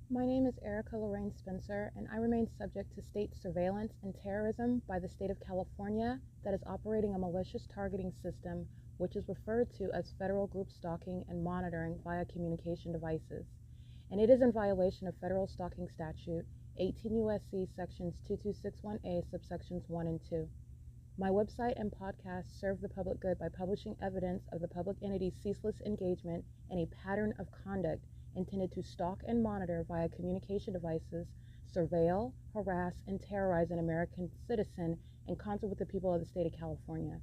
My name is Erica Lorraine Spencer, and I remain subject to state surveillance and terrorism by the state of California that is operating a malicious targeting system which is referred to as federal group stalking and monitoring via communication devices. And it is in violation of federal stalking statute 18 U.S.C. sections 2261A subsections 1 and 2. My website and podcast serve the public good by publishing evidence of the public entity's ceaseless engagement in a pattern of conduct intended to stalk and monitor via communication devices, surveil, harass, and terrorize an American citizen in concert with the people of the state of California.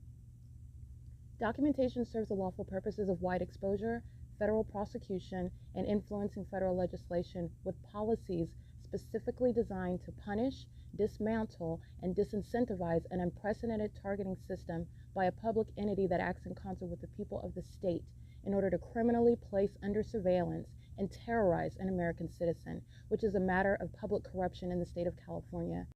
Documentation serves the lawful purposes of wide exposure, federal prosecution, and influencing federal legislation with policies specifically designed to punish, dismantle, and disincentivize an unprecedented targeting system by a public entity that acts in concert with the people of the state in order to criminally place under surveillance and terrorize an American citizen, which is a matter of public corruption in the state of California.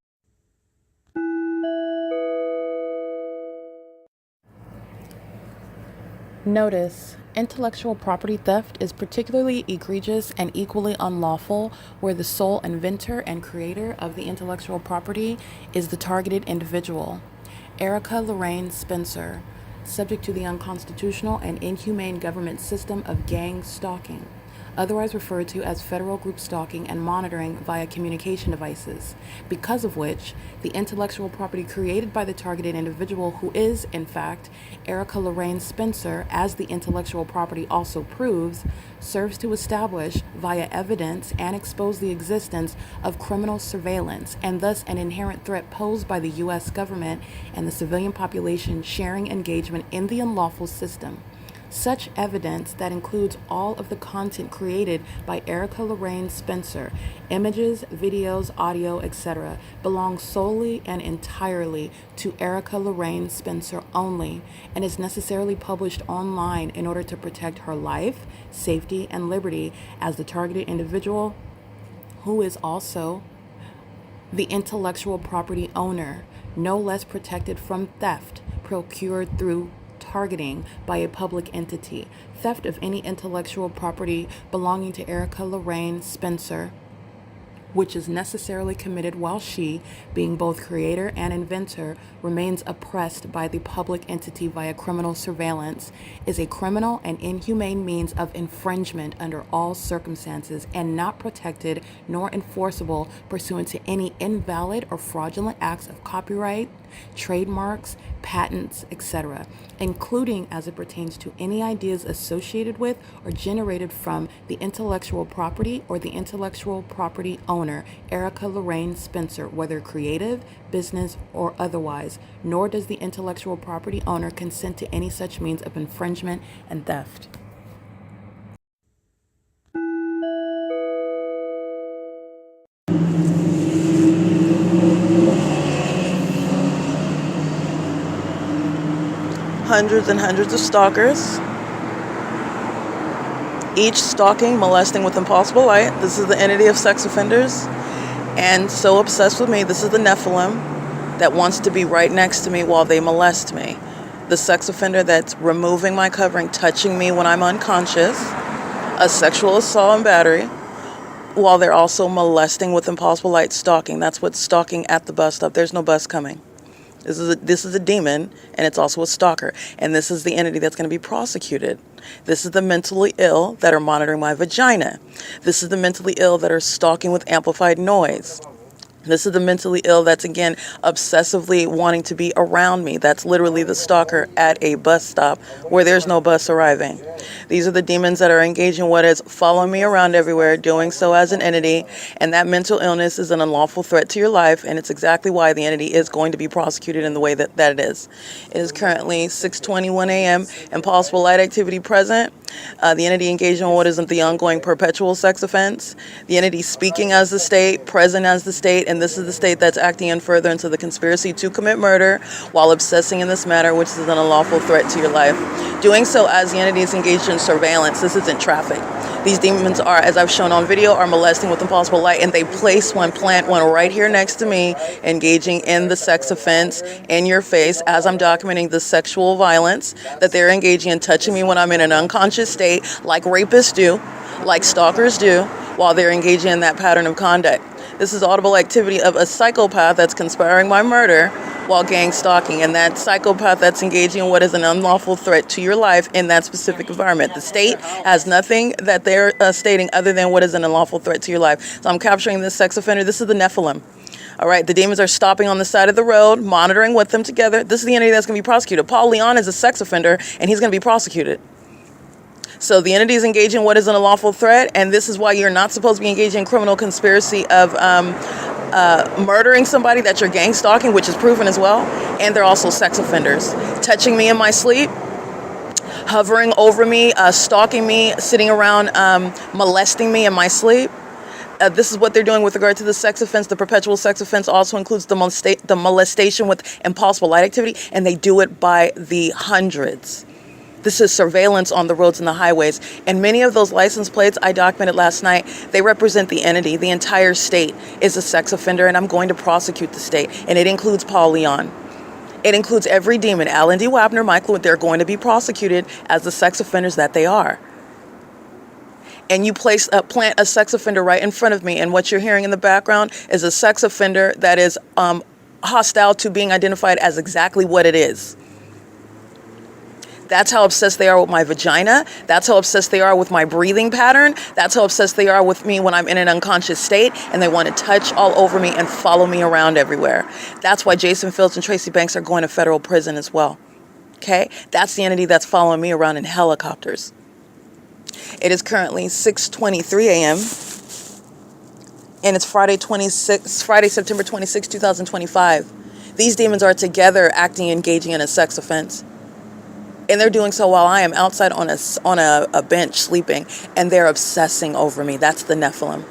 Notice: intellectual property theft is particularly egregious and equally unlawful where the sole inventor and creator of the intellectual property is the targeted individual. Erica Lorraine Spencer, subject to the unconstitutional and inhumane government system of gang stalking, otherwise referred to as federal group stalking and monitoring via communication devices, because of which the intellectual property created by the targeted individual, who is, in fact, Erica Lorraine Spencer, as the intellectual property also proves, serves to establish via evidence and expose the existence of criminal surveillance and thus an inherent threat posed by the U.S. government and the civilian population sharing engagement in the unlawful system. Such evidence, that includes all of the content created by Erica Lorraine Spencer, images, videos, audio, etc., belongs solely and entirely to Erica Lorraine Spencer only and is necessarily published online in order to protect her life, safety, and liberty as the targeted individual, who is also the intellectual property owner, no less protected from theft procured through targeting by a public entity. Theft of any intellectual property belonging to Erica Lorraine Spencer, which is necessarily committed while she, being both creator and inventor, remains oppressed by the public entity via criminal surveillance, is a criminal and inhumane means of infringement under all circumstances and not protected nor enforceable pursuant to any invalid or fraudulent acts of copyright, trademarks, patents, etc., including as it pertains to any ideas associated with or generated from the intellectual property or the intellectual property owner, Erica Lorraine Spencer, whether creative, business, or otherwise, nor does the intellectual property owner consent to any such means of infringement and theft. Hundreds and hundreds of stalkers, each stalking, molesting with impossible light. This is the entity of sex offenders, and so obsessed with me. This is the Nephilim that wants to be right next to me while they molest me. The sex offender that's removing my covering, touching me when I'm unconscious, a sexual assault and battery, while they're also molesting with impossible light, stalking. That's what's stalking at the bus stop. There's no bus coming. This is a demon, and it's also a stalker. And this is the entity that's going to be prosecuted. This is the mentally ill that are monitoring my vagina. This is the mentally ill that are stalking with amplified noise. This is the mentally ill that's, again, obsessively wanting to be around me. That's literally the stalker at a bus stop where there's no bus arriving. These are the demons that are engaged in what is following me around everywhere, doing so as an entity, and that mental illness is an unlawful threat to your life, and it's exactly why the entity is going to be prosecuted in the way that it is. It is currently 6:21 a.m. and possible light activity present. The entity engaged in what is the ongoing perpetual sex offense. The entity speaking as the state, present as the state, and this is the state that's acting in furtherance of the conspiracy to commit murder while obsessing in this matter, which is an unlawful threat to your life. Doing so as the entity is engaged in surveillance. This isn't traffic. These demons are, as I've shown on video, are molesting with impossible light, and they plant one right here next to me, engaging in the sex offense in your face as I'm documenting the sexual violence that they're engaging in, touching me when I'm in an unconscious state, like rapists do, like stalkers do, while they're engaging in that pattern of conduct. This is audible activity of a psychopath that's conspiring by murder while gang stalking, and that psychopath that's engaging in what is an unlawful threat to your life in that specific environment. The state has nothing that they're stating other than what is an unlawful threat to your life. So I'm capturing this sex offender. This is the Nephilim. All right, the demons are stopping on the side of the road, monitoring with them together. This is the entity that's going to be prosecuted. Paul Leon is a sex offender, and he's going to be prosecuted. So the entity is engaging in what is an unlawful threat, and this is why you're not supposed to be engaging in criminal conspiracy of murdering somebody that you're gang stalking, which is proven as well. And they're also sex offenders. Touching me in my sleep, hovering over me, stalking me, sitting around, molesting me in my sleep. This is what they're doing with regard to the sex offense. The perpetual sex offense also includes the molestation with impossible light activity, and they do it by the hundreds. This is surveillance on the roads and the highways. And many of those license plates I documented last night, they represent the entity. The entire state is a sex offender, and I'm going to prosecute the state. And it includes Paul Leon. It includes every demon, Alan D. Wapner, Michael, they're going to be prosecuted as the sex offenders that they are. And you plant a sex offender right in front of me, and what you're hearing in the background is a sex offender that is hostile to being identified as exactly what it is. That's how obsessed they are with my vagina. That's how obsessed they are with my breathing pattern. That's how obsessed they are with me when I'm in an unconscious state, and they want to touch all over me and follow me around everywhere. That's why Jason Fields and Tracy Banks are going to federal prison as well. Okay? That's the entity that's following me around in helicopters. It is currently 6:23 a.m. and it's Friday, September 26, 2025. These demons are together acting, engaging in a sex offense. And they're doing so while I am outside on a bench sleeping, and they're obsessing over me. That's the Nephilim.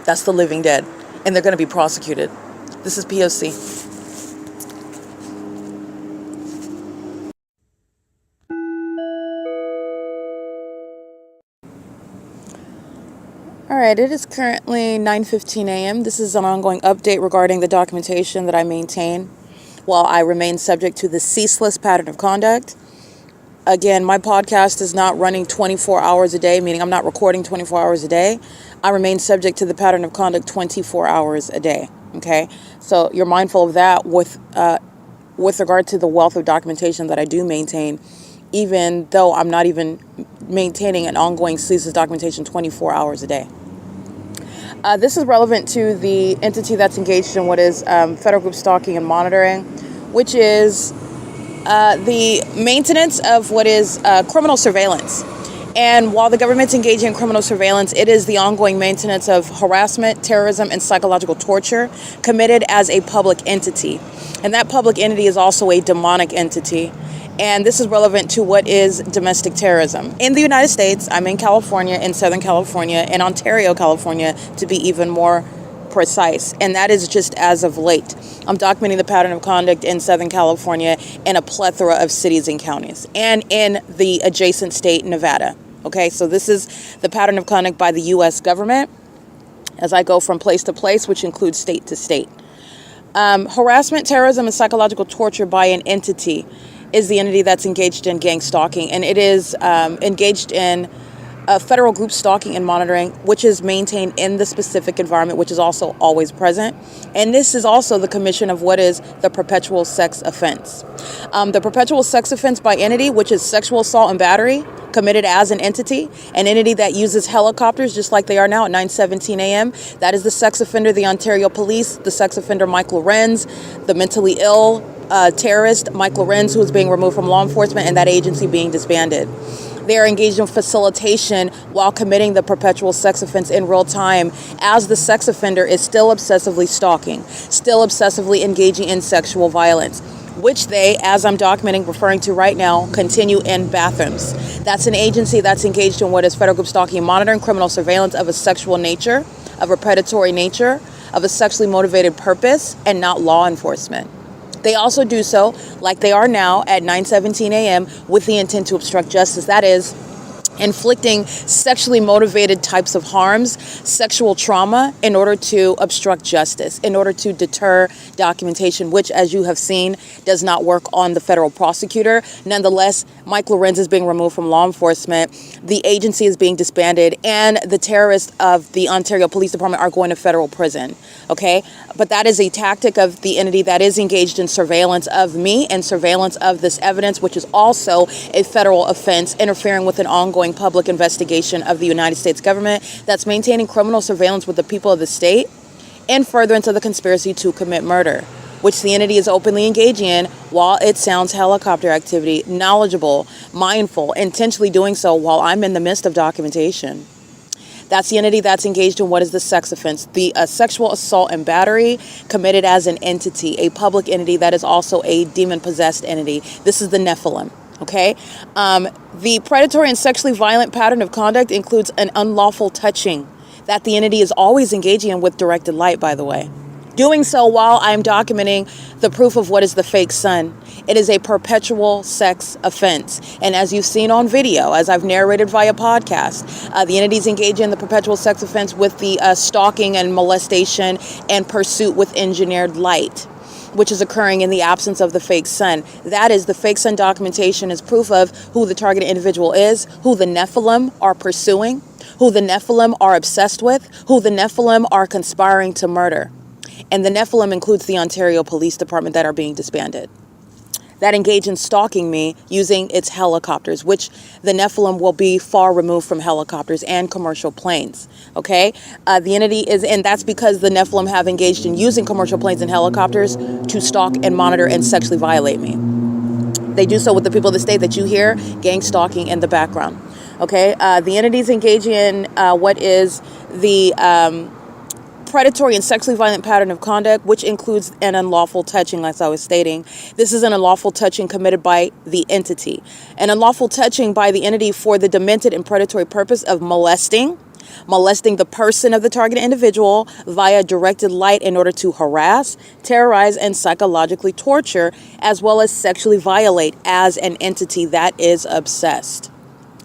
That's the living dead. And they're going to be prosecuted. This is P.O.C. All right, it is currently 9:15 a.m. This is an ongoing update regarding the documentation that I maintain while I remain subject to the ceaseless pattern of conduct. Again, my podcast is not running 24 hours a day, meaning I'm not recording 24 hours a day. I remain subject to the pattern of conduct 24 hours a day. Okay, so you're mindful of that with regard to the wealth of documentation that I do maintain, even though I'm not even maintaining an ongoing ceaseless documentation 24 hours a day. This is relevant to the entity that's engaged in what is federal group stalking and monitoring, which is the maintenance of what is criminal surveillance. And while the government's engaging in criminal surveillance, it is the ongoing maintenance of harassment, terrorism, and psychological torture committed as a public entity. And that public entity is also a demonic entity. And this is relevant to what is domestic terrorism. In the United States, I'm in California, in Southern California, in Ontario, California, to be even more precise. And that is just as of late. I'm documenting the pattern of conduct in Southern California in a plethora of cities and counties, and in the adjacent state, Nevada. Okay, so this is the pattern of conduct by the U.S. government as I go from place to place, which includes state to state. Harassment, terrorism, and psychological torture by an entity is the entity that's engaged in gang stalking, and it is engaged in federal group stalking and monitoring, which is maintained in the specific environment, which is also always present. And this is also the commission of what is the perpetual sex offense. The perpetual sex offense by entity, which is sexual assault and battery, committed as an entity that uses helicopters just like they are now at 9:17 a.m. That is the sex offender, the Ontario Police, the sex offender, Mike LORENZ, the mentally ill terrorist, Mike LORENZ, who is being removed from law enforcement, and that agency being disbanded. They are engaged in facilitation while committing the perpetual sex offense in real time, as the sex offender is still obsessively stalking, still obsessively engaging in sexual violence, which they, as I'm documenting, referring to right now, continue in bathrooms. That's an agency that's engaged in what is federal group stalking and monitoring, criminal surveillance of a sexual nature, of a predatory nature, of a sexually motivated purpose, and not law enforcement. They also do so, like they are now, at 9:17 a.m. with the intent to obstruct justice. That is, inflicting sexually motivated types of harms, sexual trauma, in order to obstruct justice, in order to deter documentation, which, as you have seen, does not work on the federal prosecutor. Nonetheless, Mike LORENZ is being removed from law enforcement, the agency is being disbanded, and the terrorists of the Ontario Police Department are going to federal prison, okay? But that is a tactic of the entity that is engaged in surveillance of me and surveillance of this evidence, which is also a federal offense, interfering with an ongoing public investigation of the United States government that's maintaining criminal surveillance with the people of the state in furtherance of the conspiracy to commit murder, which the entity is openly engaging in while it sounds helicopter activity, knowledgeable, mindful, intentionally doing so while I'm in the midst of documentation. That's the entity that's engaged in what is the sex offense, the sexual assault and battery committed as an entity, a public entity that is also a demon-possessed entity. This is the Nephilim. Okay. The predatory and sexually violent pattern of conduct includes an unlawful touching that the entity is always engaging in with directed light, by the way. Doing so while I'm documenting the proof of what is the fake son. It is a perpetual sex offense. And as you've seen on video, as I've narrated via podcast, the entities engage in the perpetual sex offense with the stalking and molestation and pursuit with engineered light, which is occurring in the absence of the fake son. That is, the fake son documentation is proof of who the targeted individual is, who the Nephilim are pursuing, who the Nephilim are obsessed with, who the Nephilim are conspiring to murder. And the Nephilim includes the Ontario Police Department that are being disbanded, that engage in stalking me using its helicopters, which the Nephilim will be far removed from helicopters and commercial planes, okay? The entity is, and that's because the Nephilim have engaged in using commercial planes and helicopters to stalk and monitor and sexually violate me. They do so with the people of the state that you hear gang stalking in the background, okay? The entities engage in what is the predatory and sexually violent pattern of conduct, which includes an unlawful touching, as I was stating. This is an unlawful touching committed by the entity. An unlawful touching by the entity for the demented and predatory purpose of molesting the person of the targeted individual via directed light in order to harass, terrorize, and psychologically torture, as well as sexually violate as an entity that is obsessed.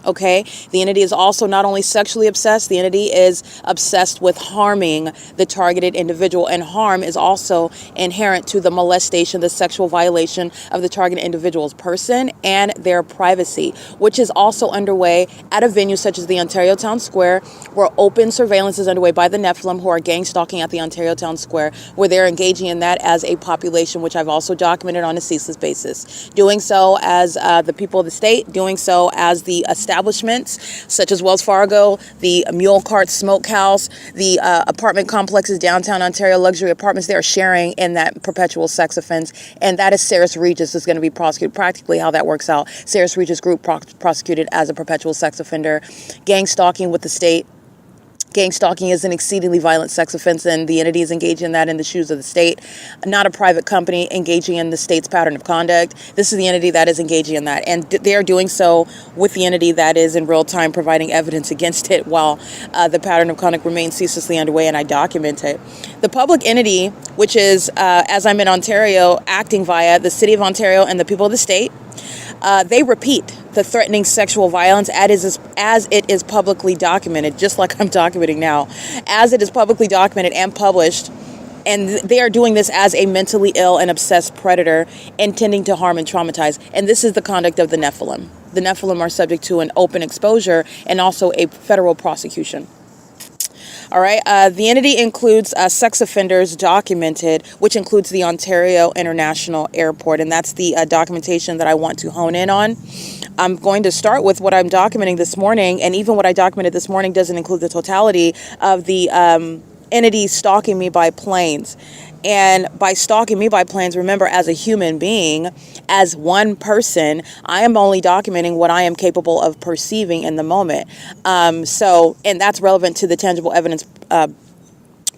Okay, the entity is also not only sexually obsessed, the entity is obsessed with harming the targeted individual, and harm is also inherent to the molestation, the sexual violation of the targeted individual's person and their privacy, which is also underway at a venue such as the Ontario Town Square, where open surveillance is underway by the Nephilim, who are gang stalking at the Ontario Town Square, where they're engaging in that as a population, which I've also documented on a ceaseless basis. Doing so as the people of the state, doing so as the establishments such as Wells Fargo, the Mule Cart Smokehouse, the apartment complexes, downtown Ontario luxury apartments. They are sharing in that perpetual sex offense, and that is Sarah's Regis is going to be prosecuted. Practically how that works out, Sarah's Regis group prosecuted as a perpetual sex offender. Gang stalking with the state. Gang stalking is an exceedingly violent sex offense, and the entity is engaging in that in the shoes of the state, not a private company engaging in the state's pattern of conduct. This is the entity that is engaging in that, and they are doing so with the entity that is in real time providing evidence against it while the pattern of conduct remains ceaselessly underway, and I document it. The public entity, which is, as I'm in Ontario, acting via the City of Ontario and the people of the state, they repeat the threatening sexual violence as it is publicly documented, just like I'm documenting now, as it is publicly documented and published. And they are doing this as a mentally ill and obsessed predator intending to harm and traumatize. And this is the conduct of the Nephilim. The Nephilim are subject to an open exposure and also a federal prosecution. All right. The entity includes sex offenders documented, which includes the Ontario International Airport. And that's the documentation that I want to hone in on. I'm going to start with what I'm documenting this morning. And even what I documented this morning doesn't include the totality of the entity stalking me by planes. And by stalking me by planes, remember, as a human being, as one person, I am only documenting what I am capable of perceiving in the moment. And that's relevant to the tangible evidence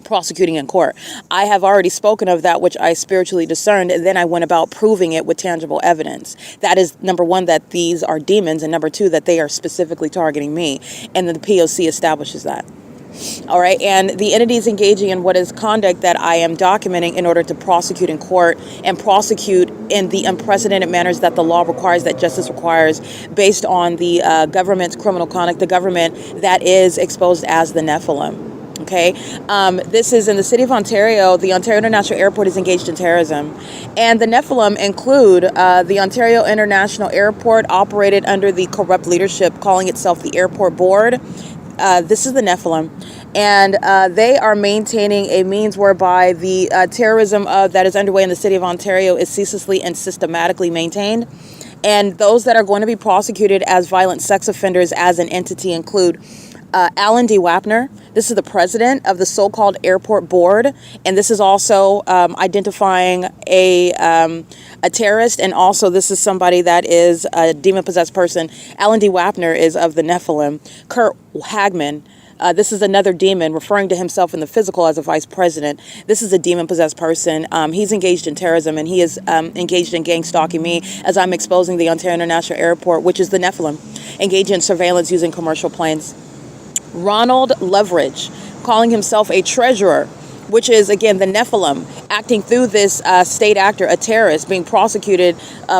prosecuting in court. I have already spoken of that which I spiritually discerned, and then I went about proving it with tangible evidence. That is, number one, that these are demons, and number two, that they are specifically targeting me. And then the P.O.C. establishes that. All right, and the entity is engaging in what is conduct that I am documenting in order to prosecute in court and prosecute in the unprecedented manners that the law requires, that justice requires, based on the government's criminal conduct, the government that is exposed as the Nephilim. Okay, this is in the city of Ontario. The Ontario International Airport is engaged in terrorism, and the Nephilim include the Ontario International Airport, operated under the corrupt leadership calling itself the Airport Board. This is the Nephilim, and they are maintaining a means whereby the terrorism that is underway in the city of Ontario is ceaselessly and systematically maintained. And those that are going to be prosecuted as violent sex offenders as an entity include Alan D. Wapner. This is the president of the so-called Airport Board, and this is also identifying a terrorist, and also this is somebody that is a demon-possessed person. Alan D. Wapner is of the Nephilim. Kurt Hagman. This is another demon, referring to himself in the physical as a vice president. This is a demon-possessed person. He's engaged in terrorism, and he is engaged in gang stalking me as I'm exposing the Ontario International Airport, which is the Nephilim, engaged in surveillance using commercial planes. Ronald Leverage, calling himself a treasurer, which is, again, the Nephilim, acting through this state actor, a terrorist, being prosecuted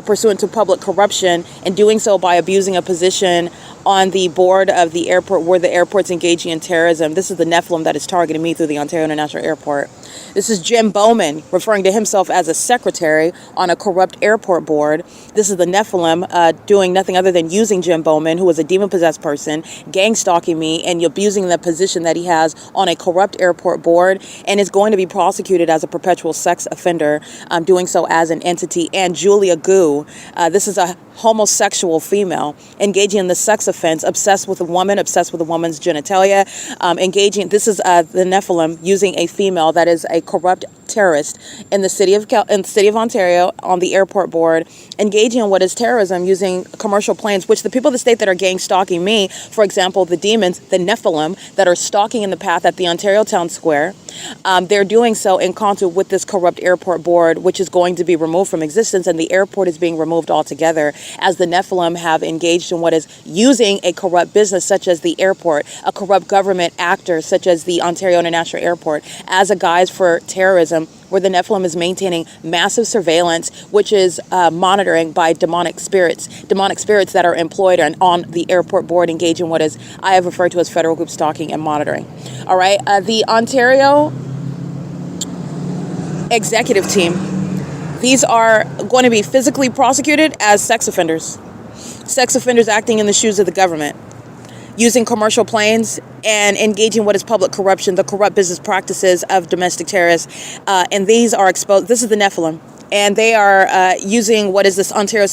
pursuant to public corruption, and doing so by abusing a position on the board of the airport where the airport's engaging in terrorism. This is the Nephilim that is targeting me through the Ontario International Airport. This is Jim Bowman, referring to himself as a secretary on a corrupt airport board. This is the Nephilim doing nothing other than using Jim Bowman, who is a demon-possessed person, gang stalking me and abusing the position that he has on a corrupt airport board, and is going to be prosecuted as a perpetual sex offender, doing so as an entity. And Julia Gu, this is a homosexual female engaging in the sex offense, obsessed with a woman, obsessed with a woman's genitalia, engaging. This is the Nephilim using a female that is a corrupt terrorist in the city of Ontario on the airport board, engaging in what is terrorism using commercial planes, which the people of the state that are gang stalking me, for example, the demons, the Nephilim, that are stalking in the path at the Ontario Town Square, they're doing so in concert with this corrupt airport board, which is going to be removed from existence, and the airport is being removed altogether, as the Nephilim have engaged in what is using a corrupt business such as the airport, a corrupt government actor such as the Ontario International Airport, as a guise for terrorism, where the Nephilim is maintaining massive surveillance, which is monitoring by demonic spirits that are employed on the airport board, engaging what is I have referred to as federal group stalking and monitoring. All right, the Ontario executive team, these are going to be physically prosecuted as sex offenders acting in the shoes of the government, using commercial planes and engaging what is public corruption, the corrupt business practices of domestic terrorists. And these are exposed. This is the Nephilim. And they are using what is this Ontario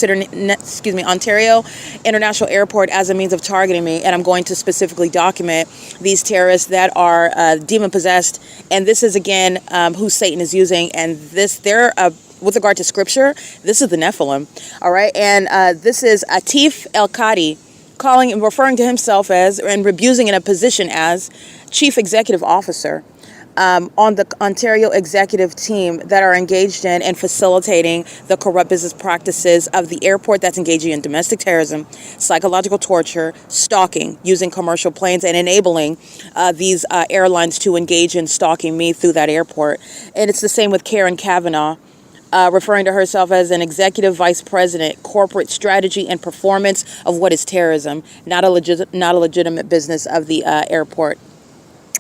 International Airport as a means of targeting me. And I'm going to specifically document these terrorists that are demon-possessed. And this is, again, who Satan is using. And they're with regard to scripture, this is the Nephilim. All right. And this is Atif El-Kadi, calling and referring to himself as, and abusing in a position as, chief executive officer on the Ontario executive team that are engaged in and facilitating the corrupt business practices of the airport that's engaging in domestic terrorism, psychological torture, stalking, using commercial planes, and enabling these airlines to engage in stalking me through that airport. And it's the same with Karen Kavanaugh, referring to herself as an executive vice president, corporate strategy and performance of what is terrorism, not a legitimate business of the airport,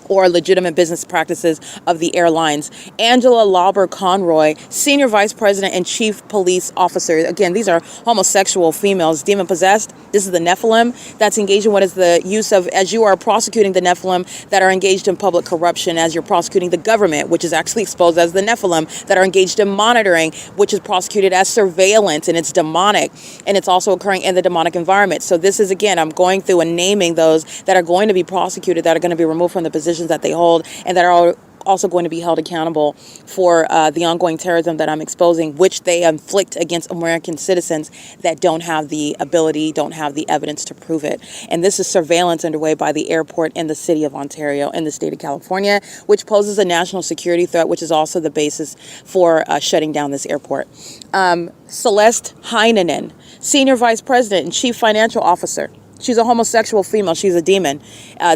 or legitimate business practices of the airlines. Angela Lauber Conroy, Senior Vice President and Chief Police Officer. Again, these are homosexual females, demon-possessed. This is the Nephilim that's engaged in what is the use of, as you are prosecuting the Nephilim that are engaged in public corruption, as you're prosecuting the government, which is actually exposed as the Nephilim, that are engaged in monitoring, which is prosecuted as surveillance, and it's demonic, and it's also occurring in the demonic environment. So this is, again, I'm going through and naming those that are going to be prosecuted, that are going to be removed from the positions that they hold, and that are also going to be held accountable for the ongoing terrorism that I'm exposing, which they inflict against American citizens that don't have the ability, don't have the evidence to prove it. And this is surveillance underway by the airport in the city of Ontario in the state of California, which poses a national security threat, which is also the basis for shutting down this airport. Celeste Heinonen, Senior Vice President and Chief Financial Officer. She's a homosexual female. She's a demon.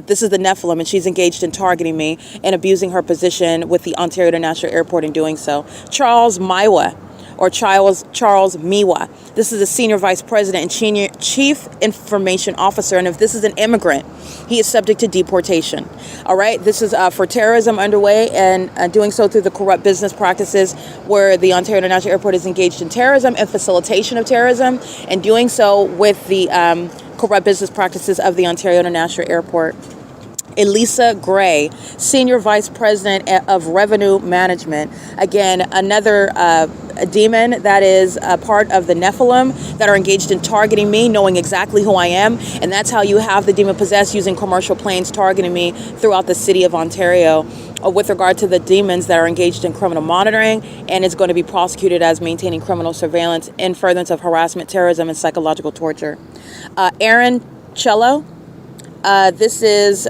This is the Nephilim, and she's engaged in targeting me and abusing her position with the Ontario International Airport in doing so. Charles Miwa, or Charles Miwa. This is a senior vice president and chief information officer. And if this is an immigrant, he is subject to deportation. All right. This is for terrorism underway and doing so through the corrupt business practices where the Ontario International Airport is engaged in terrorism and facilitation of terrorism, and doing so with the corrupt business practices of the Ontario International Airport. Elisa Gray, Senior Vice President of Revenue Management. Again, another a demon that is a part of the Nephilim that are engaged in targeting me, knowing exactly who I am. And that's how you have the demon possessed using commercial planes targeting me throughout the city of Ontario with regard to the demons that are engaged in criminal monitoring, and is going to be prosecuted as maintaining criminal surveillance in furtherance of harassment, terrorism, and psychological torture. Aaron Cello. This is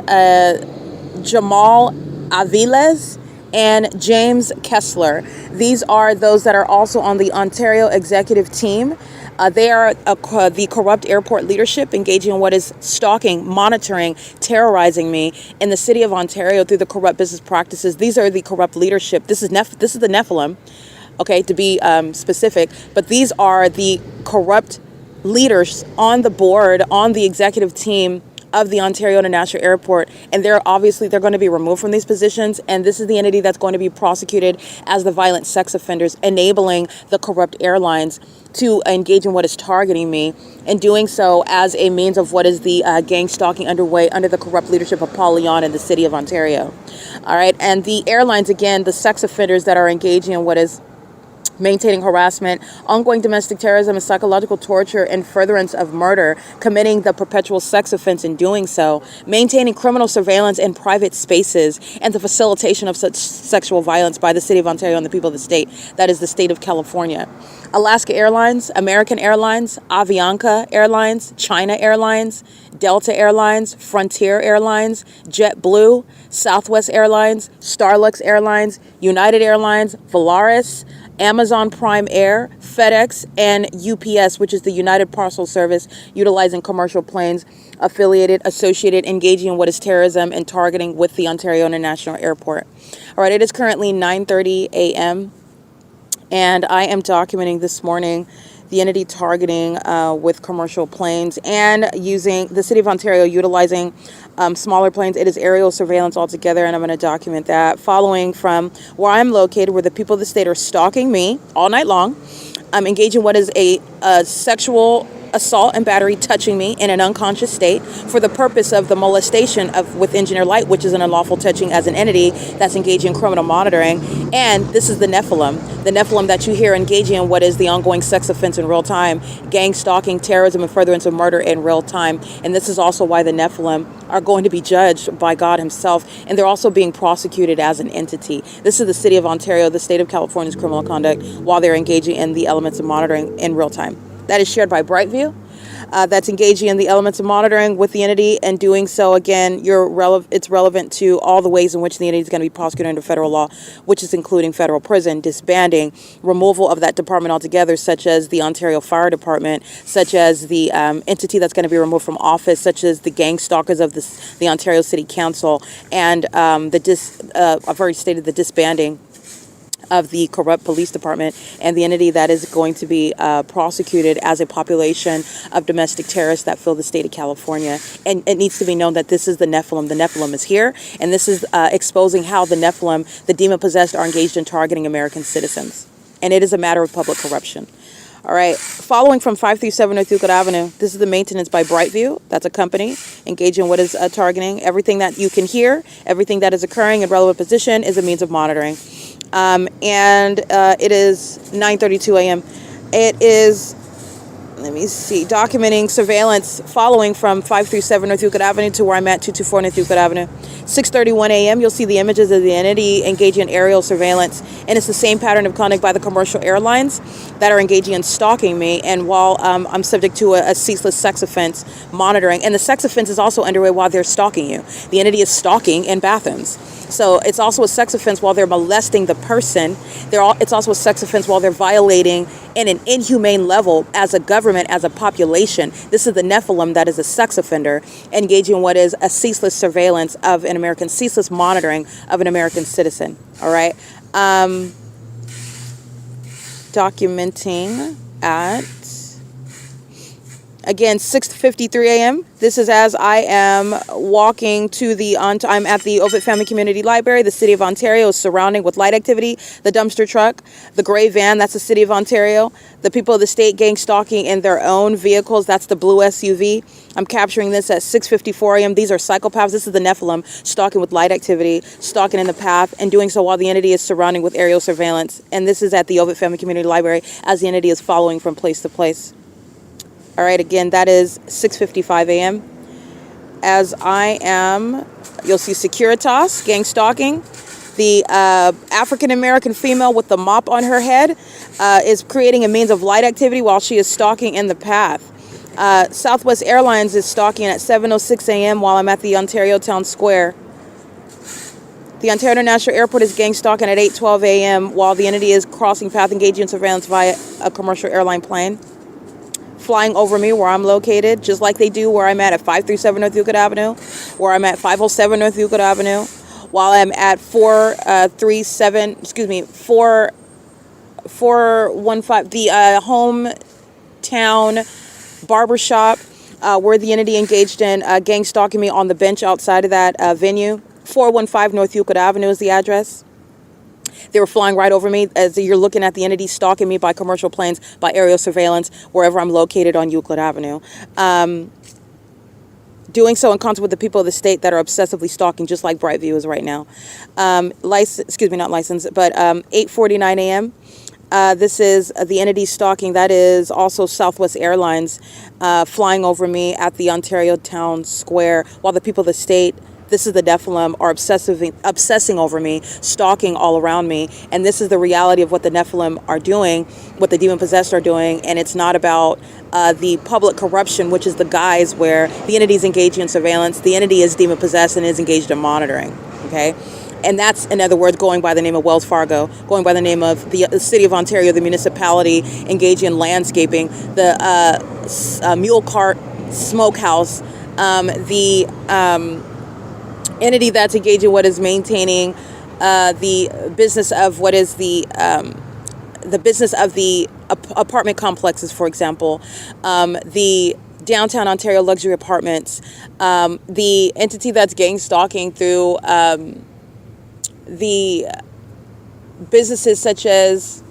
Jamal Aviles and James Kessler. These are those that are also on the Ontario executive team. They are the corrupt airport leadership engaging in what is stalking, monitoring, terrorizing me in the city of Ontario through the corrupt business practices. These are the corrupt leadership. This is the Nephilim, okay, to be specific. But these are the corrupt leaders on the board, on the executive team of the Ontario International Airport, and they're going to be removed from these positions, and this is the entity that's going to be prosecuted as the violent sex offenders, enabling the corrupt airlines to engage in what is targeting me, and doing so as a means of what is the gang stalking underway under the corrupt leadership of Paul Leon in the city of Ontario. All right, and the airlines, again, the sex offenders that are engaging in what is maintaining harassment, ongoing domestic terrorism, and psychological torture in furtherance of murder, committing the perpetual sex offense in doing so, maintaining criminal surveillance in private spaces, and the facilitation of such sexual violence by the city of Ontario and the people of the state, that is the state of California. Alaska Airlines, American Airlines, Avianca Airlines, China Airlines, Delta Airlines, Frontier Airlines, JetBlue, Southwest Airlines, Starlux Airlines, United Airlines, Volaris, Amazon Prime Air, FedEx, and UPS, which is the United Parcel Service, utilizing commercial planes associated, engaging in what is terrorism and targeting with the Ontario International Airport. All right, it is currently 9:30 a.m., and I am documenting this morning the entity targeting with commercial planes and using the city of Ontario utilizing smaller planes. It is aerial surveillance altogether, and I'm going to document that. Following from where I'm located, where the people of the state are stalking me all night long, I'm engaging what is a sexual assault and battery, touching me in an unconscious state for the purpose of the molestation of with engineer light, which is an unlawful touching as an entity that's engaging in criminal monitoring. And this is the Nephilim that you hear engaging in what is the ongoing sex offense in real time, gang stalking, terrorism, and furtherance of murder in real time. And this is also why the Nephilim are going to be judged by God himself, and they're also being prosecuted as an entity. This is the city of Ontario, the state of California's criminal conduct, while they're engaging in the elements of monitoring in real time. That is shared by Brightview. That's engaging in the elements of monitoring with the entity, and doing so, again, it's relevant to all the ways in which the entity is going to be prosecuted under federal law, which is including federal prison, disbanding, removal of that department altogether, such as the Ontario Fire Department, such as the entity that's going to be removed from office, such as the gang stalkers of the Ontario City Council, and I've already stated the disbanding of the corrupt police department, and the entity that is going to be prosecuted as a population of domestic terrorists that fill the state of California. And it needs to be known that this is the Nephilim. The Nephilim is here, and this is exposing how the Nephilim, the demon-possessed, are engaged in targeting American citizens. And it is a matter of public corruption. All right, following from 537 North Euclid Avenue, this is the maintenance by Brightview. That's a company engaging in what is targeting. Everything that you can hear, everything that is occurring in relevant position is a means of monitoring. It is 9:32 a.m. It is, documenting surveillance following from 537 North Euclid Avenue to where I'm at, 224 North Euclid Avenue. 6:31 a.m., you'll see the images of the entity engaging in aerial surveillance, and it's the same pattern of conduct by the commercial airlines that are engaging in stalking me, and while I'm subject to a ceaseless sex offense monitoring, and the sex offense is also underway while they're stalking you. The entity is stalking in bathrooms. So it's also a sex offense while they're molesting the person. It's also a sex offense while they're violating in an inhumane level as a government, as a population. This is the Nephilim that is a sex offender engaging in what is a ceaseless surveillance of an American, ceaseless monitoring of an American citizen. All right. Documenting at, again, 6:53 a.m. This is as I am walking to I'm at the OVITT Family Community Library. The City of Ontario is surrounding with light activity. The dumpster truck, the gray van, that's the City of Ontario. The people of the state gang stalking in their own vehicles, that's the blue SUV. I'm capturing this at 6:54 a.m. These are psychopaths. This is the Nephilim stalking with light activity, stalking in the path, and doing so while the entity is surrounding with aerial surveillance. And this is at the OVITT Family Community Library as the entity is following from place to place. All right, again, that is 6:55 a.m. As I am, you'll see Securitas, gang stalking. The African-American female with the mop on her head is creating a means of light activity while she is stalking in the path. Southwest Airlines is stalking at 7:06 a.m. while I'm at the Ontario Town Square. The Ontario International Airport is gang stalking at 8:12 a.m. while the entity is crossing path engaging in surveillance via a commercial airline plane. Flying over me where I'm located, just like they do where I'm at 537 North Euclid Avenue, where I'm at 507 North Euclid Avenue, while I'm at 415, the hometown barbershop, where the entity engaged in gang stalking me on the bench outside of that venue. 415 North Euclid Avenue is the address. They were flying right over me as you're looking at the entity stalking me by commercial planes, by aerial surveillance, wherever I'm located on Euclid Avenue. Doing so in concert with the people of the state that are obsessively stalking, just like Brightview is right now. 8:49 a.m. This is the entity stalking. That is also Southwest Airlines flying over me at the Ontario Town Square, while the people of the state, this is the Nephilim, are obsessing over me, stalking all around me. And this is the reality of what the Nephilim are doing, what the demon-possessed are doing. And it's not about the public corruption, which is the guise where the entity is engaging in surveillance. The entity is demon-possessed and is engaged in monitoring. Okay? And that's, in other words, going by the name of Wells Fargo, going by the name of the City of Ontario, the municipality engaging in landscaping, the mule cart smokehouse, the entity that's engaging what is maintaining the business of what is the business of the apartment complexes, for example, the downtown Ontario luxury apartments, the entity that's gang stalking through the businesses such as,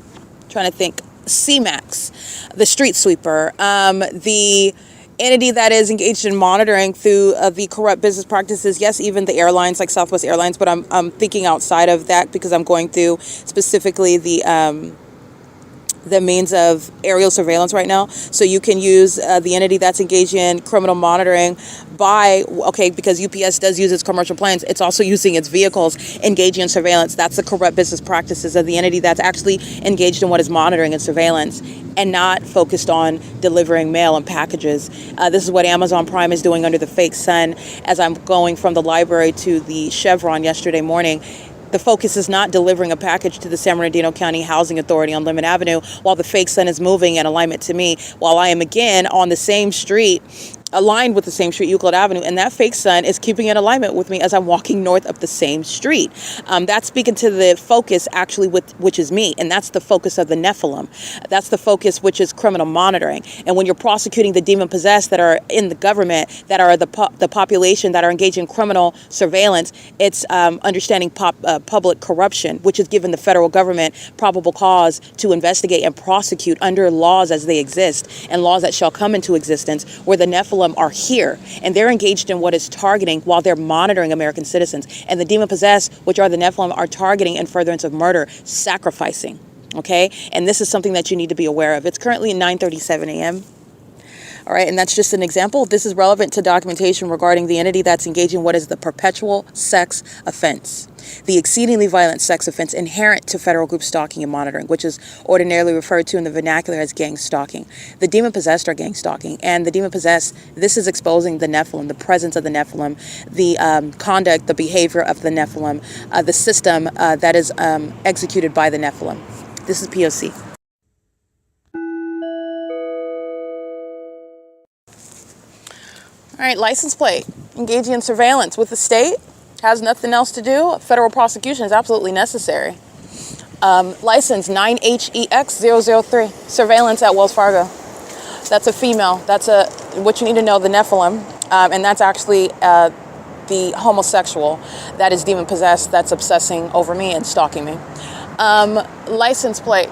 trying to think, CMAX, the street sweeper, the entity that is engaged in monitoring through the corrupt business practices. Yes, even the airlines like Southwest Airlines, but I'm thinking outside of that because I'm going through specifically the means of aerial surveillance right now. So you can use the entity that's engaged in criminal monitoring because UPS does use its commercial planes. It's also using its vehicles engaging in surveillance. That's the corrupt business practices of the entity that's actually engaged in what is monitoring and surveillance and not focused on delivering mail and packages. This is what Amazon Prime is doing under the fake sun. As I'm going from the library to the Chevron yesterday morning, the focus is not delivering a package to the San Bernardino County Housing Authority on Lemon Avenue while the fake sun is moving in alignment to me, while I am again on the same street, aligned with the same street, Euclid Avenue, and that fake sun is keeping in alignment with me as I'm walking north up the same street. That's speaking to the focus actually which is me, and that's the focus of the Nephilim. That's the focus which is criminal monitoring. And when you're prosecuting the demon-possessed that are in the government, that are the population that are engaged in criminal surveillance, it's understanding public corruption, which is given the federal government probable cause to investigate and prosecute under laws as they exist and laws that shall come into existence, where the Nephilim are here and they're engaged in what is targeting while they're monitoring American citizens. And the demon-possessed, which are the Nephilim, are targeting in furtherance of murder, sacrificing. Okay? And this is something that you need to be aware of. It's currently 9:37 a.m. All right, and that's just an example. This is relevant to documentation regarding the entity that's engaging what is the perpetual sex offense. the exceedingly violent sex offense inherent to federal group stalking and monitoring, which is ordinarily referred to in the vernacular as gang stalking. The demon-possessed are gang stalking, and the demon-possessed, this is exposing the Nephilim, the presence of the Nephilim, the conduct, the behavior of the Nephilim, the system that is executed by the Nephilim. This is P.O.C. All right, license plate. Engaging in surveillance with the state. Has nothing else to do. Federal prosecution is absolutely necessary. License 9HEX003. Surveillance at Wells Fargo. That's a female. That's what you need to know, the Nephilim. And that's actually the homosexual that is demon-possessed, that's obsessing over me and stalking me. License plate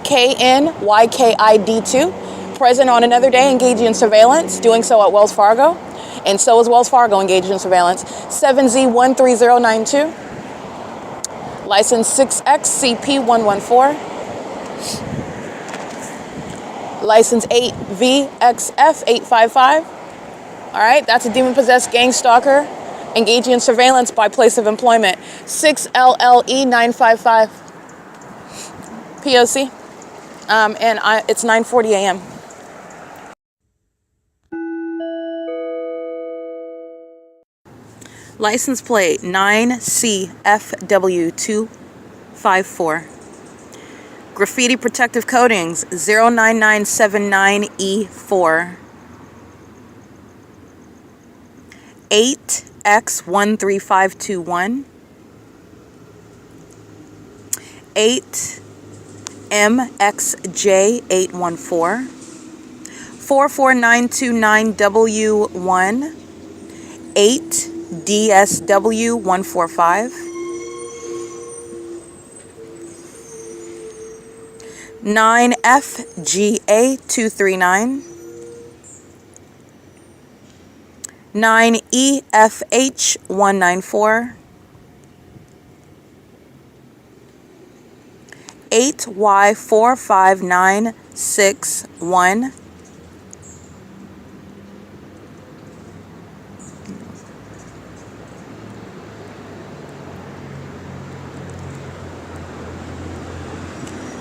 KNYKID2. Present on another day, engaging in surveillance, doing so at Wells Fargo. And so is Wells Fargo engaged in surveillance. 7Z13092. License 6XCP114. License 8VXF855. All right, that's a demon-possessed gang stalker engaging in surveillance by place of employment. 6LLE955. P.O.C. And it's 9:40 a.m. License plate 9CFW254. Graffiti protective coatings 09979E4. 8X13521. 8MXJ814. 44929W1. 8DSW145. 9FGA239. 9EFH194. 8Y45961.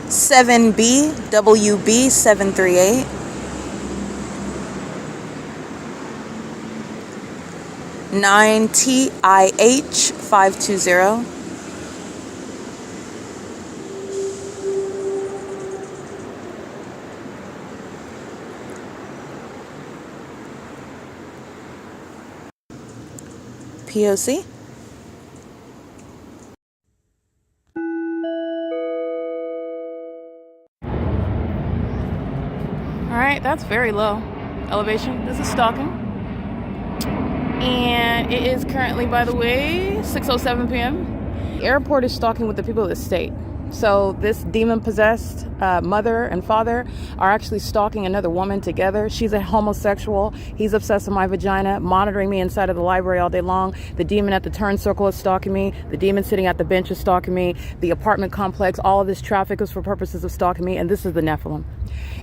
7BWB738. 9TIH520. 'P.O.C. All right, that's very low elevation. This is Stalking. And it is currently, by the way, 6:07 p.m. The airport is stalking with the people of the state. So this demon-possessed mother and father are actually stalking another woman together. She's a homosexual. He's obsessed with my vagina, monitoring me inside of the library all day long. The demon at the turn circle is stalking me. The demon sitting at the bench is stalking me. The apartment complex, all of this traffic is for purposes of stalking me. And this is the Nephilim.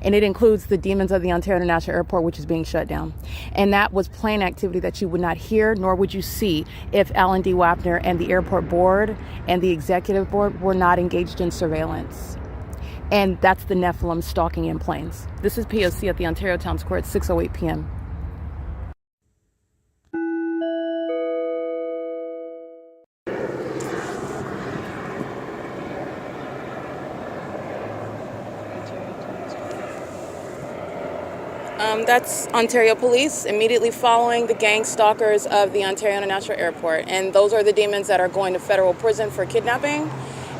And it includes the demons of the Ontario International Airport, which is being shut down. And that was plain activity that you would not hear, nor would you see if Alan D. WAPNER and the airport board and the executive board were not engaged in surveillance. And that's the Nephilim stalking in planes. This is P.O.C. at the Ontario Town Square at 6:08 p.m. That's Ontario Police immediately following the gang stalkers of the Ontario International Airport. And those are the demons that are going to federal prison for kidnapping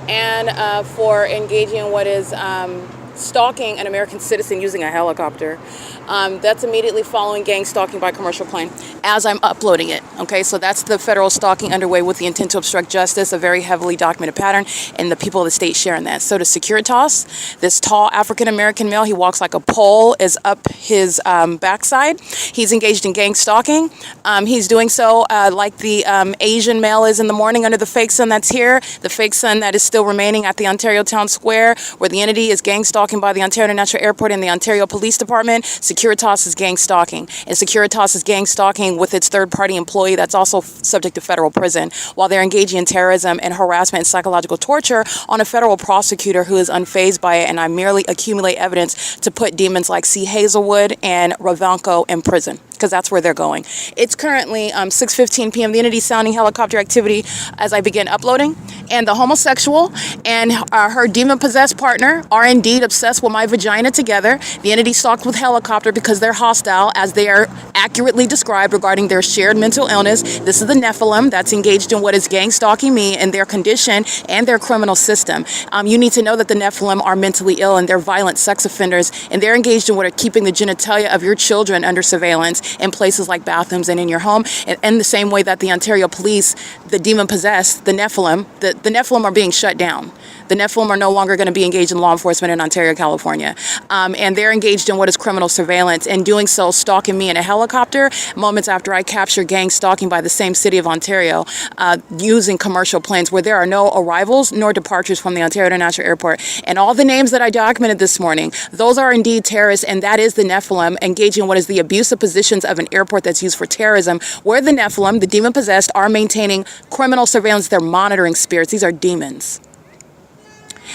and for engaging in what is stalking an American citizen using a helicopter. That's immediately following gang stalking by commercial plane as I'm uploading it. Okay, so that's the federal stalking underway with the intent to obstruct justice, a very heavily documented pattern, and the people of the state sharing that. So to Securitas, this tall African-American male, he walks like a pole, is up his backside. He's engaged in gang stalking. He's doing so like the Asian male is in the morning under the fake sun that's here, the fake sun that is still remaining at the Ontario Town Square, where the entity is gang stalking by the Ontario International Airport and the Ontario Police Department. Securitas is gang stalking, and Securitas is gang stalking with its third-party employee that's also subject to federal prison, while they're engaging in terrorism and harassment and psychological torture on a federal prosecutor who is unfazed by it, and I merely accumulate evidence to put demons like C. Hazelwood and Ravanko in prison, because that's where they're going. It's currently 6:15 p.m. The entity sounding helicopter activity as I begin uploading, and the homosexual and her demon-possessed partner are indeed obsessed with my vagina together. The entity stalked with helicopter because they're hostile, as they are accurately described regarding their shared mental illness. This is the Nephilim that's engaged in what is gang stalking me and their condition and their criminal system. You need to know that the Nephilim are mentally ill and they're violent sex offenders, and they're engaged in what are keeping the genitalia of your children under surveillance in places like bathrooms and in your home. And in the same way that the Ontario police, the demon-possessed, the Nephilim, the Nephilim are being shut down. The Nephilim are no longer going to be engaged in law enforcement in Ontario, California. And they're engaged in what is criminal surveillance, and doing so, stalking me in a helicopter moments after I capture gang stalking by the same city of Ontario, using commercial planes where there are no arrivals nor departures from the Ontario International Airport. And all the names that I documented this morning, those are indeed terrorists, and that is the Nephilim engaging in what is the abusive positions of an airport that's used for terrorism, where the Nephilim, the demon-possessed, are maintaining criminal surveillance. They're monitoring spirits. These are demons.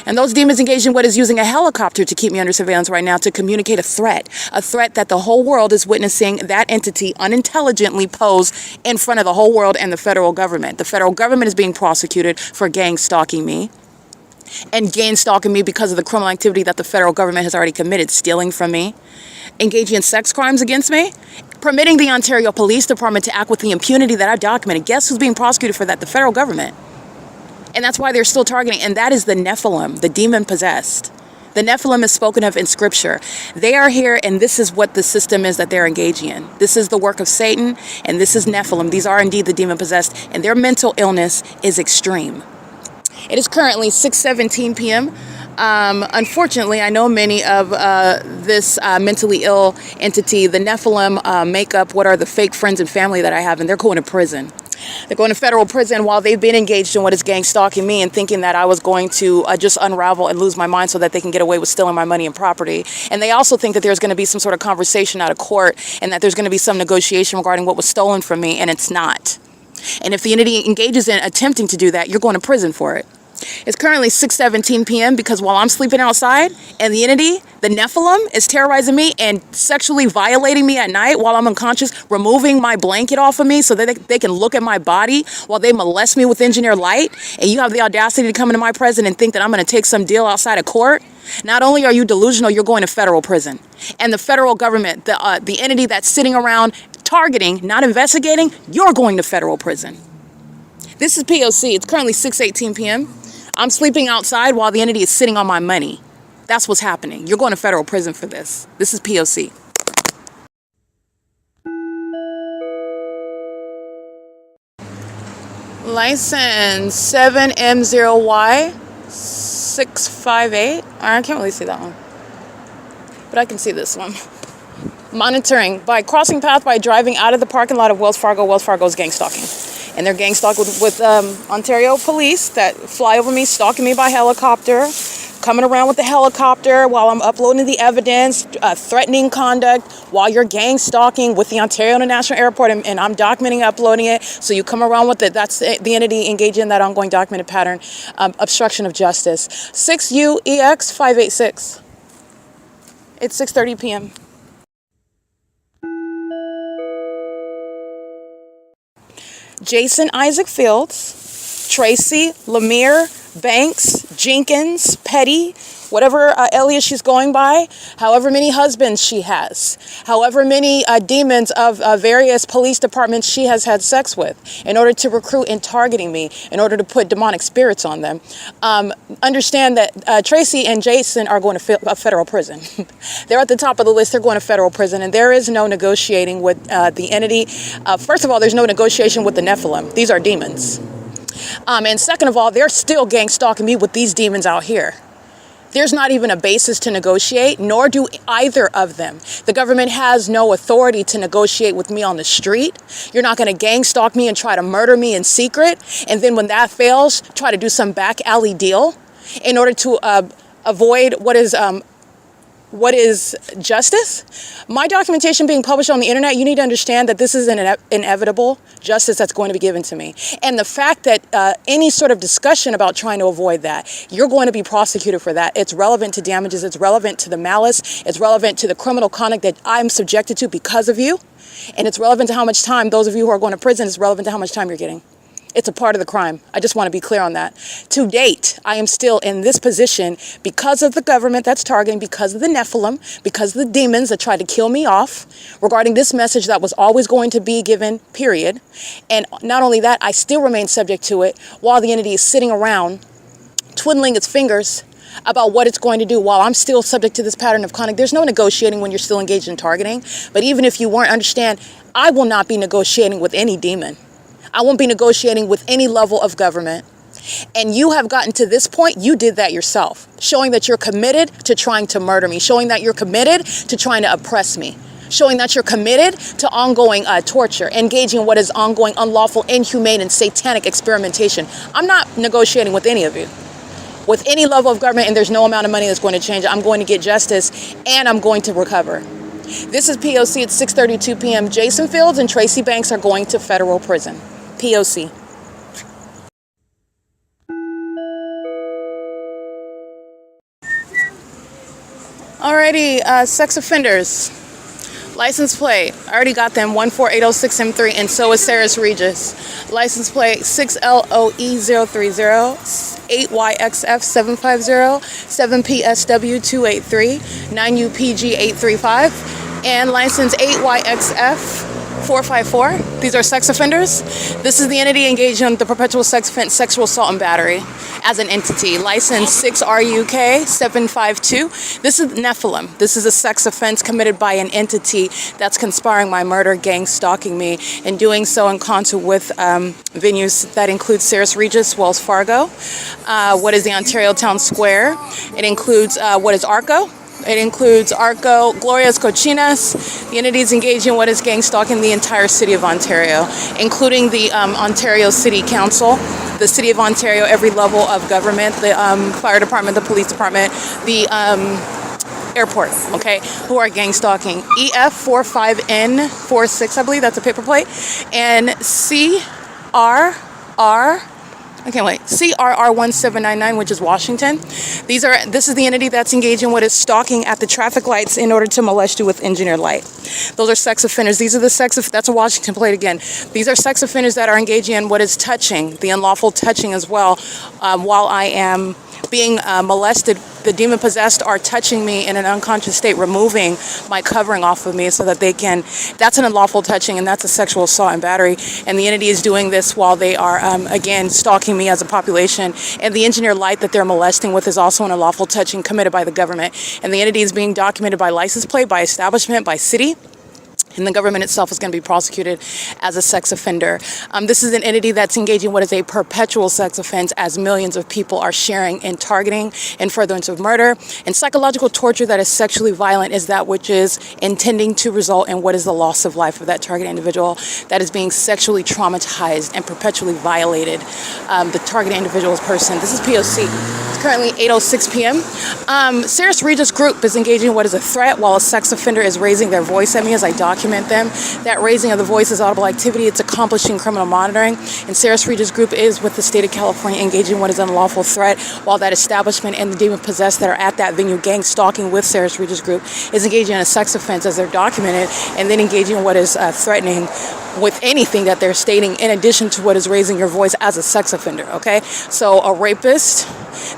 And those demons engaged in what is using a helicopter to keep me under surveillance right now to communicate a threat that the whole world is witnessing that entity unintelligently pose in front of the whole world and the federal government. The federal government is being prosecuted for gang stalking me, and gang stalking me because of the criminal activity that the federal government has already committed, stealing from me, engaging in sex crimes against me, permitting the Ontario Police Department to act with the impunity that I documented. Guess who's being prosecuted for that? The federal government. And that's why they're still targeting, and that is the Nephilim, the demon-possessed. The Nephilim is spoken of in Scripture. They are here, and this is what the system is that they're engaging in. This is the work of Satan, and this is Nephilim. These are indeed the demon-possessed, and their mental illness is extreme. It is currently 6:17 p.m. Unfortunately, I know many of this mentally ill entity, the Nephilim, make up what are the fake friends and family that I have, and they're going to prison. They're going to federal prison while they've been engaged in what is gang stalking me and thinking that I was going to just unravel and lose my mind so that they can get away with stealing my money and property. And they also think that there's going to be some sort of conversation out of court and that there's going to be some negotiation regarding what was stolen from me, and it's not. And if the entity engages in attempting to do that, you're going to prison for it. It's currently 6:17 p.m. because while I'm sleeping outside and the entity, the Nephilim, is terrorizing me and sexually violating me at night while I'm unconscious, removing my blanket off of me so that they can look at my body while they molest me with engineered light, and you have the audacity to come into my presence and think that I'm going to take some deal outside of court. Not only are you delusional, you're going to federal prison. And the federal government, the entity that's sitting around targeting, not investigating, you're going to federal prison. This is P.O.C. It's currently 6:18 p.m. I'm sleeping outside while the entity is sitting on my money. That's what's happening. You're going to federal prison for this. This is P.O.C. License 7M0Y658. I can't really see that one, but I can see this one. Monitoring by crossing path by driving out of the parking lot of Wells Fargo. Wells Fargo is gang stalking. And they're gang stalked with Ontario police that fly over me, stalking me by helicopter, coming around with the helicopter while I'm uploading the evidence, threatening conduct while you're gang stalking with the Ontario International Airport, and I'm documenting, uploading it. So you come around with it. That's the entity engaging in that ongoing documented pattern, obstruction of justice. 6 U.E.X. 586. It's 6:30 p.m. Jason Isaac Fields, Tracy Lemire Banks Jenkins Petty, whatever alias she's going by, however many husbands she has, however many demons of various police departments she has had sex with in order to recruit and targeting me, in order to put demonic spirits on them. Understand that Tracy and Jason are going to federal prison. They're at the top of the list. They're going to federal prison, and there is no negotiating with the entity. First of all, there's no negotiation with the Nephilim. These are demons. And second of all, they're still gang stalking me with these demons out here. There's not even a basis to negotiate, nor do either of them. The government has no authority to negotiate with me on the street. You're not going to gang stalk me and try to murder me in secret, and then when that fails, try to do some back alley deal in order to avoid what is what is justice? My documentation being published on the internet, you need to understand that this is an inevitable justice that's going to be given to me. And the fact that any sort of discussion about trying to avoid that, you're going to be prosecuted for that. It's relevant to damages. It's relevant to the malice. It's relevant to the criminal conduct that I'm subjected to because of you. And it's relevant to how much time, those of you who are going to prison, it's relevant to how much time you're getting. It's a part of the crime. I just want to be clear on that. To date, I am still in this position because of the government that's targeting, because of the Nephilim, because of the demons that tried to kill me off regarding this message that was always going to be given, period. And not only that, I still remain subject to it while the entity is sitting around twiddling its fingers about what it's going to do while I'm still subject to this pattern of conduct. There's no negotiating when you're still engaged in targeting. But even if you weren't, understand, I will not be negotiating with any demon. I won't be negotiating with any level of government. And you have gotten to this point, you did that yourself, showing that you're committed to trying to murder me, showing that you're committed to trying to oppress me, showing that you're committed to ongoing torture, engaging in what is ongoing, unlawful, inhumane, and satanic experimentation. I'm not negotiating with any of you, with any level of government, and there's no amount of money that's going to change it. I'm going to get justice, and I'm going to recover. This is P.O.C. at 6:32 p.m. Jason Fields and Tracy Banks are going to federal prison. P.O.C. Alrighty, sex offenders. License plate, I already got them, 14806M3, and so is Sarah's Regis. License plate 6LOE030, 8YXF750, 7PSW283, 9UPG835, and license 8YXF454. These are sex offenders. This is the entity engaged in the perpetual sex offense, sexual assault and battery as an entity. License 6RUK752. This is Nephilim. This is a sex offense committed by an entity that's conspiring my murder, gang stalking me, and doing so in concert with venues that include Sarah's Regis, Wells Fargo, what is the Ontario Town Square. It includes what is ARCO. It includes ARCO, Gloria's Cochinas. The entities engaged in what is gang stalking the entire city of Ontario, including the Ontario City Council, the City of Ontario, every level of government, the fire department, the police department, the airport, okay, who are gang stalking. EF45N46, I believe that's a paper plate, and CRR1799, which is Washington. This is the entity that's engaged in what is stalking at the traffic lights in order to molest you with engineered light. Those are sex offenders. These are the that's a Washington plate again. These are sex offenders that are engaging in what is touching, the unlawful touching as well, while I am being molested. The demon possessed are touching me in an unconscious state, removing my covering off of me so that they can, that's an unlawful touching, and that's a sexual assault and battery. And the entity is doing this while they are, again, stalking me as a population. And the engineered light that they're molesting with is also an unlawful touching committed by the government. And the entity is being documented by license plate, by establishment, by city. And the government itself is going to be prosecuted as a sex offender. This is an entity that's engaging what is a perpetual sex offense, as millions of people are sharing in targeting and furtherance of murder. And psychological torture that is sexually violent is that which is intending to result in what is the loss of life of that target individual that is being sexually traumatized and perpetually violated. The target individual's person. This is P.O.C. It's currently 8:06 p.m. Sarah's Regis group is engaging in what is a threat while a sex offender is raising their voice at me as I document them. That raising of the voice is audible activity. It's accomplishing criminal monitoring. And Sarah's Regis group is with the state of California engaging in what is an unlawful threat, while that establishment and the demon possessed that are at that venue gang stalking with Sarah's Regis group is engaging in a sex offense as they're documented, and then engaging in what is threatening with anything that they're stating in addition to what is raising your voice as a sex offender, okay? So a rapist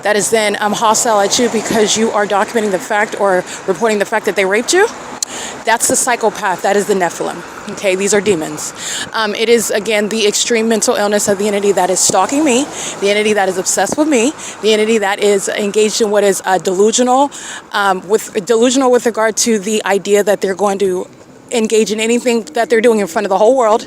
that is then hostile at you because you are documenting the fact or reporting the fact that they raped you, that's the psychopath. That is the Nephilim. Okay, these are demons. It is, again, the extreme mental illness of the entity that is stalking me, the entity that is obsessed with me, the entity that is engaged in what is delusional with regard to the idea that they're going to engage in anything that they're doing in front of the whole world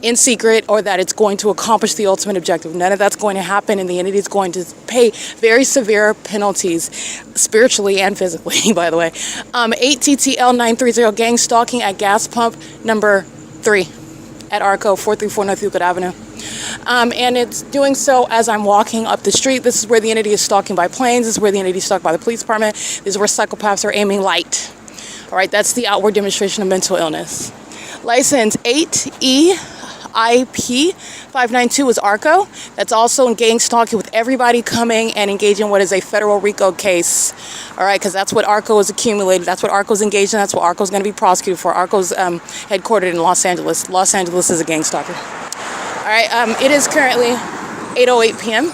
in secret, or that it's going to accomplish the ultimate objective. None of that's going to happen, and the entity is going to pay very severe penalties, spiritually and physically, by the way. 8TTL930 gang stalking at gas pump number 3 at ARCO, 434 North Euclid Avenue. And it's doing so as I'm walking up the street. This is where the entity is stalking by planes. This is where the entity is stalked by the police department. This is where psychopaths are aiming light. All right, that's the outward demonstration of mental illness. License 8EIP592 is ARCO. That's also in gang stalking with everybody coming and engaging in what is a federal RICO case. All right, because that's what ARCO is accumulated. That's what ARCO is engaged in. That's what ARCO is going to be prosecuted for. ARCO is headquartered in Los Angeles. Los Angeles is a gang stalker. All right, it is currently 8:08 p.m.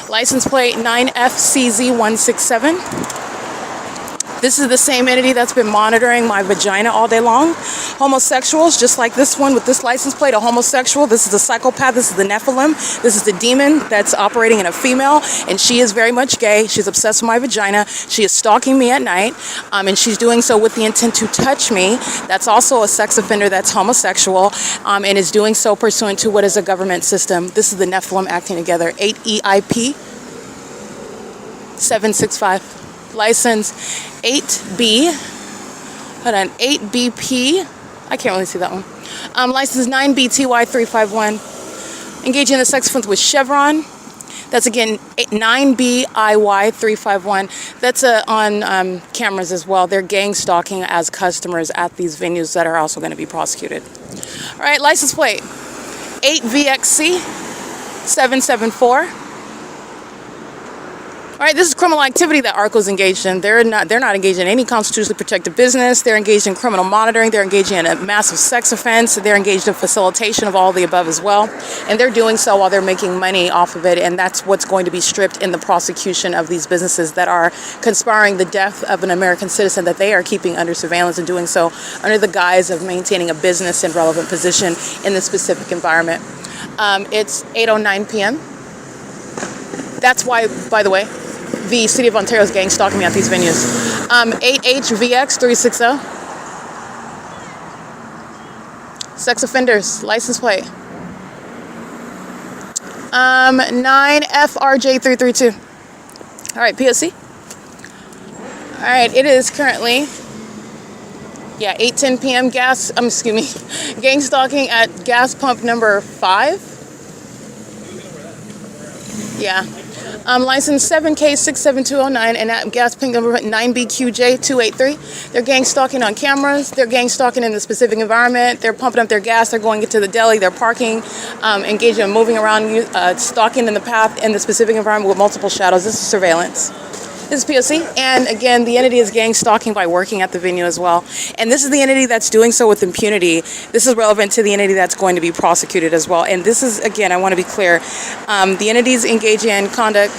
License plate 9FCZ167. This is the same entity that's been monitoring my vagina all day long. Homosexuals, just like this one with this license plate, a homosexual. This is the psychopath. This is the Nephilim. This is the demon that's operating in a female, and she is very much gay. She's obsessed with my vagina. She is stalking me at night, and she's doing so with the intent to touch me. That's also a sex offender that's homosexual, and is doing so pursuant to what is a government system. This is the Nephilim acting together. 8EIP 765. License 8BP, I can't really see that one. License 9BTY351, engaging in the sex offense with Chevron. That's again 9BIY351. That's on cameras as well. They're gang stalking as customers at these venues that are also going to be prosecuted. All right, license plate 8VXC 774. All right, this is criminal activity that ARCO is engaged in. They're not engaged in any constitutionally protected business. They're engaged in criminal monitoring. They're engaged in a massive sex offense. They're engaged in facilitation of all the above as well. And they're doing so while they're making money off of it. And that's what's going to be stripped in the prosecution of these businesses that are conspiring the death of an American citizen that they are keeping under surveillance and doing so under the guise of maintaining a business and relevant position in the specific environment. It's 8:09 p.m. That's why, by the way, the City of Ontario is gang stalking me at these venues. 8HVX360. Sex offenders, license plate. 9FRJ332. All right, P.O.C. All right, it is currently, 8:10 p.m. Gang stalking at gas pump number 5. Yeah. License 7K67209 and at gas pump number 9BQJ283. They're gang stalking on cameras. They're gang stalking in the specific environment. They're pumping up their gas. They're going into the deli. They're parking, engaging in moving around, stalking in the path in the specific environment with multiple shadows. This is surveillance. This is P.O.C. And again, the entity is gang stalking by working at the venue as well. And this is the entity that's doing so with impunity. This is relevant to the entity that's going to be prosecuted as well. And this is, again, I want to be clear, the entities engaging in conduct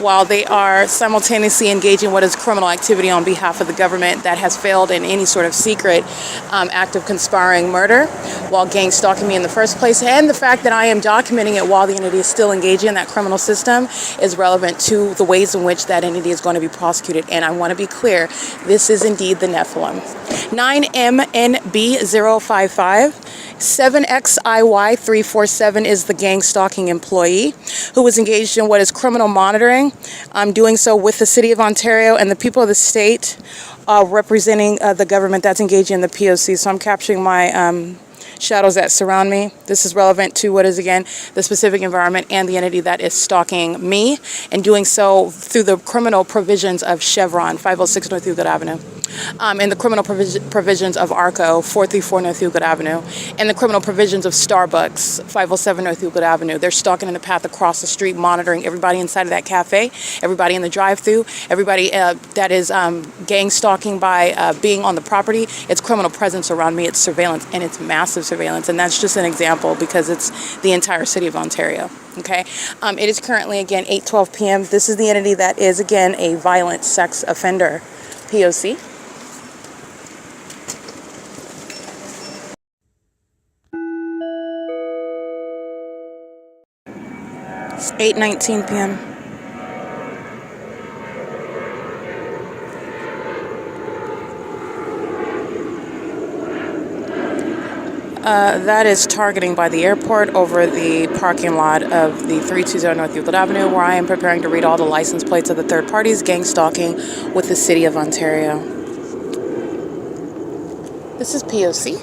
while they are simultaneously engaging what is criminal activity on behalf of the government that has failed in any sort of secret act of conspiring murder while gang stalking me in the first place. And the fact that I am documenting it while the entity is still engaging in that criminal system is relevant to the ways in which that entity is going to be prosecuted. And I want to be clear, this is indeed the Nephilim. 9MNB055. 7XIY347 is the gang stalking employee who was engaged in what is criminal monitoring. I'm doing so with the City of Ontario and the people of the state representing the government that's engaging in the P.O.C. So I'm capturing my shadows that surround me. This is relevant to what is, again, the specific environment and the entity that is stalking me and doing so through the criminal provisions of Chevron, 506 North Euclid Avenue. And the criminal provisions of ARCO, 434 North Euclid Avenue, and the criminal provisions of Starbucks, 507 North Euclid Avenue. They're stalking in the path across the street, monitoring everybody inside of that cafe, everybody in the drive-thru, everybody that is gang stalking by being on the property. It's criminal presence around me. It's surveillance, and it's massive surveillance. And that's just an example because it's the entire City of Ontario. Okay, it is currently, again, 8:12 p.m. This is the entity that is, again, a violent sex offender, P.O.C. It's 8:19 p.m. That is targeting by the airport over the parking lot of the 320 North Euclid Avenue, where I am preparing to read all the license plates of the third parties gang stalking with the City of Ontario. This is P.O.C.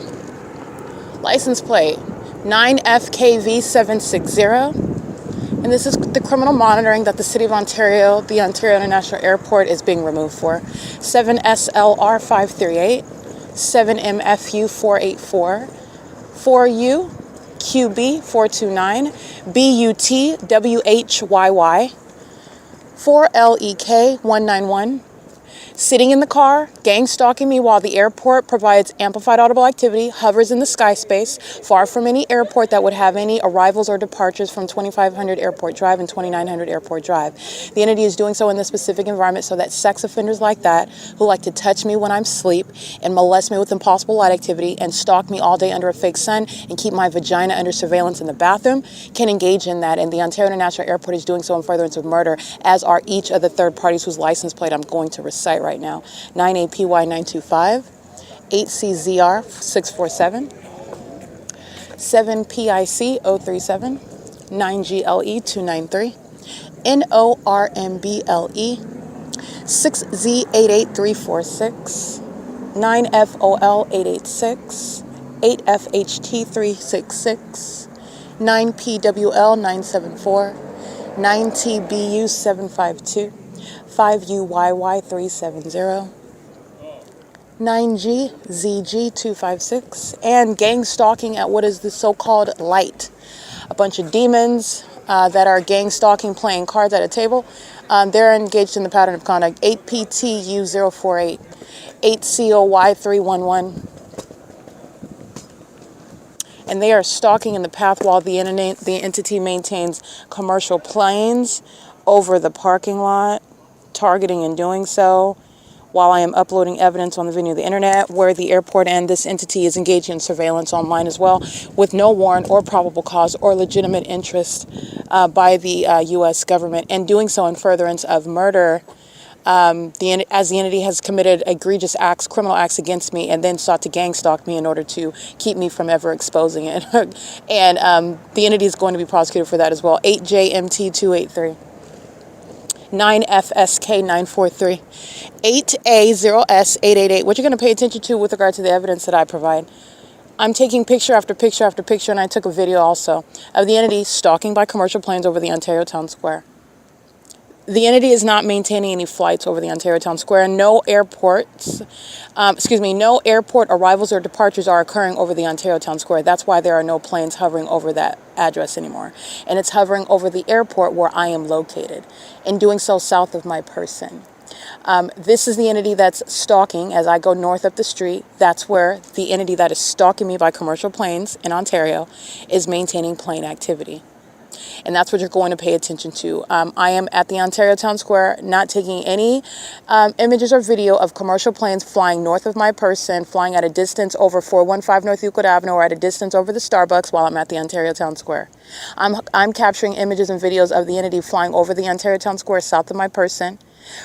License plate 9FKV760. And this is the criminal monitoring that the City of Ontario, the Ontario International Airport, is being removed for. 7SLR538, 7MFU484, 4UQB429, BUTWHYY, 4LEK191. Sitting in the car, gang stalking me while the airport provides amplified audible activity, hovers in the sky space, far from any airport that would have any arrivals or departures from 2500 Airport Drive and 2900 Airport Drive. The entity is doing so in this specific environment so that sex offenders like that, who like to touch me when I'm asleep and molest me with impossible light activity and stalk me all day under a fake sun and keep my vagina under surveillance in the bathroom, can engage in that. And the Ontario International Airport is doing so in furtherance of murder, as are each of the third parties whose license plate I'm going to recite right now. 9APY925, 8CZR647, 7PIC037, 9GLE293, NORMBLE, 6Z88346, 9FOL886, 8FHT366, 9PWL974, 9TBU752, 5UYY370, 9GZG256, and gang stalking at what is the so-called light. A bunch of demons that are gang stalking playing cards at a table. They're engaged in the pattern of conduct. 8PTU048, 8COY311. And they are stalking in the path while the entity maintains commercial planes over the parking lot, targeting and doing so while I am uploading evidence on the venue of the internet, where the airport and this entity is engaging in surveillance online as well, with no warrant or probable cause or legitimate interest by the U.S. government, and doing so in furtherance of murder, as the entity has committed egregious acts, criminal acts against me, and then sought to gang stalk me in order to keep me from ever exposing it. And the entity is going to be prosecuted for that as well. 8JMT283. 9FSK943, 8A0S888. What you're going to pay attention to with regard to the evidence that I provide. I'm taking picture after picture after picture, and I took a video also of the entity stalking by commercial planes over the Ontario Town Square. The entity is not maintaining any flights over the Ontario Town Square. No airports, no airport arrivals or departures are occurring over the Ontario Town Square. That's why there are no planes hovering over that address anymore. And it's hovering over the airport where I am located, and doing so south of my person. This is the entity that's stalking as I go north up the street. That's where the entity that is stalking me by commercial planes in Ontario is maintaining plane activity. And that's what you're going to pay attention to. I am at the Ontario Town Square, not taking any images or video of commercial planes flying north of my person, flying at a distance over 415 North Euclid Avenue, or at a distance over the Starbucks while I'm at the Ontario Town Square. I'm capturing images and videos of the entity flying over the Ontario Town Square south of my person,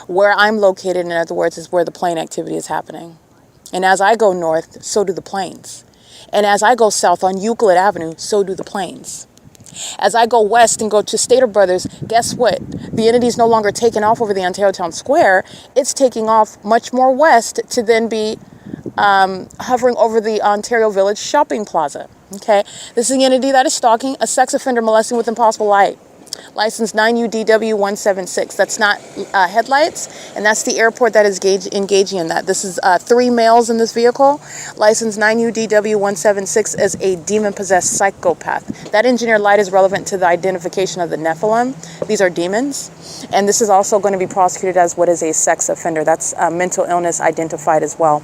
where I'm located, in other words, is where the plane activity is happening. And as I go north, so do the planes. And as I go south on Euclid Avenue, so do the planes. As I go west and go to Stater Brothers, guess what? The entity is no longer taking off over the Ontario Town Square. It's taking off much more west to then be hovering over the Ontario Village Shopping Plaza. Okay, this is the entity that is stalking a sex offender molesting with impossible light. License 9UDW176. That's not headlights, and that's the airport that is engaging in that. This is 3 males in this vehicle. License 9UDW176 is a demon-possessed psychopath. That engineered light is relevant to the identification of the Nephilim. These are demons, and this is also going to be prosecuted as what is a sex offender. That's mental illness identified as well.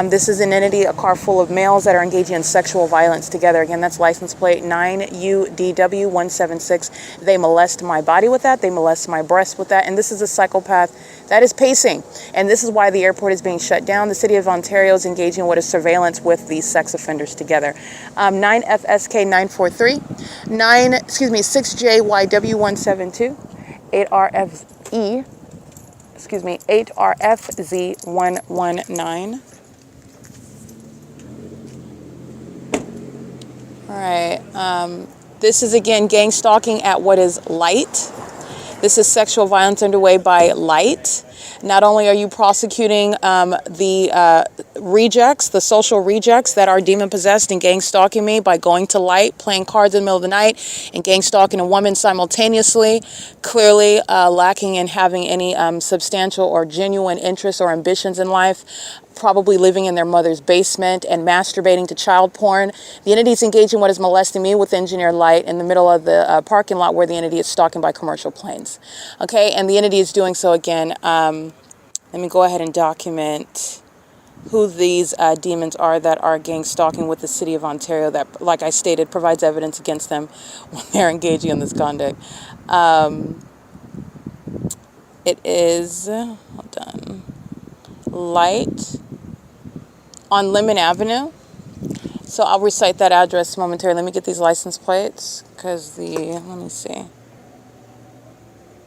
This is an entity, a car full of males that are engaging in sexual violence together. Again, that's license plate 9UDW176. They molest my body with that. They molest my breasts with that. And this is a psychopath that is pacing. And this is why the airport is being shut down. The City of Ontario is engaging in what is surveillance with these sex offenders together. 9FSK943, 6JYW172, 8RFZ119. All right. This is, again, gang stalking at what is light. This is sexual violence underway by light. Not only are you prosecuting the rejects, the social rejects that are demon-possessed and gang stalking me by going to light, playing cards in the middle of the night, and gang stalking a woman simultaneously, clearly lacking in having any substantial or genuine interests or ambitions in life, probably living in their mother's basement and masturbating to child porn. The entity is engaging what is molesting me with engineered light in the middle of the parking lot where the entity is stalking by commercial planes. Okay, and the entity is doing so again. Let me go ahead and document who these demons are that are gang stalking with the city of Ontario that, like I stated, provides evidence against them when they're engaging in this conduct. It is, hold on, Light on Lemon Avenue. So I'll recite that address momentarily. Let me get these license plates because let me see.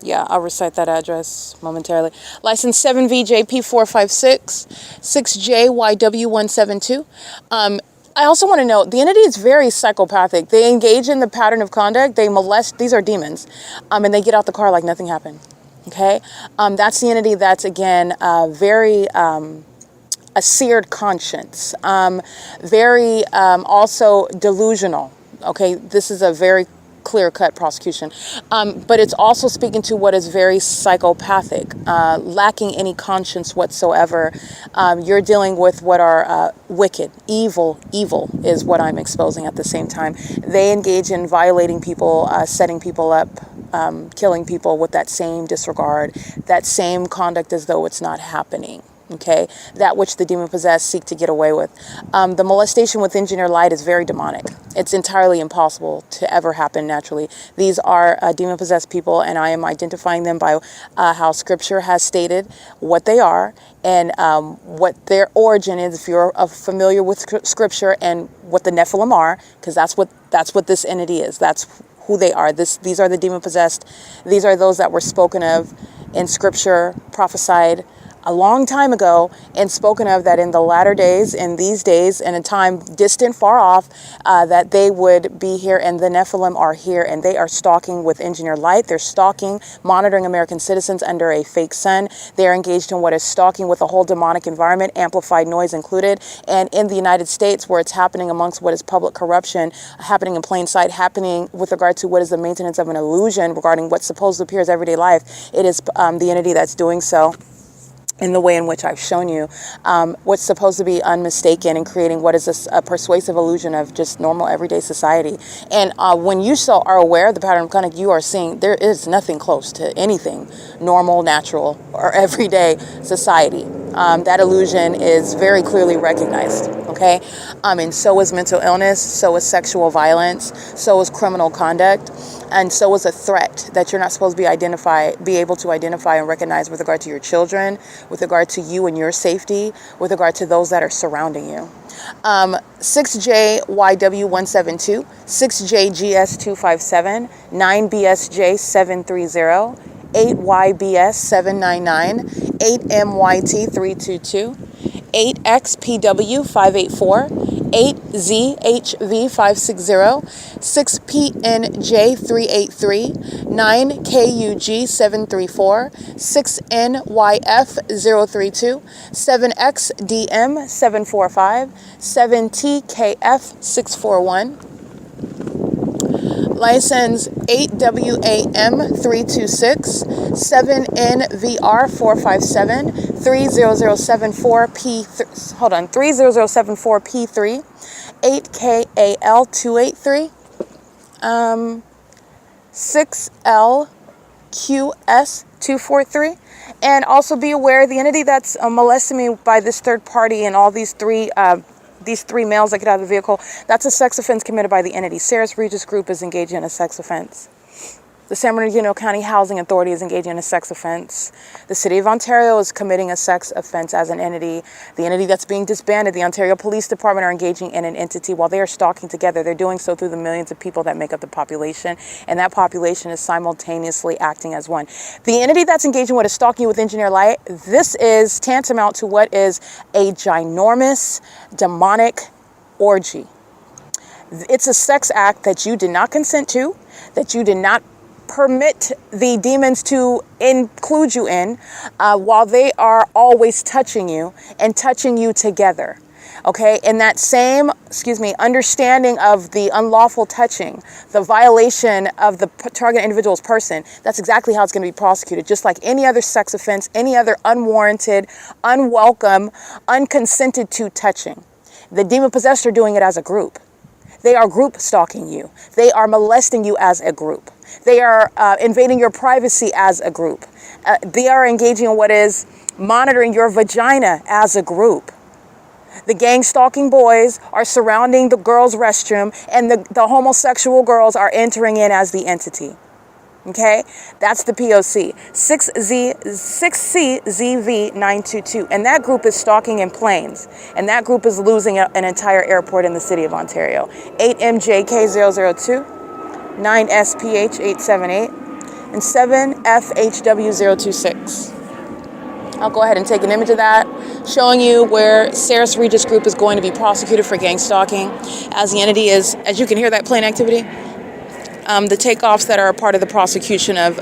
Yeah, I'll recite that address momentarily. License 7VJP456, 6JYW172. I also want to note, the entity is very psychopathic. They engage in the pattern of conduct. They molest, these are demons, and they get out the car like nothing happened. Okay? That's the entity that's, again, very a seared conscience, very also delusional. Okay? This is a very clear-cut prosecution, but it's also speaking to what is very psychopathic, lacking any conscience whatsoever. You're dealing with what are wicked, evil is what I'm exposing at the same time. They engage in violating people, setting people up, killing people with that same disregard, that same conduct as though it's not happening. Okay, that which the demon-possessed seek to get away with. The molestation with engineered light is very demonic. It's entirely impossible to ever happen naturally. These are demon-possessed people, and I am identifying them by how Scripture has stated what they are and what their origin is. If you're familiar with Scripture and what the Nephilim are, because that's what this entity is. That's who they are. These are the demon-possessed. These are those that were spoken of in Scripture, prophesied a long time ago, and spoken of that in the latter days, in these days, in a time distant, far off, that they would be here, and the Nephilim are here, and they are stalking with engineered light. They're stalking, monitoring American citizens under a fake sun. They are engaged in what is stalking with a whole demonic environment, amplified noise included, and in the United States, where it's happening amongst what is public corruption, happening in plain sight, happening with regard to what is the maintenance of an illusion regarding what supposedly appears everyday life. It is the entity that's doing so in the way in which I've shown you, what's supposed to be unmistaken and creating what is a persuasive illusion of just normal everyday society. And when you are aware of the pattern of conduct, you are seeing there is nothing close to anything normal, natural, or everyday society. That illusion is very clearly recognized, okay? And so is mental illness, so is sexual violence, so is criminal conduct, and so is a threat that you're not supposed to be able to identify and recognize with regard to your children, with regard to you and your safety, with regard to those that are surrounding you. 6JYW172, 6JGS257, 9BSJ730, 8YBS799, 8MYT322, 8XPW584, 8ZHV560, 6PNJ383, 9KUG734, 6NYF032, 7XDM745, 7TKF641. License 8WAM326, 7NVR457, 30074P3, 8KAL283, 6LQS243. And also be aware, the entity that's molesting me by this third party and all these three males that get out of the vehicle, that's a sex offense committed by the entity. Sarah's Regis Group is engaging in a sex offense. The San Bernardino County Housing Authority is engaging in a sex offense. The City of Ontario is committing a sex offense as an entity. The entity that's being disbanded, the Ontario Police Department, are engaging in an entity while they are stalking together. They're doing so through the millions of people that make up the population, and that population is simultaneously acting as one. The entity that's engaging with is stalking you with engineered light. This is tantamount to what is a ginormous demonic orgy. It's a sex act that you did not consent to, that you did not permit the demons to include you in while they are always touching you and touching you together. Okay, in that same, understanding of the unlawful touching, the violation of the target individual's person, that's exactly how it's going to be prosecuted, just like any other sex offense, any other unwarranted, unwelcome, unconsented to touching. The demon-possessed are doing it as a group. They are group stalking you. They are molesting you as a group. They are invading your privacy as a group. They are engaging in what is monitoring your vagina as a group. The gang stalking boys are surrounding the girls' restroom, and the homosexual girls are entering in as the entity. Okay? That's the P.O.C. 6CZV922. And that group is stalking in planes. And that group is losing an entire airport in the city of Ontario. 8MJK002, 9SPH878, and 7FHW026. I'll go ahead and take an image of that, showing you where Saris Regis Group is going to be prosecuted for gang stalking, as the entity is, as you can hear that plane activity, the takeoffs that are a part of the prosecution of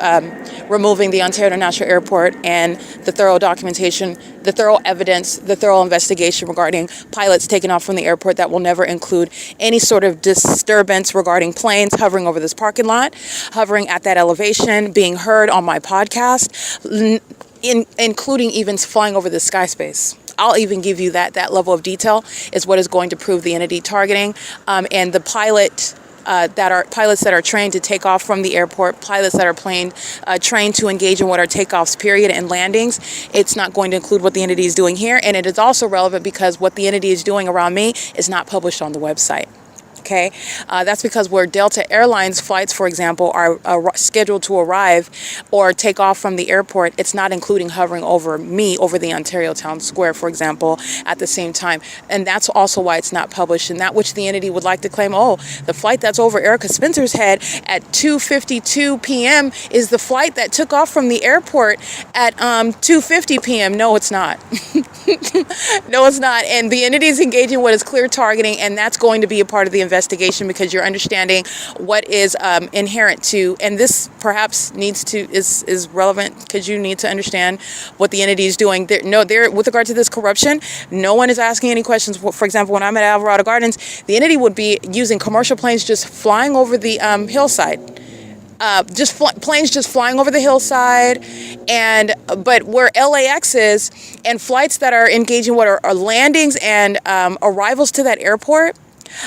removing the Ontario International Airport, and the thorough documentation, the thorough evidence, the thorough investigation regarding pilots taken off from the airport that will never include any sort of disturbance regarding planes hovering over this parking lot, hovering at that elevation, being heard on my podcast, including even flying over the sky space. I'll even give you that level of detail is what is going to prove the entity targeting, and the pilots that are trained to take off from the airport, pilots that are trained to engage in what are takeoffs, period, and landings. It's not going to include what the entity is doing here, and it is also relevant because what the entity is doing around me is not published on the website. Okay, that's because where Delta Airlines flights, for example, are scheduled to arrive or take off from the airport, it's not including hovering over me, over the Ontario Town Square, for example, at the same time. And that's also why it's not published. And that which the entity would like to claim, oh, the flight that's over Erica Spencer's head at 2:52 p.m. is the flight that took off from the airport at 2:50 p.m. No, it's not. No, it's not. And the entity is engaging what is clear targeting, and that's going to be a part of the investigation, because you're understanding what is inherent to, and this perhaps is relevant because you need to understand what the entity is doing. With regard to this corruption, no one is asking any questions. For example, when I'm at Alvarado Gardens, the entity would be using commercial planes just flying over the hillside. Planes just flying over the hillside, but where LAX is, and flights that are engaging what are landings and arrivals to that airport,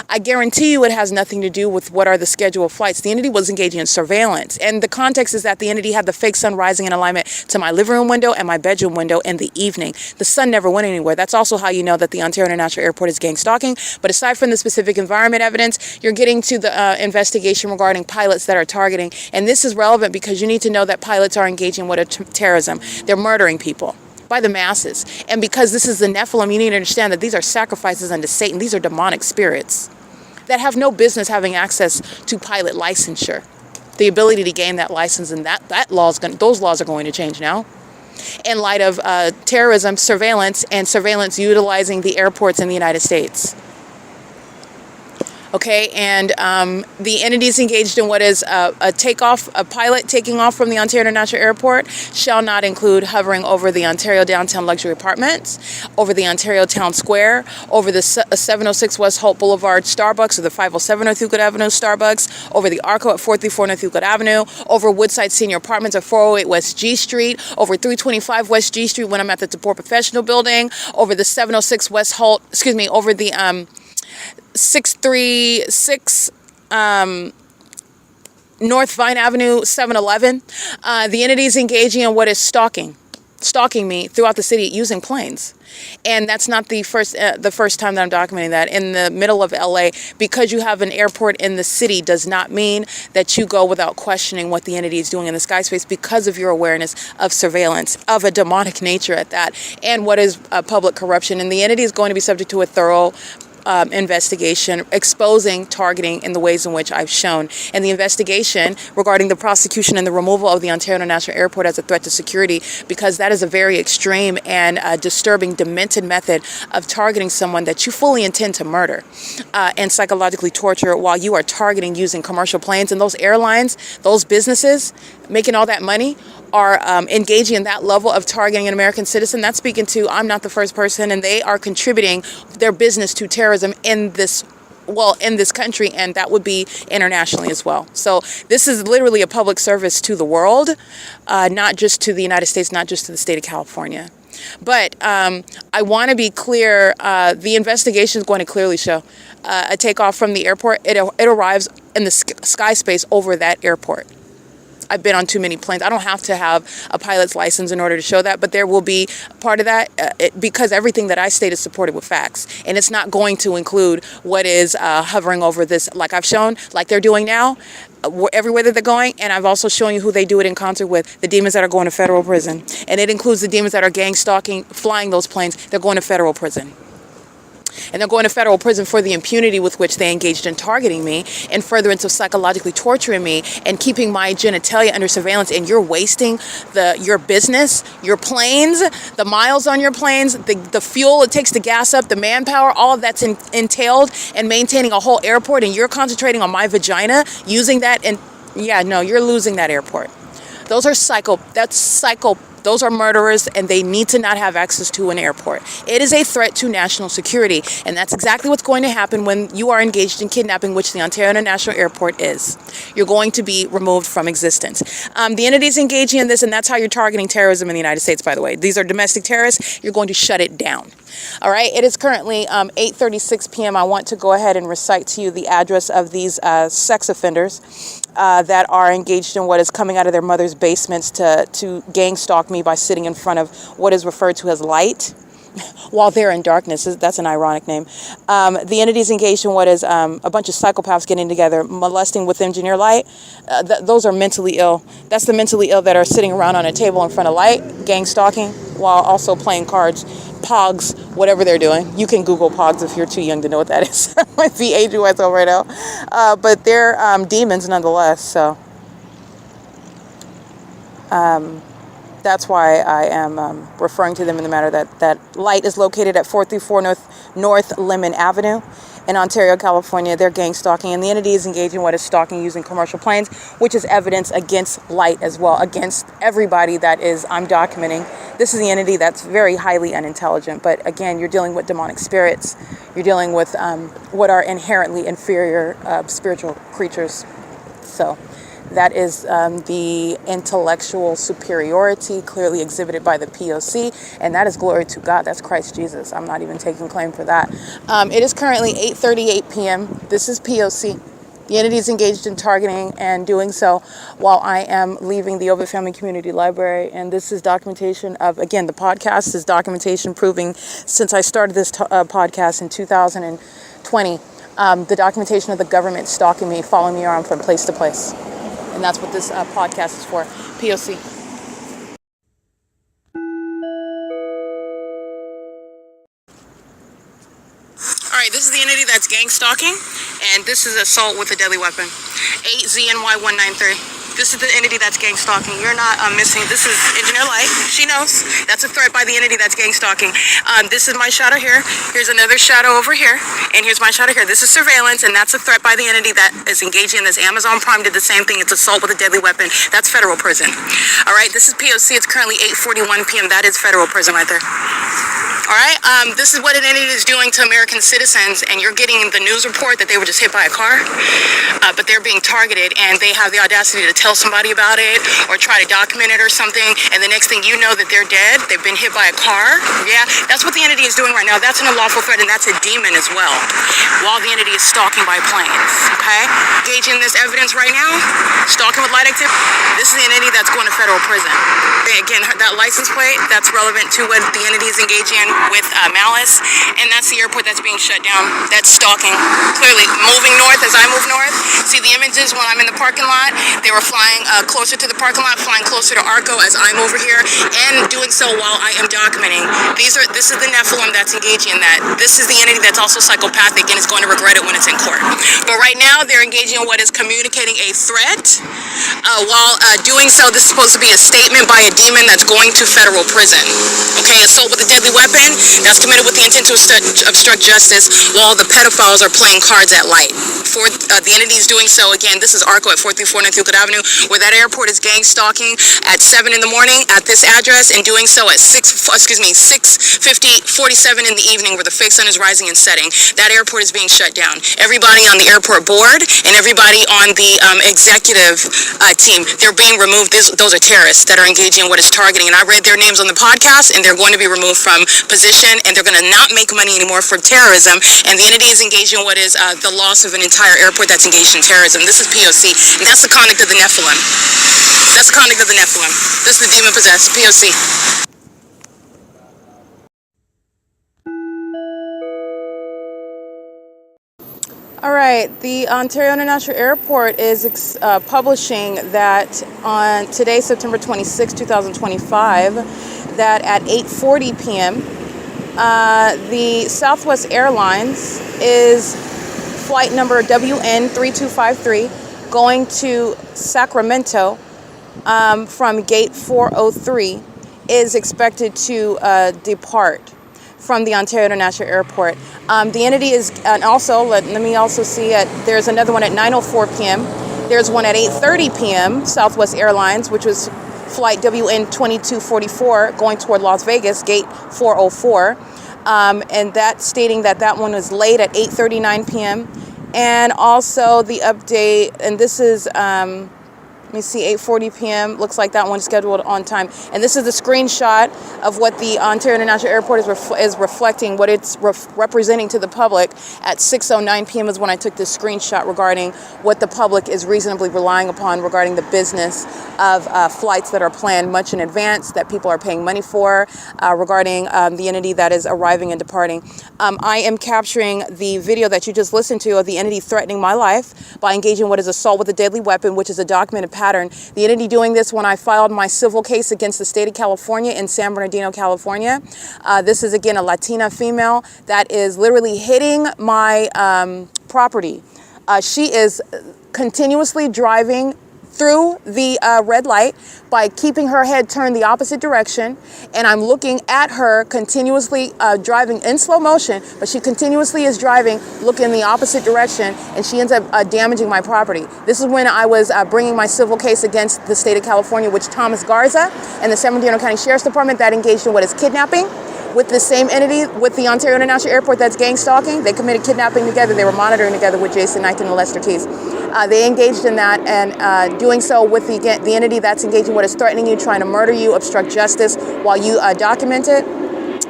I guarantee you it has nothing to do with what are the scheduled flights. The entity was engaging in surveillance, and the context is that the entity had the fake sun rising in alignment to my living room window and my bedroom window in the evening. The sun never went anywhere. That's also how you know that the Ontario International Airport is gang stalking. But aside from the specific environment evidence, you're getting to the investigation regarding pilots that are targeting, and this is relevant because you need to know that pilots are engaging with terrorism. They're murdering people by the masses. And because this is the Nephilim, you need to understand that these are sacrifices unto Satan. These are demonic spirits that have no business having access to pilot licensure, the ability to gain that license, and those laws are going to change now in light of terrorism, surveillance utilizing the airports in the United States. Okay, and the entities engaged in what is a pilot taking off from the Ontario International Airport shall not include hovering over the Ontario Downtown Luxury Apartments, over the Ontario Town Square, over the 706 West Holt Boulevard Starbucks, or the 507 North Euclid Avenue Starbucks, over the ARCO at 434 North Euclid Avenue, over Woodside Senior Apartments at 408 West G Street, over 325 West G Street when I'm at the Deport Professional Building, over the 706 West Holt, over the 636 North Vine Avenue 711. The entity is engaging in what is stalking me throughout the city using planes. And that's not the first time that I'm documenting that. In the middle of LA, because you have an airport in the city does not mean that you go without questioning what the entity is doing in the sky space, because of your awareness of surveillance of a demonic nature at that, and what is public corruption. And the entity is going to be subject to a thorough investigation exposing targeting in the ways in which I've shown. And the investigation regarding the prosecution and the removal of the Ontario International Airport as a threat to security, because that is a very extreme and disturbing, demented method of targeting someone that you fully intend to murder and psychologically torture while you are targeting using commercial planes. And those airlines, those businesses making all that money are engaging in that level of targeting an American citizen. That's speaking to, I'm not the first person, and they are contributing their business to terrorism in this country, and that would be internationally as well. So this is literally a public service to the world, not just to the United States, not just to the state of California. But I want to be clear, the investigation is going to clearly show a takeoff from the airport. It arrives in the sky space over that airport. I've been on too many planes. I don't have to have a pilot's license in order to show that, but there will be part of that because everything that I state is supported with facts. And it's not going to include what is hovering over this, like I've shown, like they're doing now, everywhere that they're going. And I've also shown you who they do it in concert with, the demons that are going to federal prison. And it includes the demons that are gang stalking, flying those planes. They're going to federal prison. And they're going to federal prison for the impunity with which they engaged in targeting me in furtherance of psychologically torturing me and keeping my genitalia under surveillance. And you're wasting your business, your planes, the miles on your planes, the fuel it takes to gas up, the manpower, all of that's entailed in maintaining a whole airport. And you're concentrating on my vagina, using that. And yeah, no, you're losing that airport. Those are those are murderers, and they need to not have access to an airport. It is a threat to national security, and that's exactly what's going to happen when you are engaged in kidnapping, which the Ontario International Airport is. You're going to be removed from existence. The entities engaging in this, and that's how you're targeting terrorism in the United States, by the way. These are domestic terrorists. You're going to shut it down. All right, it is currently 8:36 p.m. I want to go ahead and recite to you the address of these sex offenders that are engaged in what is coming out of their mother's basements to gang stalk me by sitting in front of what is referred to as light while they're in darkness. That's an ironic name. The entities engaged in what is a bunch of psychopaths getting together, molesting with engineer light. Those are mentally ill. That's the mentally ill that are sitting around on a table in front of light, gang stalking, while also playing cards, pogs, whatever they're doing. You can Google pogs if you're too young to know what that is. Might be age myself right now. But they're demons nonetheless. So that's why I am referring to them in the matter that light is located at 434 North Lemon Avenue in Ontario, California. They're gang stalking, and the entity is engaging in what is stalking using commercial planes, which is evidence against light as well, against everybody that is I'm documenting. This is the entity that's very highly unintelligent, but again, you're dealing with demonic spirits. You're dealing with what are inherently inferior spiritual creatures. So that is the intellectual superiority clearly exhibited by the P.O.C, and that is glory to God. That's Christ Jesus. I'm not even taking claim for that. It is currently 8:38 p.m. This is P.O.C. The entity is engaged in targeting and doing so while I am leaving the OVITT Family Community Library. And this is documentation of, again, the podcast is documentation proving since I started this podcast in 2020, the documentation of the government stalking me, following me around from place to place. And that's what this podcast is for. P.O.C. All right, this is the entity that's gang stalking, and this is assault with a deadly weapon. 8ZNY193. This is the entity that's gang stalking. You're not missing. This is Engineer Light. She knows. That's a threat by the entity that's gang stalking. This is my shadow here. Here's another shadow over here. And here's my shadow here. This is surveillance, and that's a threat by the entity that is engaging in this. Amazon Prime did the same thing. It's assault with a deadly weapon. That's federal prison. All right, this is P.O.C. It's currently 8:41 p.m. That is federal prison right there. All right, this is what an entity is doing to American citizens, and you're getting the news report that they were just hit by a car, but they're being targeted, and they have the audacity to tell somebody about it or try to document it or something, and the next thing you know that they're dead, they've been hit by a car. Yeah, that's what the entity is doing right now. That's an unlawful threat, and that's a demon as well, while the entity is stalking by planes, okay? Gauging this evidence right now, stalking with light activity, this is the entity that's going to federal prison. again, that license plate, that's relevant to what the entity is engaging in with malice, and that's the airport that's being shut down. That's stalking. Clearly moving north as I move north. See the images when I'm in the parking lot. They were flying closer to the parking lot, flying closer to ARCO as I'm over here, and doing so while I am documenting. This is the Nephilim that's engaging in that. This is the entity that's also psychopathic and is going to regret it when it's in court. But right now, they're engaging in what is communicating a threat. While doing so, this is supposed to be a statement by a demon that's going to federal prison. Okay, assault with a deadly weapon, that's committed with the intent to obstruct justice while the pedophiles are playing cards at light. For the entities doing so, again, this is ARCO at 434 North Euclid Avenue, where that airport is gang stalking at 7 in the morning at this address, and doing so at 6:47 in the evening, where the fake sun is rising and setting. That airport is being shut down. Everybody on the airport board and everybody on the executive team, they're being removed. Those are terrorists that are engaging in what is targeting, and I read their names on the podcast, and they're going to be removed from position, and they're going to not make money anymore for terrorism, and the entity is engaging in what is the loss of an entire airport that's engaged in terrorism. This is P.O.C, and that's the conduct of the Nephilim. That's the conduct of the Nephilim. This is the demon-possessed, P.O.C. All right, the Ontario International Airport is publishing that on today, September 26, 2025, that at 8:40 p.m., the Southwest Airlines is flight number WN3253 going to Sacramento from gate 403 is expected to depart from the Ontario International Airport. The entity is, and also, let me also see it, there's another one at 9:04 p.m. There's one at 8:30 p.m., Southwest Airlines, which was flight WN2244 going toward Las Vegas, gate 404. And that's stating that that one was late at 8:39 p.m. And also the update, and this is, let me see, 8:40 p.m. Looks like that one's scheduled on time. And this is the screenshot of what the Ontario International Airport is reflecting, what it's representing to the public. At 6:09 p.m. is when I took this screenshot regarding what the public is reasonably relying upon regarding the business of flights that are planned much in advance, that people are paying money for, regarding the entity that is arriving and departing. I am capturing the video that you just listened to of the entity threatening my life by engaging in what is assault with a deadly weapon, which is a documented pattern. The entity doing this when I filed my civil case against the state of California in San Bernardino, California. This is, again, a Latina female that is literally hitting my property. She is continuously driving through the red light by keeping her head turned the opposite direction, and I'm looking at her continuously driving in slow motion, but she continuously is driving, looking in the opposite direction, and she ends up damaging my property. This is when I was bringing my civil case against the state of California, which Thomas Garza and the San Bernardino County Sheriff's Department that engaged in what is kidnapping with the same entity, with the Ontario International Airport that's gang stalking. They committed kidnapping together. They were monitoring together with Jason Knight and Lester Keys. They engaged in that, and doing so with the entity that's engaging what is threatening you, trying to murder you, obstruct justice while you document it.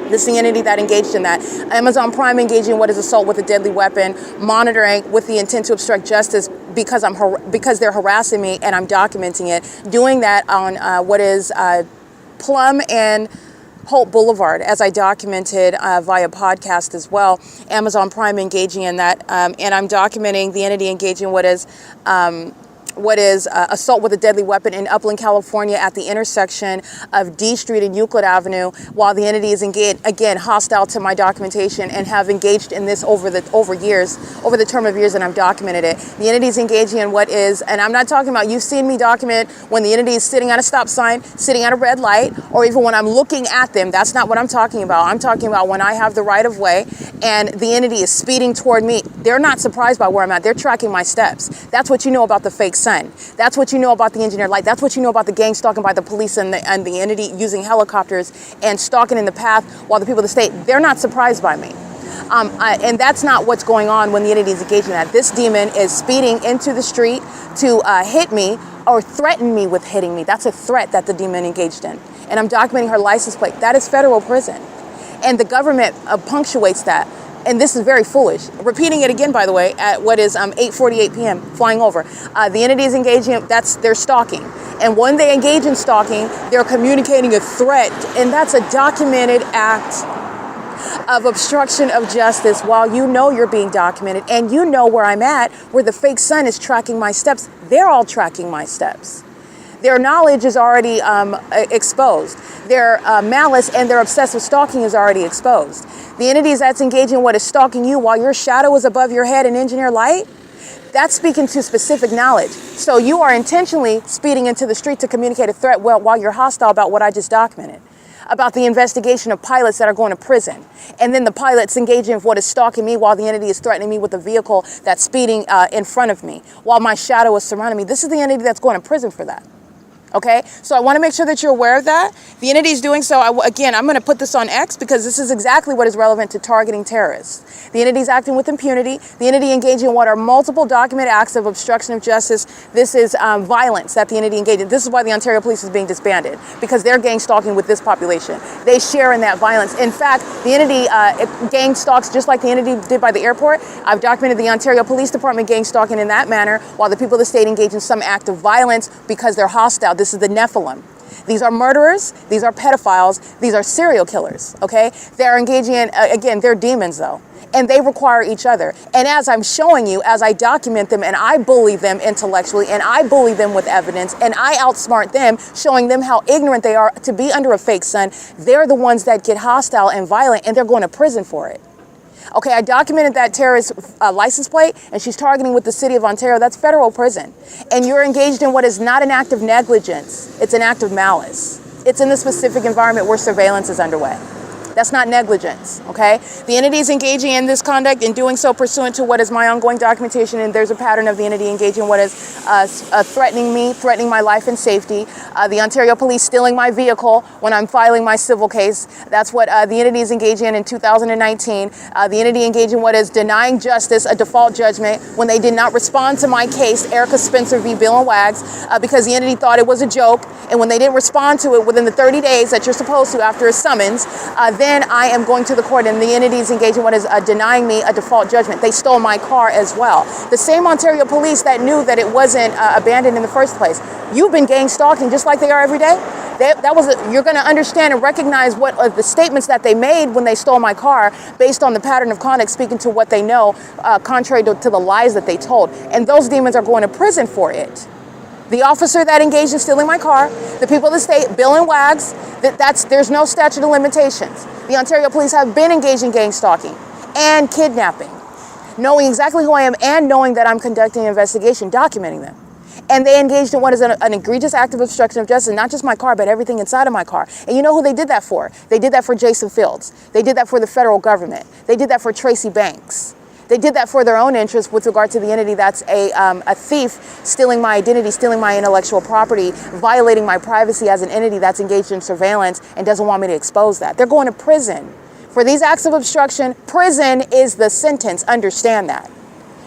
This is the entity that engaged in that. Amazon Prime engaging in what is assault with a deadly weapon, monitoring with the intent to obstruct justice because they're harassing me and I'm documenting it. Doing that on what is Plum and Holt Boulevard, as I documented via podcast as well. Amazon Prime engaging in that, and I'm documenting the entity engaging what is assault with a deadly weapon in Upland, California at the intersection of D Street and Euclid Avenue, while the entity is again hostile to my documentation and have engaged in this over the term of years that I've documented it. The entity is engaging in what is, and I'm not talking about, you've seen me document when the entity is sitting at a stop sign, sitting at a red light, or even when I'm looking at them. That's not what I'm talking about. I'm talking about when I have the right of way and the entity is speeding toward me. They're not surprised by where I'm at. They're tracking my steps. That's what you know about the fake sun. That's what you know about the engineered light. That's what you know about the gang stalking by the police and the entity using helicopters and stalking in the path while the people of the state, they're not surprised by me. And that's not what's going on when the entity is engaging in that. This demon is speeding into the street to hit me or threaten me with hitting me. That's a threat that the demon engaged in. And I'm documenting her license plate. That is federal prison. And the government punctuates that. And this is very foolish. Repeating it again, by the way, at what is 8:48 p.m., flying over. The entity is engaging, they're stalking. And when they engage in stalking, they're communicating a threat, and that's a documented act of obstruction of justice while you know you're being documented and you know where I'm at, where the fake son is tracking my steps. They're all tracking my steps. Their knowledge is already exposed. Their malice and their obsessive stalking is already exposed. The entities that's engaging what is stalking you while your shadow is above your head in engineer light, that's speaking to specific knowledge. So you are intentionally speeding into the street to communicate a threat while you're hostile about what I just documented, about the investigation of pilots that are going to prison. And then the pilots engaging with what is stalking me while the entity is threatening me with a vehicle that's speeding in front of me while my shadow is surrounding me. This is the entity that's going to prison for that. Okay, so I want to make sure that you're aware of that. The entity is doing so. Again, I'm going to put this on X because this is exactly what is relevant to targeting terrorists. The entity is acting with impunity. The entity engaging in what are multiple documented acts of obstruction of justice. This is violence that the entity engaged in. This is why the Ontario Police is being disbanded, because they're gang stalking with this population. They share in that violence. In fact, the entity gang stalks just like the entity did by the airport. I've documented the Ontario Police Department gang stalking in that manner, while the people of the state engage in some act of violence because they're hostile. This is the Nephilim. These are murderers, these are pedophiles, these are serial killers, okay? They're engaging in, again, they're demons though, and they require each other. And as I'm showing you, as I document them and I bully them intellectually and I bully them with evidence and I outsmart them, showing them how ignorant they are to be under a fake sun, they're the ones that get hostile and violent and they're going to prison for it. Okay, I documented that terrorist license plate, and she's targeting with the city of Ontario. That's federal prison. And you're engaged in what is not an act of negligence. It's an act of malice. It's in the specific environment where surveillance is underway. That's not negligence, okay? The entity is engaging in this conduct and doing so pursuant to what is my ongoing documentation, and there's a pattern of the entity engaging in what is threatening me, threatening my life and safety. The Ontario Police stealing my vehicle when I'm filing my civil case. That's what the entity is engaging in 2019. The entity engaging in what is denying justice, a default judgment, when they did not respond to my case, Erica Spencer v. Bill and Wags, because the entity thought it was a joke, and when they didn't respond to it within the 30 days that you're supposed to after a summons, then I am going to the court, and the entity is engaging what is denying me a default judgment. They stole my car as well. The same Ontario Police that knew that it wasn't abandoned in the first place. You've been gang stalking just like they are every day. You're going to understand and recognize what the statements that they made when they stole my car based on the pattern of conduct speaking to what they know, contrary to the lies that they told. And those demons are going to prison for it. The officer that engaged in stealing my car, the people of the state, Bill and Wags, there's no statute of limitations. The Ontario Police have been engaged in gang stalking and kidnapping, knowing exactly who I am and knowing that I'm conducting an investigation, documenting them. And they engaged in what is an egregious act of obstruction of justice, not just my car, but everything inside of my car. And you know who they did that for? They did that for Jason Fields. They did that for the federal government. They did that for Tracy Banks. They did that for their own interest with regard to the entity that's a thief, stealing my identity, stealing my intellectual property, violating my privacy as an entity that's engaged in surveillance and doesn't want me to expose that. They're going to prison. For these acts of obstruction, prison is the sentence. Understand that.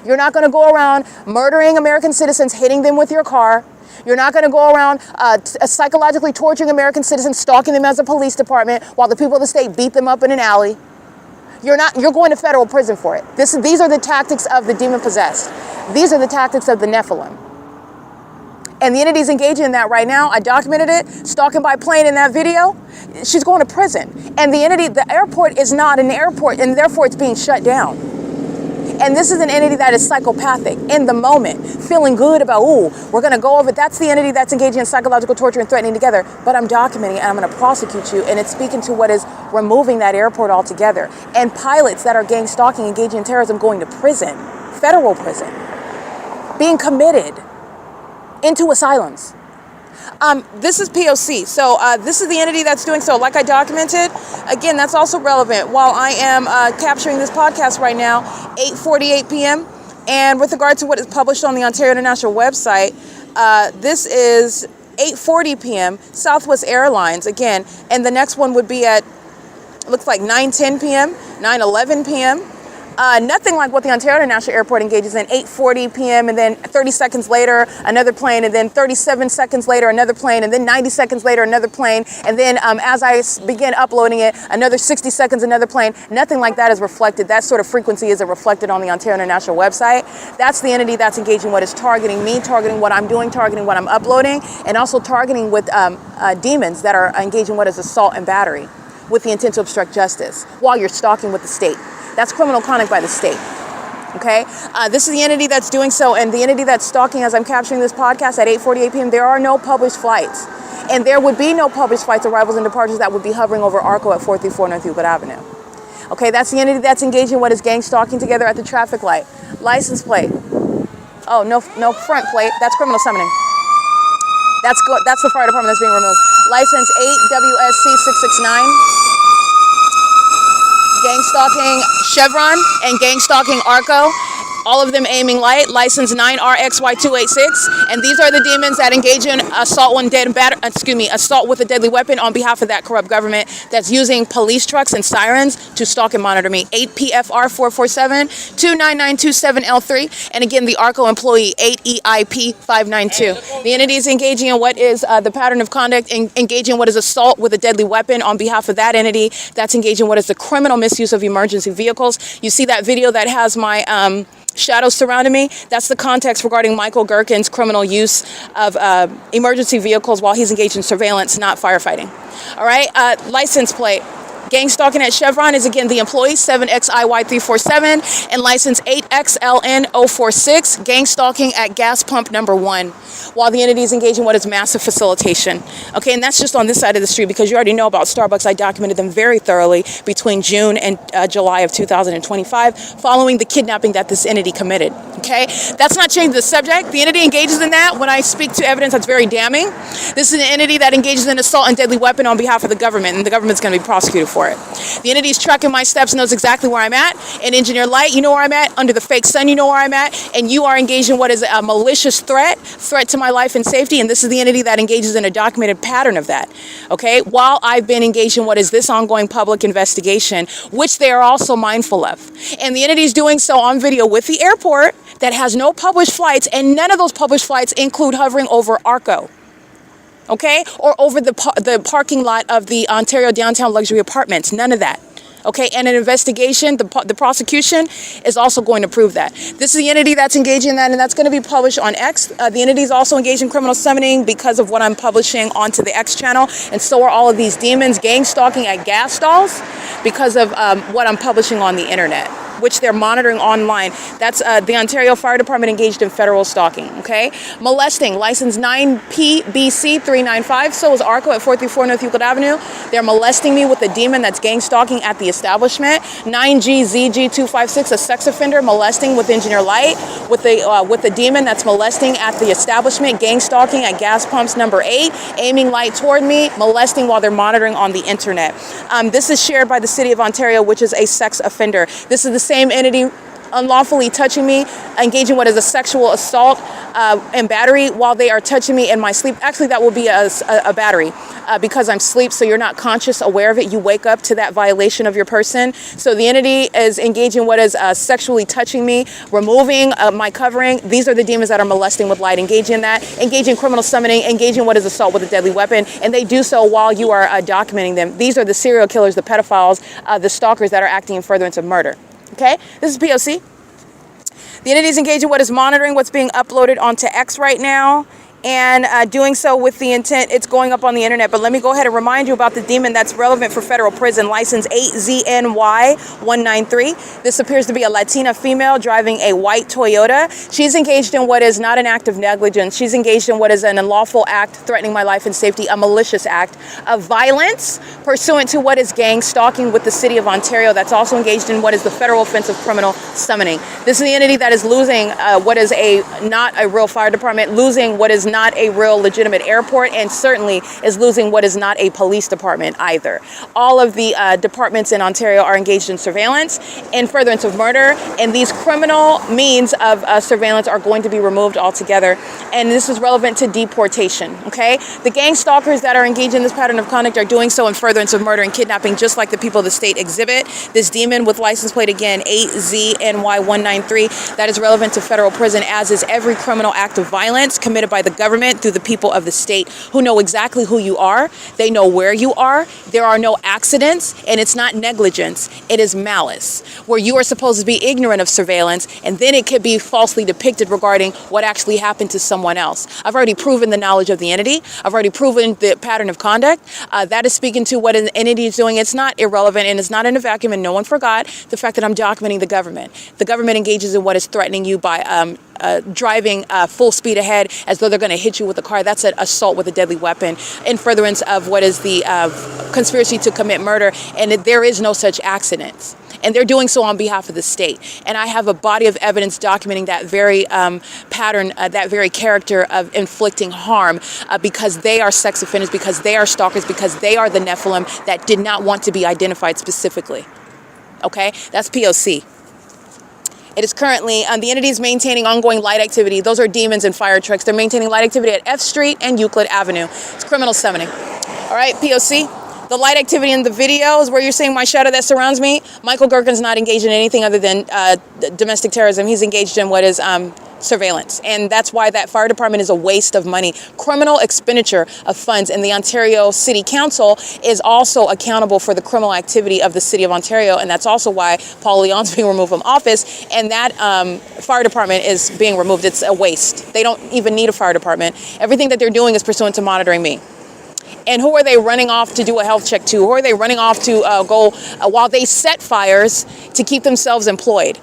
You're not going to go around murdering American citizens, hitting them with your car. You're not going to go around psychologically torturing American citizens, stalking them as a police department while the people of the state beat them up in an alley. You're going to federal prison for it. These are the tactics of the demon possessed. These are the tactics of the Nephilim. And the entity's engaging in that right now. I documented it, stalking by plane in that video. She's going to prison. And the airport is not an airport, and therefore it's being shut down. And this is an entity that is psychopathic in the moment, feeling good about, we're going to go over it. That's the entity that's engaging in psychological torture and threatening together. But I'm documenting it and I'm going to prosecute you. And it's speaking to what is removing that airport altogether. And pilots that are gang stalking, engaging in terrorism, going to prison, federal prison, being committed into asylums. This is P.O.C. So this is the entity that's doing so. Like I documented, again, that's also relevant. While I am capturing this podcast right now, 8:48 p.m. And with regard to what is published on the Ontario International website, this is 8:40 p.m. Southwest Airlines again. And the next one would be at, looks like 9:10 p.m., 9:11 p.m. Nothing like what the Ontario International Airport engages in. 8:40 p.m. and then 30 seconds later, another plane, and then 37 seconds later, another plane, and then 90 seconds later, another plane, and then as I begin uploading it, another 60 seconds, another plane. Nothing like that is reflected. That sort of frequency isn't reflected on the Ontario International website. That's the entity that's engaging what is targeting me, targeting what I'm doing, targeting what I'm uploading, and also targeting with demons that are engaging what is assault and battery with the intent to obstruct justice while you're stalking with the state. That's criminal conduct by the state. Okay, this is the entity that's doing so, and the entity that's stalking as I'm capturing this podcast at 8:48 p.m. There are no published flights, and there would be no published flights, arrivals, and departures that would be hovering over ARCO at 434 North Euclid Avenue. Okay, that's the entity that's engaging what is gang stalking together at the traffic light. License plate. Oh, no front plate. That's criminal summoning. That's the fire department that's being removed. License 8 WSC 669. Gang stalking CHEVRON and gang stalking ARCO. All of them aiming light. License 9RXY286. And these are the demons that engage in assault with a deadly weapon on behalf of that corrupt government that's using police trucks and sirens to stalk and monitor me. 8PFR 447 29927L3. And again, the ARCO employee 8EIP 592. The entity is engaging in what is the pattern of conduct, engaging in what is assault with a deadly weapon on behalf of that entity that's engaging in what is the criminal misuse of emergency vehicles. You see that video that has my shadows surrounding me? That's the context regarding Michael GERKEN's criminal use of emergency vehicles while he's engaged in surveillance, not firefighting. All right, license plate. Gang stalking at CHEVRON is again the employee 7XIY347 and license 8XLN046. Gang stalking at gas pump number 1 while the entity is engaging what is massive facilitation. Okay, and that's just on this side of the street because you already know about Starbucks. I documented them very thoroughly between June and July of 2025 following the kidnapping that this entity committed. Okay, that's not changing the subject. The entity engages in that when I speak to evidence that's very damning. This is an entity that engages in assault and deadly weapon on behalf of the government, and the government's going to be prosecuted for it. The entity is tracking my steps, knows exactly where I'm at. In Engineer Light, you know where I'm at. Under the fake sun, you know where I'm at. And you are engaged in what is a malicious threat to my life and safety. And this is the entity that engages in a documented pattern of that. Okay, while I've been engaged in what is this ongoing public investigation, which they are also mindful of. And the entity is doing so on video with the airport that has no published flights, and none of those published flights include hovering over ARCO. Okay, or over the parking lot of the Ontario Downtown Luxury Apartments. None of that. Okay, and an investigation, the prosecution is also going to prove that. This is the entity that's engaging in that, and that's going to be published on X. The entity is also engaged in criminal summoning because of what I'm publishing onto the X channel, and so are all of these demons gang stalking at gas stalls because of what I'm publishing on the internet, which they're monitoring online. That's the Ontario Fire Department engaged in federal stalking, okay? Molesting, license 9PBC395, so is ARCO at 434 North Euclid Avenue. They're molesting me with a demon that's gang stalking at the establishment. 9GZG256, a sex offender molesting with Engineer Light, with the demon that's molesting at the establishment, gang stalking at gas pumps number 8, aiming light toward me, molesting while they're monitoring on the internet. This is shared by the City of Ontario, which is a sex offender. This is the same entity unlawfully touching me, engaging what is a sexual assault and battery while they are touching me in my sleep. Actually, that will be a battery because I'm asleep, so you're not conscious, aware of it. You wake up to that violation of your person. So the entity is engaging what is sexually touching me, removing my covering. These are the demons that are molesting with light, engaging in that, engaging in criminal summoning, engaging in what is assault with a deadly weapon, and they do so while you are documenting them. These are the serial killers, the pedophiles, the stalkers that are acting in furtherance of murder. Okay, this is P.O.C. The entity is engaged in what is monitoring what's being uploaded onto X right now, and doing so with the intent it's going up on the internet. But let me go ahead and remind you about the demon that's relevant for federal prison, license 8ZNY193. This appears to be a Latina female driving a white Toyota. She's engaged in what is not an act of negligence. She's engaged in what is an unlawful act threatening my life and safety, a malicious act of violence pursuant to what is gang stalking with the City of Ontario. That's also engaged in what is the federal offense of criminal summoning. This is the entity that is losing what is not a real fire department, losing what is not a real legitimate airport, and certainly is losing what is not a police department either. All of the departments in Ontario are engaged in surveillance, in furtherance of murder, and these criminal means of surveillance are going to be removed altogether. And this is relevant to deportation, okay? The gang stalkers that are engaged in this pattern of conduct are doing so in furtherance of murder and kidnapping, just like the people of the state exhibit. This demon with license plate, again, 8ZNY193, that is relevant to federal prison, as is every criminal act of violence committed by the government through the people of the state who know exactly who you are. They know where you are. There are no accidents, and it's not negligence. It is malice, where you are supposed to be ignorant of surveillance, and then it could be falsely depicted regarding what actually happened to someone else. I've already proven the knowledge of the entity. I've already proven the pattern of conduct. That is speaking to what an entity is doing. It's not irrelevant, and it's not in a vacuum, and no one forgot the fact that I'm documenting the government. The government engages in what is threatening you by driving full speed ahead as though they're going to hit you with a car. That's an assault with a deadly weapon in furtherance of what is the conspiracy to commit murder, and there is no such accidents. And they're doing so on behalf of the state. And I have a body of evidence documenting that very pattern, that very character of inflicting harm because they are sex offenders, because they are stalkers, because they are the Nephilim that did not want to be identified specifically. Okay? That's P.O.C. It is currently, the entity is maintaining ongoing light activity. Those are demons and fire trucks. They're maintaining light activity at F Street and Euclid Avenue. It's criminal summoning. All right, P.O.C. The light activity in the video is where you're seeing my shadow that surrounds me. Michael GERKEN's not engaged in anything other than domestic terrorism. He's engaged in what is surveillance. And that's why that fire department is a waste of money. Criminal expenditure of funds. And the Ontario City Council is also accountable for the criminal activity of the City of Ontario. And that's also why Paul Leon's being removed from office. And that fire department is being removed. It's a waste. They don't even need a fire department. Everything that they're doing is pursuant to monitoring me. And who are they running off to do a health check to? Who are they running off to go while they set fires to keep themselves employed?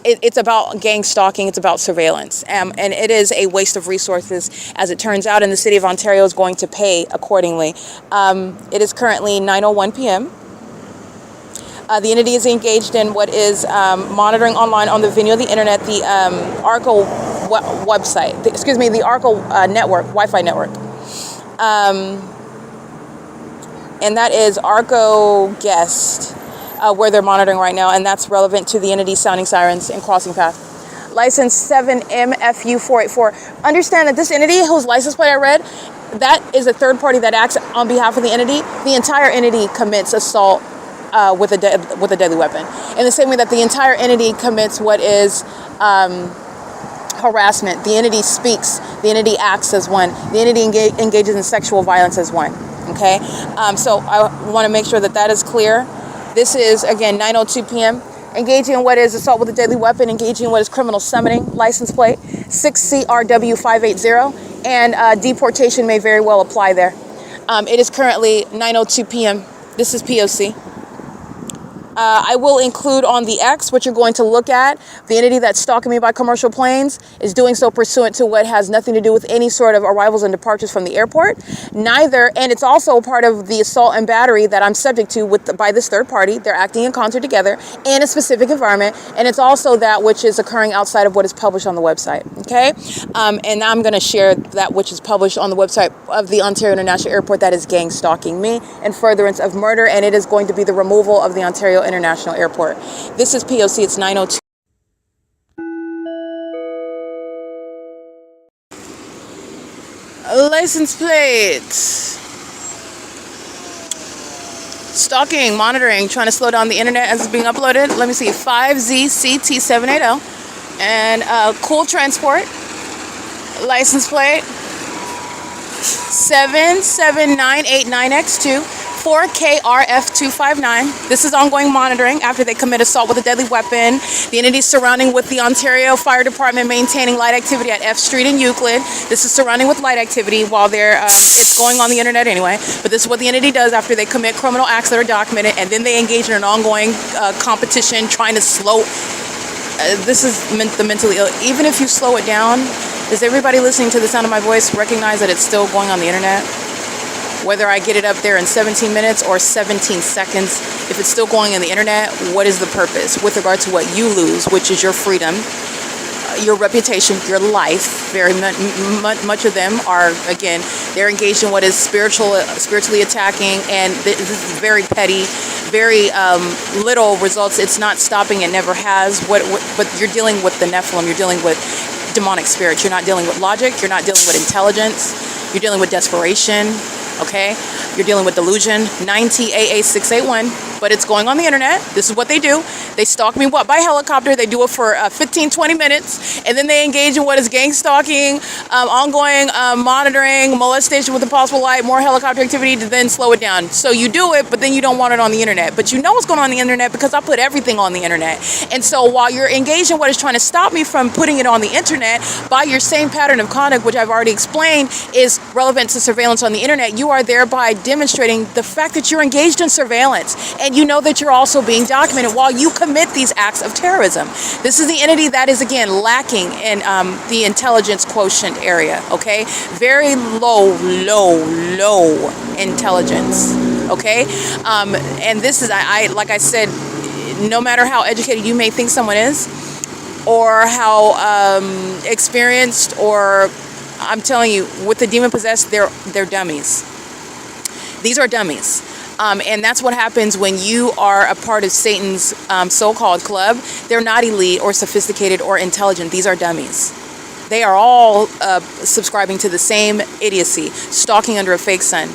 It's about gang stalking. It's about surveillance. And it is a waste of resources, as it turns out, and the City of Ontario is going to pay accordingly. It is currently 9:01 p.m. The entity is engaged in what is monitoring online on the venue of the internet, the ARCO website, the ARCO network, Wi-Fi network. And that is ARCO guest, where they're monitoring right now, and that's relevant to the entity sounding sirens and crossing path. License 7MFU484. Understand that this entity, whose license plate I read, that is a third party that acts on behalf of the entity. The entire entity commits assault with a deadly weapon. In the same way that the entire entity commits what is harassment. The entity speaks. The entity acts as one. The entity engages in sexual violence as one. Okay, so I want to make sure that that is clear. This is, again, 9:02 p.m. Engaging in what is assault with a deadly weapon, engaging in what is criminal summoning, license plate 6CRW580, and deportation may very well apply there. It is currently 9:02 p.m. This is P.O.C. I will include on the X what you're going to look at. The entity that's stalking me by commercial planes is doing so pursuant to what has nothing to do with any sort of arrivals and departures from the airport. And it's also part of the assault and battery that I'm subject to by this third party. They're acting in concert together in a specific environment. And it's also that which is occurring outside of what is published on the website. Okay? And now I'm going to share that which is published on the website of the Ontario International Airport that is gang stalking me in furtherance of murder. And it is going to be the removal of the Ontario International Airport. This is P.O.C. It's 9:02. License plate. Stalking, monitoring, trying to slow down the internet as it's being uploaded. Let me see, 5ZCT780. And cool transport. License plate 77989X2. 4KRF259. This is ongoing monitoring after they commit assault with a deadly weapon. The entities surrounding with the Ontario Fire Department maintaining light activity at F Street and Euclid. This is surrounding with light activity while they're, it's going on the internet anyway. But this is what the entity does after they commit criminal acts that are documented, and then they engage in an ongoing competition trying to slow. This is the mentally ill. Even if you slow it down, does everybody listening to the sound of my voice recognize that it's still going on the internet? Whether I get it up there in 17 minutes or 17 seconds, if it's still going on the internet, what is the purpose with regard to what you lose, which is your freedom? your reputation, your life. Very much of them are, again, they're engaged in what is spiritually attacking, and this is very petty, very little results. It's not stopping. It never has. But you're dealing with the Nephilim. You're dealing with demonic spirits. You're not dealing with logic. You're not dealing with intelligence. You're dealing with desperation. Okay, you're dealing with delusion. 9TAA681. But it's going on the internet. This is what they do. They stalk me by helicopter. They do it for 15-20 minutes, and then they engage in what is gang stalking, ongoing monitoring, molestation with impossible light, more helicopter activity to then slow it down. So you do it, but then you don't want it on the internet. But you know what's going on the internet because I put everything on the internet. And so while you're engaged in what is trying to stop me from putting it on the internet, by your same pattern of conduct, which I've already explained is relevant to surveillance on the internet, you are thereby demonstrating the fact that you're engaged in surveillance, and you know that you're also being documented while you commit these acts of terrorism. This is the entity that is, again, lacking in the intelligence quotient area, okay? Very low intelligence, okay? And this is, like I said, no matter how educated you may think someone is, or how experienced, or I'm telling you, with the demon possessed, they're dummies. These are dummies. And that's what happens when you are a part of Satan's so-called club. They're not elite or sophisticated or intelligent. These are dummies. They are all subscribing to the same idiocy, stalking under a fake sun.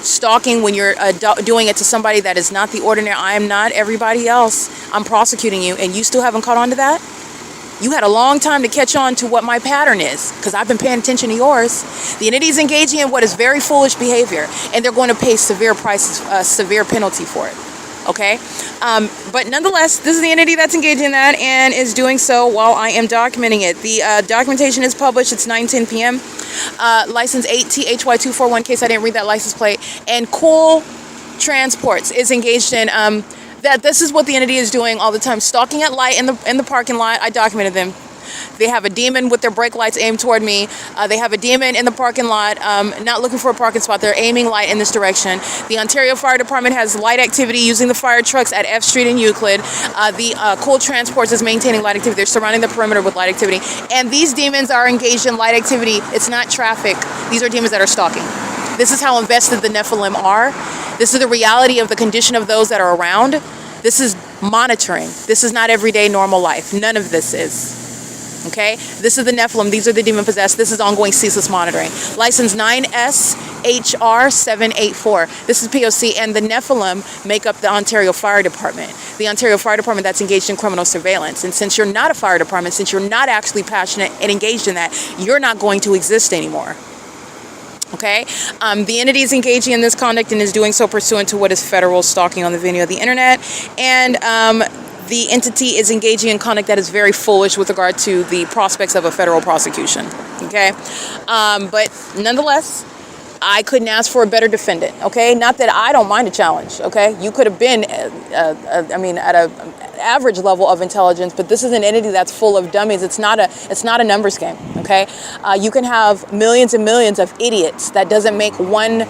Stalking when you're doing it to somebody that is not the ordinary. I am not everybody else. I'm prosecuting you, and you still haven't caught on to that? You had a long time to catch on to what my pattern is, because I've been paying attention to yours. The entity is engaging in what is very foolish behavior, and they're going to pay severe prices, severe penalty for it. Okay? But nonetheless, this is the entity that's engaged in that and is doing so while I am documenting it. The documentation is published. It's 9:10 p.m. License 8THY241, in case I didn't read that license plate. And Cool Transports is engaged in... that this is what the entity is doing all the time, stalking at light in the parking lot. I documented them. They have a demon with their brake lights aimed toward me. They have a demon in the parking lot, not looking for a parking spot. They're aiming light in this direction. The Ontario Fire Department has light activity using the fire trucks at F Street and Euclid. The Cool Transports is maintaining light activity. They're surrounding the perimeter with light activity. And these demons are engaged in light activity. It's not traffic. These are demons that are stalking. This is how invested the Nephilim are. This is the reality of the condition of those that are around. This is monitoring. This is not everyday normal life. None of this is. Okay? This is the Nephilim. These are the demon possessed. This is ongoing ceaseless monitoring. License 9SHR784. This is P.O.C. and the Nephilim make up the Ontario Fire Department. The Ontario Fire Department that's engaged in criminal surveillance. And since you're not a fire department, since you're not actually passionate and engaged in that, you're not going to exist anymore. Okay? The entity is engaging in this conduct and is doing so pursuant to what is federal stalking on the venue of the internet. And the entity is engaging in conduct that is very foolish with regard to the prospects of a federal prosecution. Okay? But nonetheless, I couldn't ask for a better defendant. Okay? Not that I don't mind a challenge. Okay? You could have been, at an average level of intelligence, but this is an entity that's full of dummies. It's not a numbers game. Okay? You can have millions and millions of idiots. That doesn't make one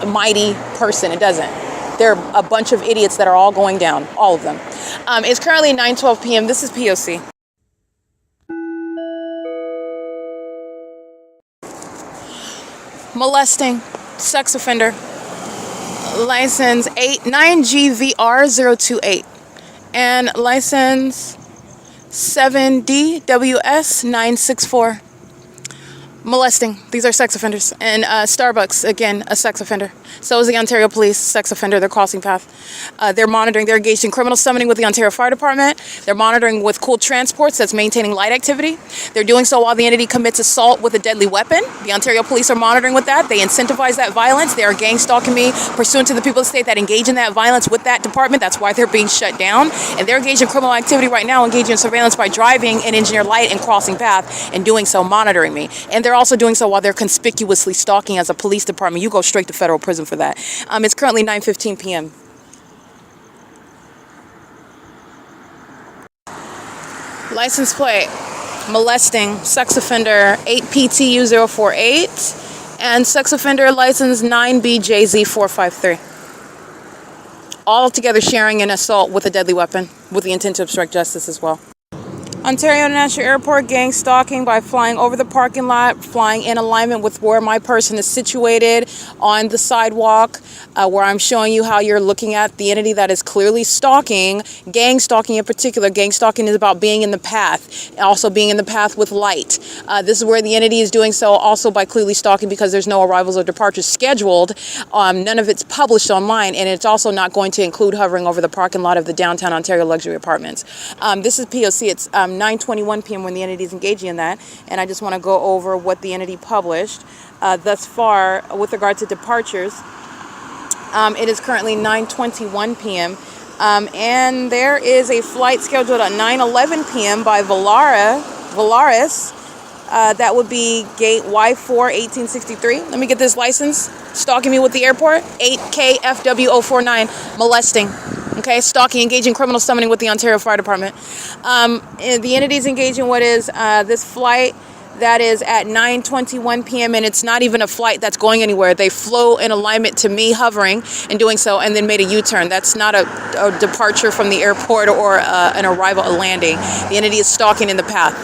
mighty person. It doesn't. They're a bunch of idiots that are all going down. All of them. It's currently 9:12 p.m. This is P.O.C. Molesting, sex offender, license 9GVR028, and license 7DWS964. Molesting. These are sex offenders. And Starbucks, again, a sex offender. So is the Ontario Police, sex offender. They're crossing path. They're monitoring. They're engaged in criminal summoning with the Ontario Fire Department. They're monitoring with Cool Transports that's maintaining light activity. They're doing so while the entity commits assault with a deadly weapon. The Ontario Police are monitoring with that. They incentivize that violence. They are gang stalking me pursuant to the people of the state that engage in that violence with that department. That's why they're being shut down. And they're engaged in criminal activity right now, engaging in surveillance by driving an engineer light and crossing path and doing so, monitoring me. And they're also doing so while they're conspicuously stalking as a police department. You go straight to federal prison for that. It's currently 9:15 p.m. License plate, molesting, sex offender 8PTU048, and sex offender license 9BJZ453. All together sharing an assault with a deadly weapon with the intent to obstruct justice as well. Ontario International Airport gang stalking by flying over the parking lot, flying in alignment with where my person is situated on the sidewalk, where I'm showing you how you're looking at the entity that is clearly stalking. Gang stalking in particular. Gang stalking is about being in the path, also being in the path with light. This is where the entity is doing so also by clearly stalking because there's no arrivals or departures scheduled. None of it's published online, and it's also not going to include hovering over the parking lot of the downtown Ontario luxury apartments. This is P.O.C. It's 9:21 p.m. when the entity is engaging in that, and I just want to go over what the entity published thus far with regard to departures. It is currently 9:21 p.m. And there is a flight scheduled at 9:11 p.m. by Volaris. That would be gate Y4 1863. Let me get this license. Stalking me with the airport. 8KFW049. Molesting. Okay, stalking, engaging criminal summoning with the Ontario Fire Department. The entity is engaging what is this flight that is at 9:21 p.m. and it's not even a flight that's going anywhere. They flew in alignment to me hovering and doing so, and then made a U-turn. That's not a departure from the airport or an arrival, a landing. The entity is stalking in the path.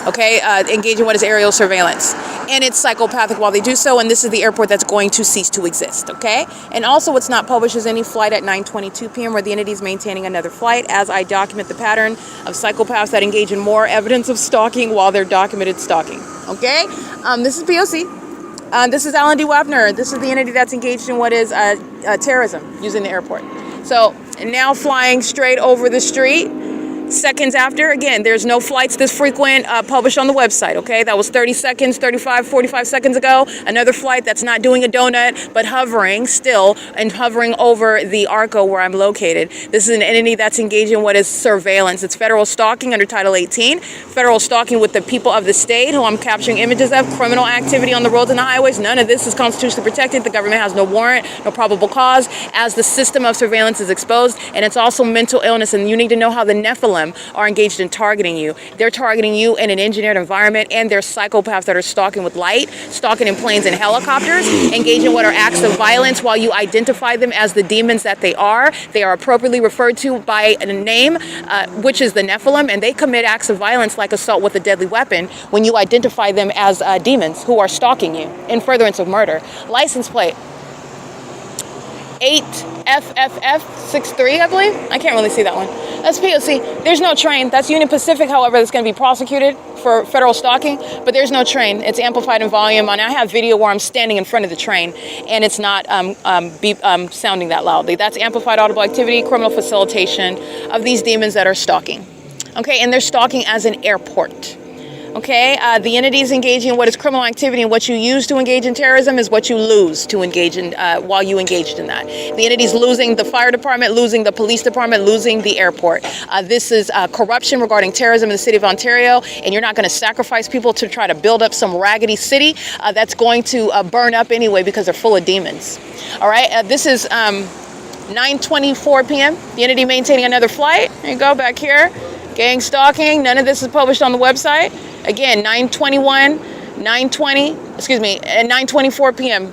Okay, engaging what is aerial surveillance. And it's psychopathic while they do so, and this is the airport that's going to cease to exist, okay? And also what's not published is any flight at 9:22 p.m. where the entity is maintaining another flight as I document the pattern of psychopaths that engage in more evidence of stalking while they're documented stalking, okay? This is P.O.C. This is Alan D. WAPNER. This is the entity that's engaged in what is terrorism using the airport. So now flying straight over the street. Seconds after, again, there's no flights this frequent published on the website, okay? That was 30 seconds, 35, 45 seconds ago. Another flight that's not doing a donut, but hovering still, and hovering over the ARCO where I'm located. This is an entity that's engaged in what is surveillance. It's federal stalking under Title 18, federal stalking with the people of the state, who I'm capturing images of, criminal activity on the roads and the highways. None of this is constitutionally protected. The government has no warrant, no probable cause, as the system of surveillance is exposed, and it's also mental illness, and you need to know how the Nephilim are engaged in targeting you. They're targeting you in an engineered environment, and they're psychopaths that are stalking with light, stalking in planes and helicopters, engaging in what are acts of violence while you identify them as the demons that they are. They are appropriately referred to by a name, which is the Nephilim, and they commit acts of violence like assault with a deadly weapon when you identify them as demons who are stalking you in furtherance of murder. License plate 8FFF63, I believe. I can't really see that one. That's P.O.C. There's no train. That's Union Pacific, however, that's going to be prosecuted for federal stalking, but there's no train. It's amplified in volume, and I have video where I'm standing in front of the train, and it's not sounding that loudly. That's amplified audible activity, criminal facilitation of these demons that are stalking. Okay, and they're stalking as an airport. Okay, the entities engaging in what is criminal activity, and what you use to engage in terrorism is what you lose to engage in while you engaged in that. The entities losing the fire department, losing the police department, losing the airport. This is corruption regarding terrorism in the city of Ontario, and you're not going to sacrifice people to try to build up some raggedy city that's going to burn up anyway because they're full of demons. All right, this is 9:24 p.m. The entity maintaining another flight. There you go, back here. Gang stalking. None of this is published on the website. Again, 9:21, 9:20, excuse me, and 9:24 p.m.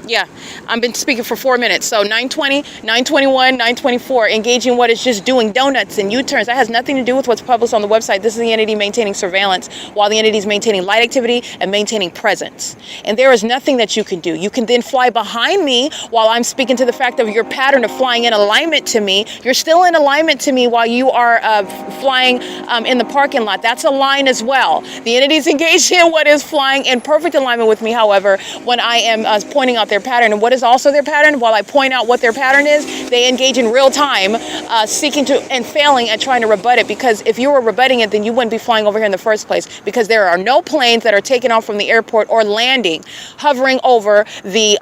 Yeah, I've been speaking for 4 minutes. So 9:20, 9:21, 9:24, engaging what is just doing donuts and U-turns. That has nothing to do with what's published on the website. This is the entity maintaining surveillance while the entity is maintaining light activity and maintaining presence. And there is nothing that you can do. You can then fly behind me while I'm speaking to the fact of your pattern of flying in alignment to me. You're still in alignment to me while you are flying in the parking lot. That's a line as well. The entity is engaged in what is flying in perfect alignment with me, however, when I am pointing out their pattern. And what is also their pattern? While I point out what their pattern is, they engage in real time seeking to and failing at trying to rebut it, because if you were rebutting it, then you wouldn't be flying over here in the first place, because there are no planes that are taking off from the airport or landing, hovering over the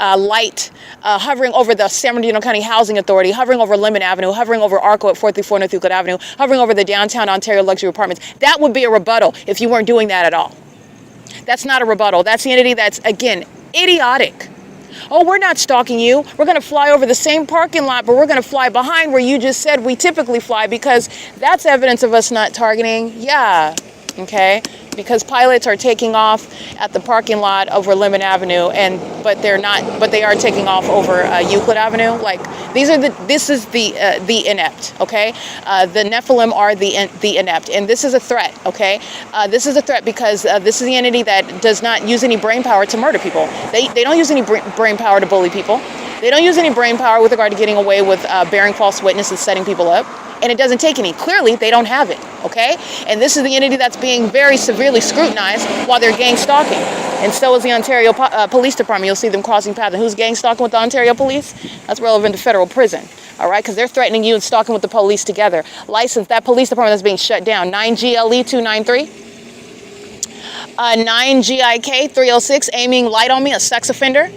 hovering over the San Bernardino County Housing Authority, hovering over Lemon Avenue, hovering over ARCO at 434 North Euclid Avenue, hovering over the downtown Ontario luxury apartments. That would be a rebuttal if you weren't doing that at all. That's not a rebuttal. That's the entity that's, again, idiotic. Oh, we're not stalking you. We're going to fly over the same parking lot, but we're going to fly behind where you just said we typically fly, because that's evidence of us not targeting. Yeah. Okay. because pilots are taking off at the parking lot over Lemon Avenue, but they are taking off over Euclid Avenue. Like this is the inept, okay? The Nephilim are the inept, and this is a threat, okay? This is a threat because this is the entity that does not use any brain power to murder people. They don't use any brain power to bully people. They don't use any brain power with regard to getting away with bearing false witness and setting people up. And it doesn't take any. Clearly, they don't have it, okay? And this is the entity that's being very severely scrutinized while they're gang stalking. And so is the Ontario Police Department. You'll see them crossing paths. And who's gang stalking with the Ontario Police? That's relevant to federal prison, all right? Because they're threatening you and stalking with the police together. License, that police department that's being shut down, 9GLE 293. 9GIK 306, aiming light on me, a sex offender,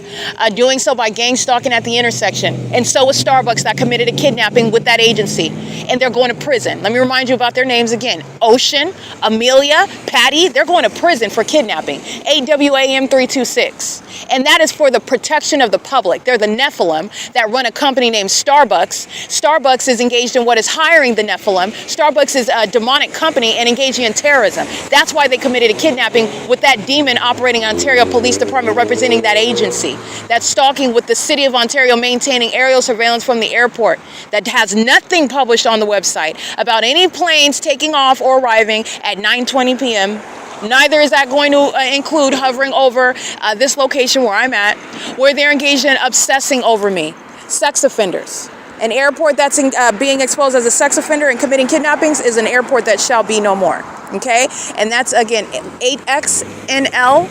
doing so by gang stalking at the intersection. And so is Starbucks that committed a kidnapping with that agency. And they're going to prison. Let me remind you about their names again. Ocean, Amelia, Patty, they're going to prison for kidnapping. AWAM 326. And that is for the protection of the public. They're the Nephilim that run a company named Starbucks. Starbucks is engaged in what is hiring the Nephilim. Starbucks is a demonic company and engaging in terrorism. That's why they committed a kidnapping with that demon operating Ontario Police Department representing that agency. That's stalking with the City of Ontario maintaining aerial surveillance from the airport that has nothing published on the website about any planes taking off or arriving at 9:20 p.m. Neither is that going to include hovering over this location where I'm at, where they're engaged in obsessing over me. Sex offenders. An airport that's being exposed as a sex offender and committing kidnappings is an airport that shall be no more. Okay? And that's, again, 8XNL,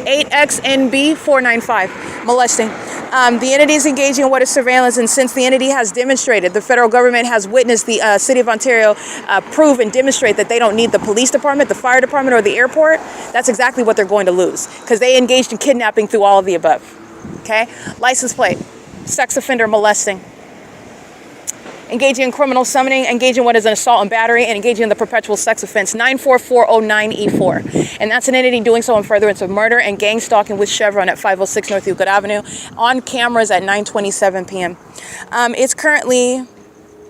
8XNB 495, molesting. The entity is engaging in what is surveillance, and since the entity has demonstrated, the federal government has witnessed the City of Ontario prove and demonstrate that they don't need the police department, the fire department, or the airport, that's exactly what they're going to lose, because they engaged in kidnapping through all of the above. Okay? License plate, sex offender, molesting. Engaging in criminal summoning, engaging in what is an assault and battery, and engaging in the perpetual sex offense, 94409E4. And that's an entity doing so in furtherance of murder and gang stalking with Chevron at 506 North Euclid Avenue on cameras at 9:27 p.m. It's currently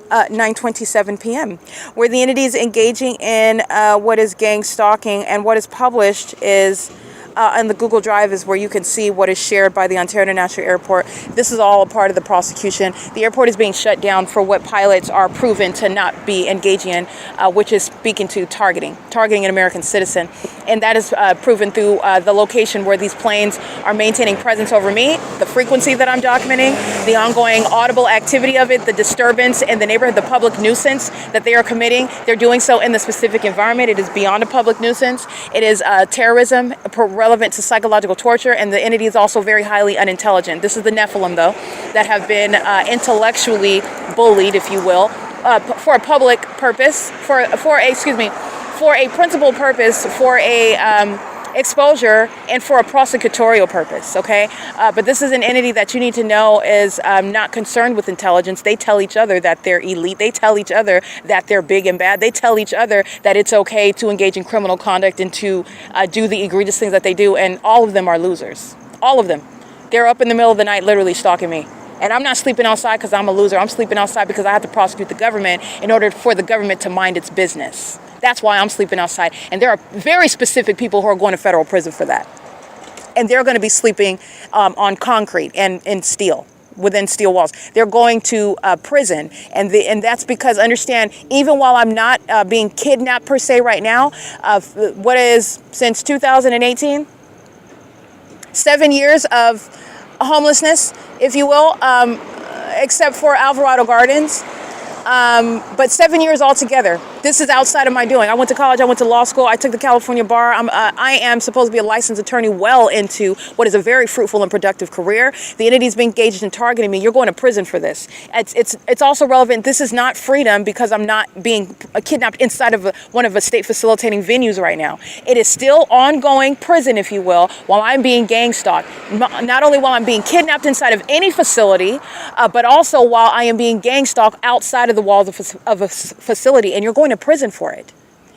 9:27 p.m. where the entity is engaging in what is gang stalking, and what is published is and the Google Drive is where you can see what is shared by the Ontario International Airport. This is all a part of the prosecution. The airport is being shut down for what pilots are proven to not be engaging in, which is speaking to targeting an American citizen. And that is proven through the location where these planes are maintaining presence over me, the frequency that I'm documenting, the ongoing audible activity of it, the disturbance in the neighborhood, the public nuisance that they are committing. They're doing so in the specific environment. It is beyond a public nuisance. It is terrorism, relevant to psychological torture, and the entity is also very highly unintelligent. This is the Nephilim, though, that have been intellectually bullied, if you will, for a public purpose, for a principal purpose, for a exposure, and for a prosecutorial purpose, okay? But this is an entity that you need to know is not concerned with intelligence. They tell each other that they're elite. They tell each other that they're big and bad. They tell each other that it's okay to engage in criminal conduct and to do the egregious things that they do, and all of them are losers. All of them. They're up in the middle of the night literally stalking me. And I'm not sleeping outside because I'm a loser. I'm sleeping outside because I have to prosecute the government in order for the government to mind its business. That's why I'm sleeping outside. And there are very specific people who are going to federal prison for that. And they're going to be sleeping on concrete and in steel, within steel walls. They're going to prison. And that's because, understand, even while I'm not being kidnapped per se right now, what is since 2018, 7 years of homelessness, if you will, except for Alvarado Gardens. But 7 years altogether. This is outside of my doing. I went to college, I went to law school, I took the California bar. I am supposed to be a licensed attorney well into what is a very fruitful and productive career. The entity's been engaged in targeting me. You're going to prison for this. It's also relevant. This is not freedom because I'm not being kidnapped inside of one of the state facilitating venues right now. It is still ongoing prison, if you will, while I'm being gang stalked. Not only while I'm being kidnapped inside of any facility, but also while I am being gang stalked outside of the walls of a facility, and you're going to prison for it.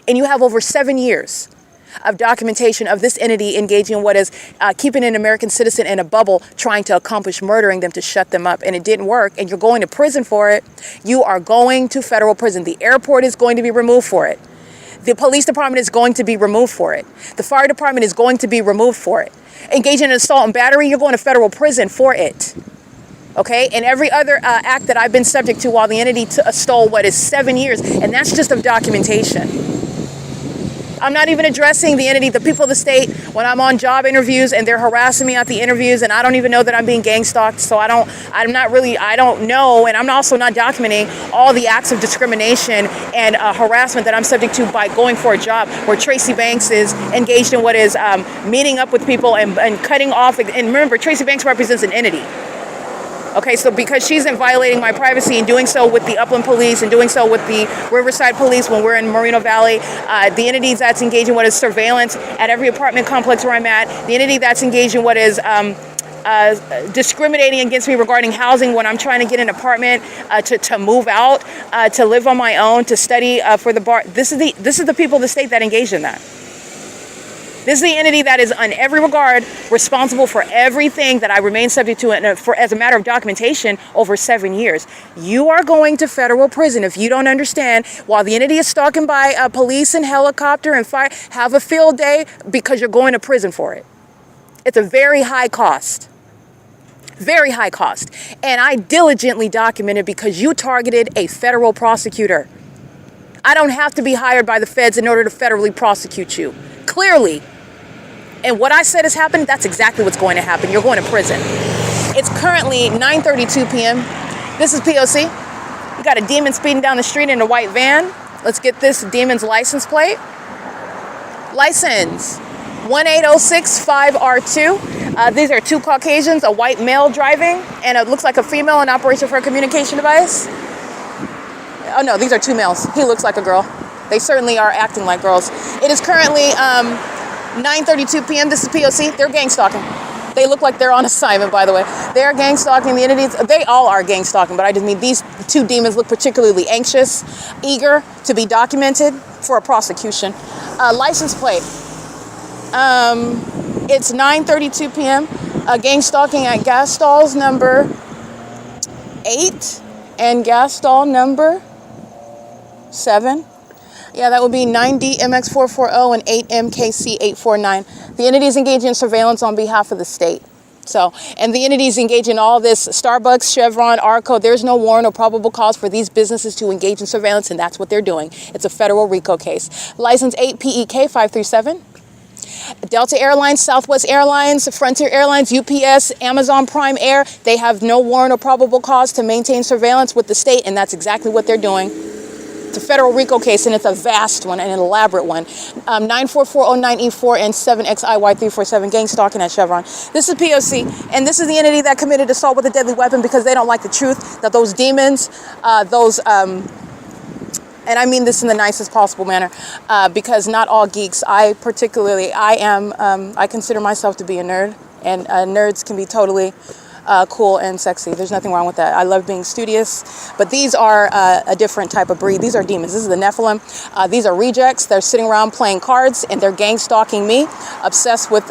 And you have over 7 years of documentation of this entity engaging in what is keeping an American citizen in a bubble, trying to accomplish murdering them to shut them up, and it didn't work, and you're going to prison for it. You are going to federal prison. The airport is going to be removed for it. The police department is going to be removed for it. The fire department is going to be removed for it. Engaging in assault and battery, you're going to federal prison for it. Okay, and every other act that I've been subject to while the entity stole what is 7 years, and that's just of documentation. I'm not even addressing the entity, the people of the state, when I'm on job interviews and they're harassing me at the interviews, and I don't even know that I'm being gang stalked, so I don't know, and I'm also not documenting all the acts of discrimination and harassment that I'm subject to by going for a job where Tracy Banks is engaged in what is meeting up with people and cutting off, and remember, Tracy Banks represents an entity. Okay, so because she's violating my privacy and doing so with the Upland Police and doing so with the Riverside Police when we're in Moreno Valley, the entity that's engaging what is surveillance at every apartment complex where I'm at, the entity that's engaged in what is discriminating against me regarding housing when I'm trying to get an apartment, to move out, to live on my own, to study for the bar. This is the people of the state that engaged in that. This is the entity that is, in every regard, responsible for everything that I remain subject to as a matter of documentation over 7 years. You are going to federal prison if you don't understand. While the entity is stalking by police and helicopter and fire, have a field day because you're going to prison for it. It's a very high cost. Very high cost. And I diligently documented because you targeted a federal prosecutor. I don't have to be hired by the feds in order to federally prosecute you. Clearly. And what I said is happening, that's exactly what's going to happen. You're going to prison. It's currently 9:32 p.m. This is P.O.C. We got a demon speeding down the street in a white van. Let's get this demon's license plate. License 18065R2. These are two Caucasians, a white male driving, and it looks like a female in operation for a communication device. Oh no, these are two males. He looks like a girl. They certainly are acting like girls. It is currently 9:32 p.m. This is P.O.C. They're gang stalking. They look like they're on assignment, by the way. They are gang stalking the entities. They all are gang stalking, but I just mean these two demons look particularly anxious, eager to be documented for a prosecution. License plate. It's 9:32 p.m. Gang stalking at gas stalls number 8 and gas stall number 7. Yeah, that would be 9D-MX440 and 8MKC849. The entity is engaging in surveillance on behalf of the state. So, and the entities engage in all this, Starbucks, Chevron, ARCO, there's no warrant or probable cause for these businesses to engage in surveillance, and that's what they're doing. It's a federal RICO case. License 8PEK537. Delta Airlines, Southwest Airlines, Frontier Airlines, UPS, Amazon Prime Air, they have no warrant or probable cause to maintain surveillance with the state, and that's exactly what they're doing. It's a federal RICO case, and it's a vast one and an elaborate one. 94409E4 and 7XIY347, gang stalking at Chevron. This is P.O.C., and this is the entity that committed assault with a deadly weapon because they don't like the truth that those demons, and I mean this in the nicest possible manner, because not all geeks, I consider myself to be a nerd, and nerds can be totally cool and sexy. There's nothing wrong with that. I love being studious, but these are a different type of breed. These are demons. This is the Nephilim. These are rejects. They're sitting around playing cards, and they're gang stalking me, obsessed with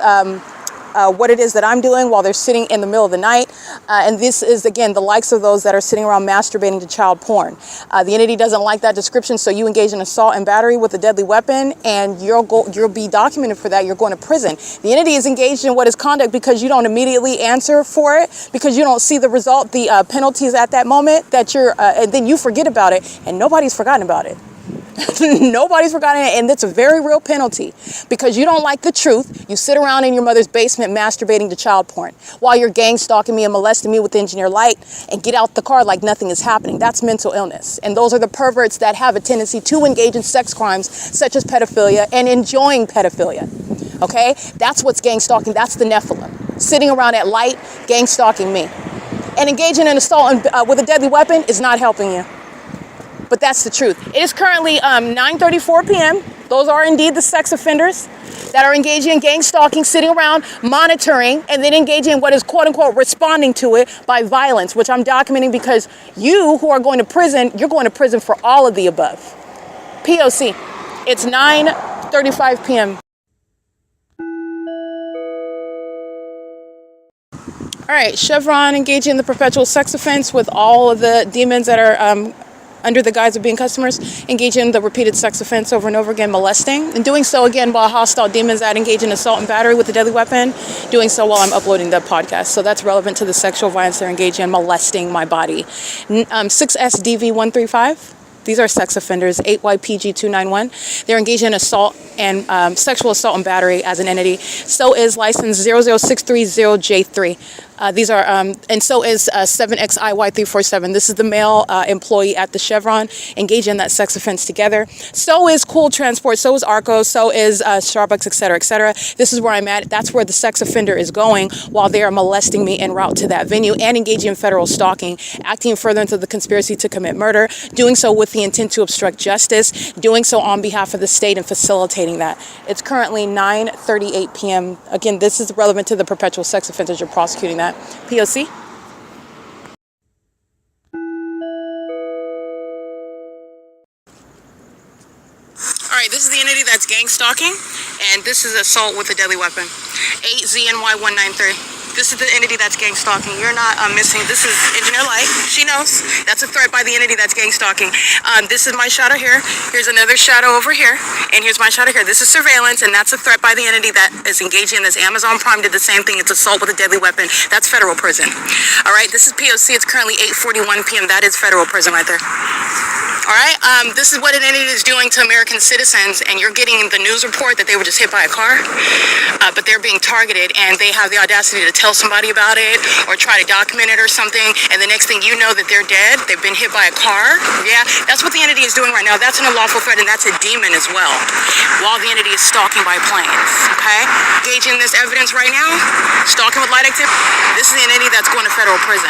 what it is that I'm doing while they're sitting in the middle of the night. And this is, again, the likes of those that are sitting around masturbating to child porn. The entity doesn't like that description, so you engage in assault and battery with a deadly weapon, and you'll be documented for that. You're going to prison. The entity is engaged in what is conduct because you don't immediately answer for it, because you don't see the result, the penalties at that moment, and then you forget about it, and nobody's forgotten about it. Nobody's forgotten it, and it's a very real penalty because you don't like the truth. You sit around in your mother's basement masturbating to child porn while you're gang stalking me and molesting me with engineer light and get out the car like nothing is happening. That's mental illness, and those are the perverts that have a tendency to engage in sex crimes such as pedophilia and enjoying pedophilia. Okay, that's what's gang stalking. That's the Nephilim sitting around at light gang stalking me, and engaging in assault with a deadly weapon is not helping you. But that's the truth. It is currently 9:34 p.m. Those are indeed the sex offenders that are engaging in gang stalking, sitting around monitoring, and then engaging in what is quote unquote responding to it by violence, which I'm documenting because you who are going to prison, you're going to prison for all of the above. P.O.C. It's 9:35 p.m. All right, Chevron engaging in the perpetual sex offense with all of the demons that are under the guise of being customers, engage in the repeated sex offense over and over again, molesting, and doing so again while hostile demons that engage in assault and battery with a deadly weapon, doing so while I'm uploading the podcast. So that's relevant to the sexual violence they're engaging in, molesting my body. 6SDV135. These are sex offenders, 8YPG291. They're engaged in assault and sexual assault and battery as an entity. So is license 00630J3. These are, and so is 7XIY347. This is the male employee at the Chevron engaged in that sex offense together. So is Cool Transport, so is ARCO, so is Starbucks, et cetera, et cetera. This is where I'm at. That's where the sex offender is going while they are molesting me en route to that venue and engaging in federal stalking, acting in furtherance of the conspiracy to commit murder, doing so with the intent to obstruct justice, doing so on behalf of the state and facilitating that. It's currently 9:38 p.m. Again, this is relevant to the perpetual sex offenders you're prosecuting that. P.O.C. All right, this is the entity that's gang stalking, and this is assault with a deadly weapon. 8ZNY193. This is the entity that's gang stalking. You're not missing. This is Engineer Light. She knows. That's a threat by the entity that's gang stalking. This is my shadow here. Here's another shadow over here. And here's my shadow here. This is surveillance, and that's a threat by the entity that is engaging in this. Amazon Prime did the same thing. It's assault with a deadly weapon. That's federal prison. All right, this is P.O.C. It's currently 8:41 p.m. That is federal prison right there. All right, this is what an entity is doing to American citizens, and you're getting the news report that they were just hit by a car, but they're being targeted, and they have the audacity to tell somebody about it or try to document it or something, and the next thing you know that they're dead, they've been hit by a car. Yeah, that's what the entity is doing right now. That's an unlawful threat, and that's a demon as well, while the entity is stalking by planes, okay? Gauging this evidence right now, stalking with light activity, this is the entity that's going to federal prison.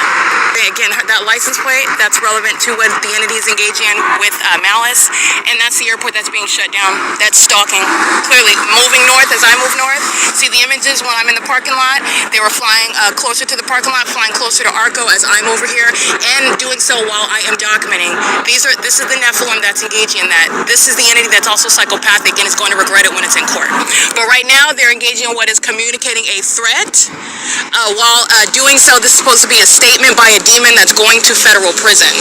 Again, that license plate, that's relevant to what the entity is engaging in with malice, and that's the airport that's being shut down. That's stalking. Clearly moving north as I move north. See the images when I'm in the parking lot? They were flying closer to the parking lot, flying closer to ARCO as I'm over here, and doing so while I am documenting. This is the Nephilim that's engaging in that. This is the entity that's also psychopathic and is going to regret it when it's in court. But right now, they're engaging in what is communicating a threat. While doing so, this is supposed to be a statement by a demon that's going to federal prison.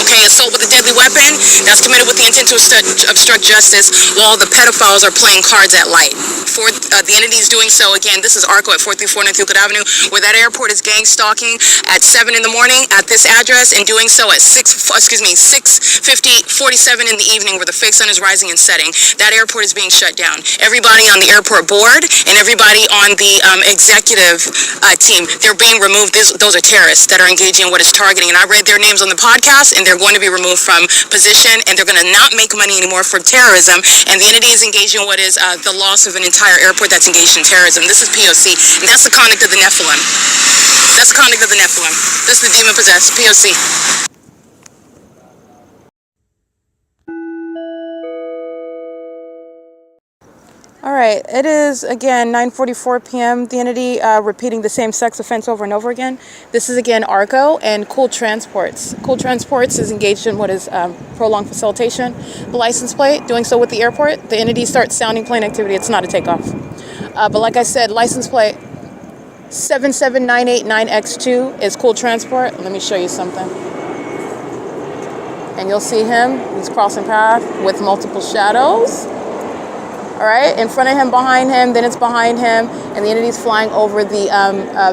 Okay, assault with a deadly weapon, that's committed with the intent to obstruct justice while the pedophiles are playing cards at light. The entity is doing so, again, this is ARCO at 434 North Euclid Avenue, where that airport is gang stalking at 7 in the morning at this address, and doing so at 6:47 in the evening, where the fake sun is rising and setting. That airport is being shut down. Everybody on the airport board and everybody on the executive team, they're being removed. Those are terrorists that are engaging in what is targeting, and I read their names on the podcast, and they're going to be removed from position, and they're going to not make money anymore for terrorism, and the entity is engaging in what is the loss of an entire airport that's engaged in terrorism. This is P.O.C., and that's the conduct of the Nephilim. That's the conduct of the Nephilim. This is the demon-possessed, P.O.C. All right, it is, again, 9:44 p.m. The entity repeating the same sex offense over and over again. This is, again, ARCO and Cool Transports. Cool Transports is engaged in what is prolonged facilitation. The license plate, doing so with the airport. The entity starts sounding plane activity. It's not a takeoff. But like I said, license plate 77989X2 is Cool Transport. Let me show you something. And you'll see him. He's crossing path with multiple shadows. All right, in front of him, behind him, then it's behind him, and the entity's flying over the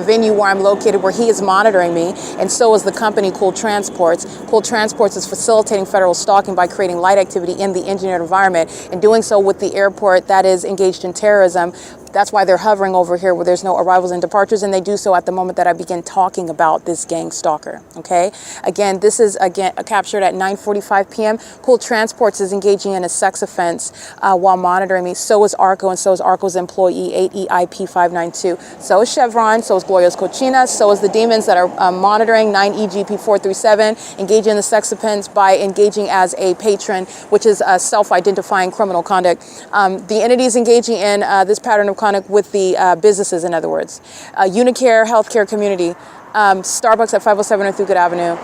venue where I'm located, where he is monitoring me, and so is the company Cool Transports. Cool Transports is facilitating federal stalking by creating light activity in the engineered environment, and doing so with the airport that is engaged in terrorism. That's why they're hovering over here where there's no arrivals and departures, and they do so at the moment that I begin talking about this gang stalker, okay? Again, this is captured at 9:45 p.m. Cool Transports is engaging in a sex offense while monitoring me. So is ARCO, and so is ARCO's employee, 8EIP592. So is Chevron, so is Glorios Cochinas, so is the demons that are monitoring, 9EGP437, engaging in the sex offense by engaging as a patron, which is self-identifying criminal conduct. The entity is engaging in this pattern of conduct with the businesses, in other words. UNICARE healthcare community, Starbucks at 507 North Euclid Avenue.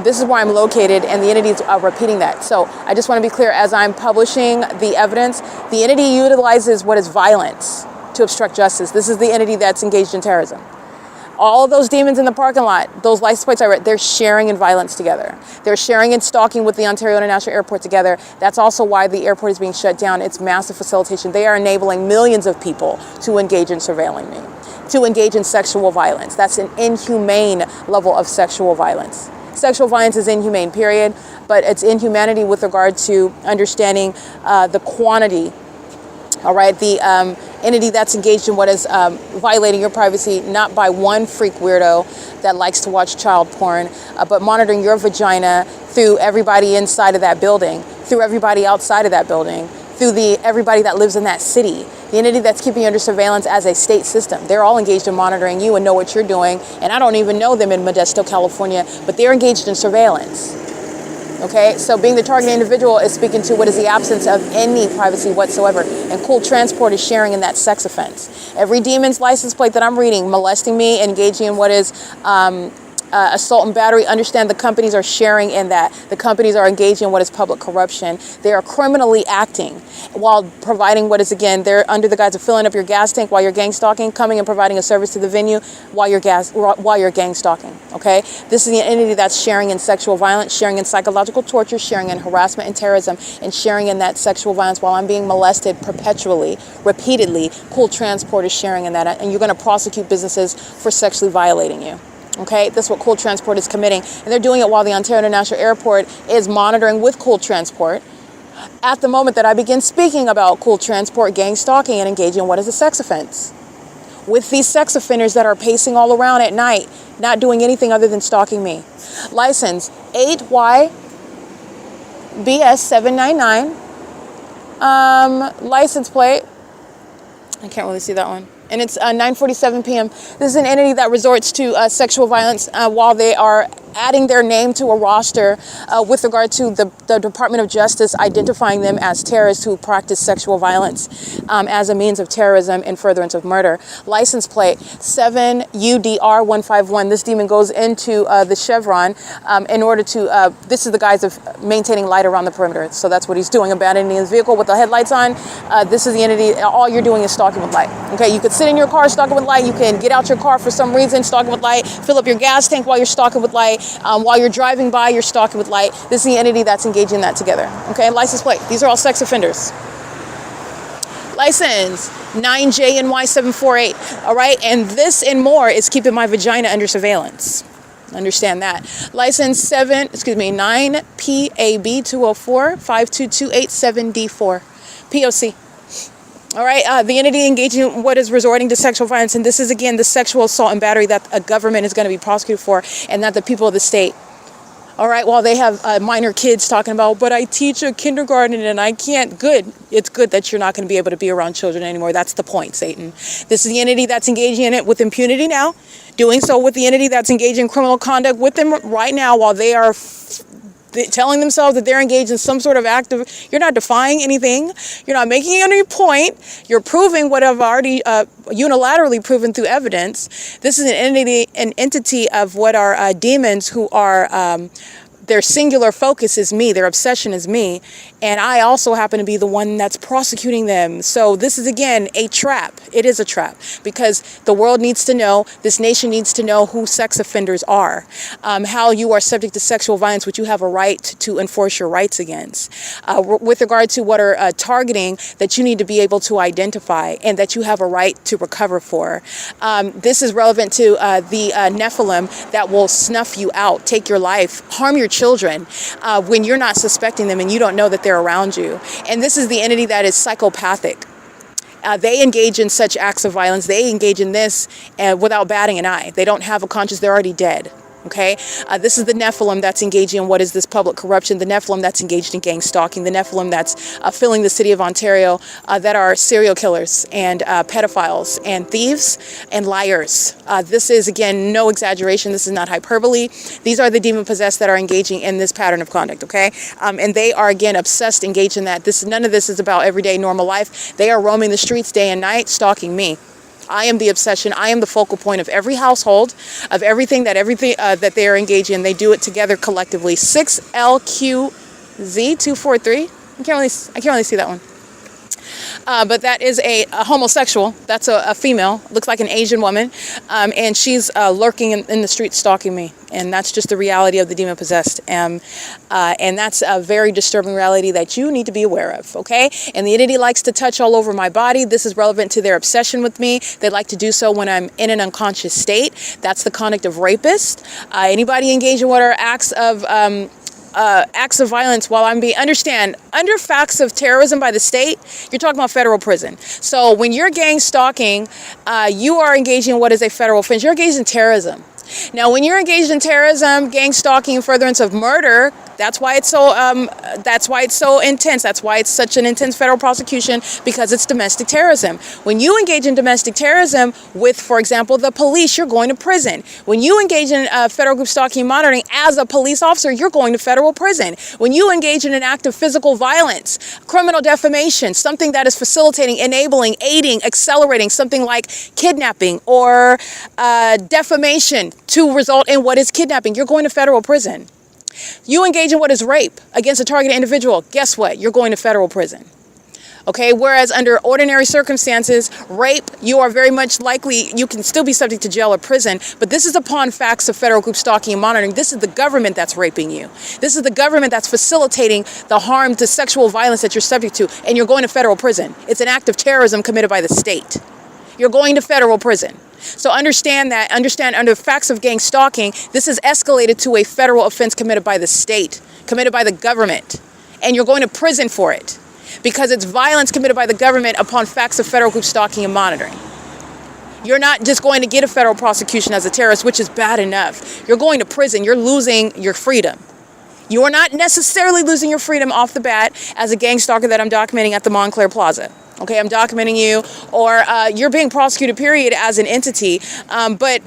This is where I'm located, and the entity is repeating that. So I just want to be clear, as I'm publishing the evidence, the entity utilizes what is violence to obstruct justice. This is the entity that's engaged in terrorism. All of those demons in the parking lot, those license plates I read, they're sharing in violence together. They're sharing in stalking with the Ontario International Airport together. That's also why the airport is being shut down. It's massive facilitation. They are enabling millions of people to engage in surveilling me, to engage in sexual violence. That's an inhumane level of sexual violence. Sexual violence is inhumane, period, but it's inhumanity with regard to understanding the quantity, all right, the entity that's engaged in what is violating your privacy, not by one freak weirdo that likes to watch child porn, but monitoring your vagina through everybody inside of that building, through everybody outside of that building, through everybody that lives in that city. The entity that's keeping you under surveillance as a state system. They're all engaged in monitoring you and know what you're doing. And I don't even know them in Modesto, California, but they're engaged in surveillance. Okay, so being the target individual is speaking to what is the absence of any privacy whatsoever. And Cool Transport is sharing in that sex offense. Every demon's license plate that I'm reading, molesting me, engaging in what is assault and battery, understand the companies are sharing in that. The companies are engaging in what is public corruption. They are criminally acting while providing what is, again, they're under the guise of filling up your gas tank while you're gang stalking, coming and providing a service to the venue while you're gang stalking. Okay, this is the entity that's sharing in sexual violence, sharing in psychological torture, sharing in harassment and terrorism, and sharing in that sexual violence while I'm being molested perpetually, repeatedly. Cool Transport is sharing in that, and you're going to prosecute businesses for sexually violating you. Okay, that's what Cool Transport is committing. And they're doing it while the Ontario International Airport is monitoring with Cool Transport. At the moment that I begin speaking about Cool Transport gang stalking and engaging in what is a sex offense, with these sex offenders that are pacing all around at night, not doing anything other than stalking me. License 8YBS799. License plate. I can't really see that one. And it's 9:47 p.m. This is an entity that resorts to sexual violence while they are adding their name to a roster with regard to the Department of Justice identifying them as terrorists who practice sexual violence as a means of terrorism and furtherance of murder. License plate 7UDR151. This demon goes into the Chevron in order to, this is the guise of maintaining light around the perimeter. So that's what he's doing, abandoning his vehicle with the headlights on. This is the entity, all you're doing is stalking with light. Okay, you could sit in your car stalking with light. You can get out your car for some reason, stalking with light, fill up your gas tank while you're stalking with light. While you're driving by, you're stalking with light. This is the entity that's engaging in that together. Okay, license plate. These are all sex offenders. License 9JNY748. All right, and this and more is keeping my vagina under surveillance. Understand that. License 9PAB204-52287D4. P.O.C. All right, the entity engaging in what is resorting to sexual violence, and this is, again, the sexual assault and battery that a government is going to be prosecuted for, and not the people of the state. All right, while they have minor kids talking about, but I teach a kindergarten and I can't. Good. It's good that you're not going to be able to be around children anymore. That's the point, Satan. This is the entity that's engaging in it with impunity now, doing so with the entity that's engaging in criminal conduct with them right now while they are telling themselves that they're engaged in some sort of act of, you're not defying anything, you're not making any point, you're proving what I've already unilaterally proven through evidence. This is an entity of what are demons who are, their singular focus is me, their obsession is me, and I also happen to be the one that's prosecuting them. So this is, again, a trap. It is a trap because the world needs to know, this nation needs to know who sex offenders are, how you are subject to sexual violence, which you have a right to enforce your rights against. With regard to what are targeting that you need to be able to identify and that you have a right to recover for. This is relevant to the Nephilim that will snuff you out, take your life, harm your children when you're not suspecting them and you don't know that they're around you. And this is the entity that is psychopathic. They engage in such acts of violence. They engage in this without batting an eye. They don't have a conscience. They're already dead. Okay, this is the Nephilim that's engaging in what is this public corruption, the Nephilim that's engaged in gang stalking, the Nephilim that's filling the city of Ontario that are serial killers and pedophiles and thieves and liars. This is, again, no exaggeration. This is not hyperbole. These are the demon-possessed that are engaging in this pattern of conduct, okay? And they are, again, obsessed, engaged in that. None of this is about everyday normal life. They are roaming the streets day and night, stalking me. I am the obsession. I am the focal point of every household, of everything that they are engaged in. They do it together collectively. 6LQZ243. I can't really see that one. But that is a homosexual. That's a female, looks like an Asian woman, and she's lurking in the street stalking me. And that's just the reality of the demon possessed. And that's a very disturbing reality that you need to be aware of, okay? And the entity likes to touch all over my body. This is relevant to their obsession with me. They like to do so when I'm in an unconscious state. That's the conduct of rapists. Anybody engaged in what are acts of violence while I'm being, understand, under facts of terrorism by the state, you're talking about federal prison. So when you're gang stalking, you are engaging in what is a federal offense. You're engaged in terrorism. Now, when you're engaged in terrorism, gang stalking, and furtherance of murder, that's why it's so intense. That's why it's such an intense federal prosecution, because it's domestic terrorism. When you engage in domestic terrorism with, for example, the police, you're going to prison. When you engage in federal group stalking and monitoring as a police officer, you're going to federal prison. When you engage in an act of physical violence, criminal defamation, something that is facilitating, enabling, aiding, accelerating, something like kidnapping or defamation to result in what is kidnapping, you're going to federal prison. You engage in what is rape against a targeted individual, guess what? You're going to federal prison. Okay, whereas under ordinary circumstances, rape, you are very much likely, you can still be subject to jail or prison, but this is upon facts of federal group stalking and monitoring. This is the government that's raping you. This is the government that's facilitating the harm to sexual violence that you're subject to, and you're going to federal prison. It's an act of terrorism committed by the state. You're going to federal prison. So understand under facts of gang stalking, this is escalated to a federal offense committed by the state, committed by the government, and you're going to prison for it because it's violence committed by the government upon facts of federal group stalking and monitoring. You're not just going to get a federal prosecution as a terrorist, which is bad enough. You're going to prison. You're losing your freedom. You are not necessarily losing your freedom off the bat as a gang stalker that I'm documenting at the Montclair Plaza. Okay, I'm documenting you, or you're being prosecuted, period, as an entity. But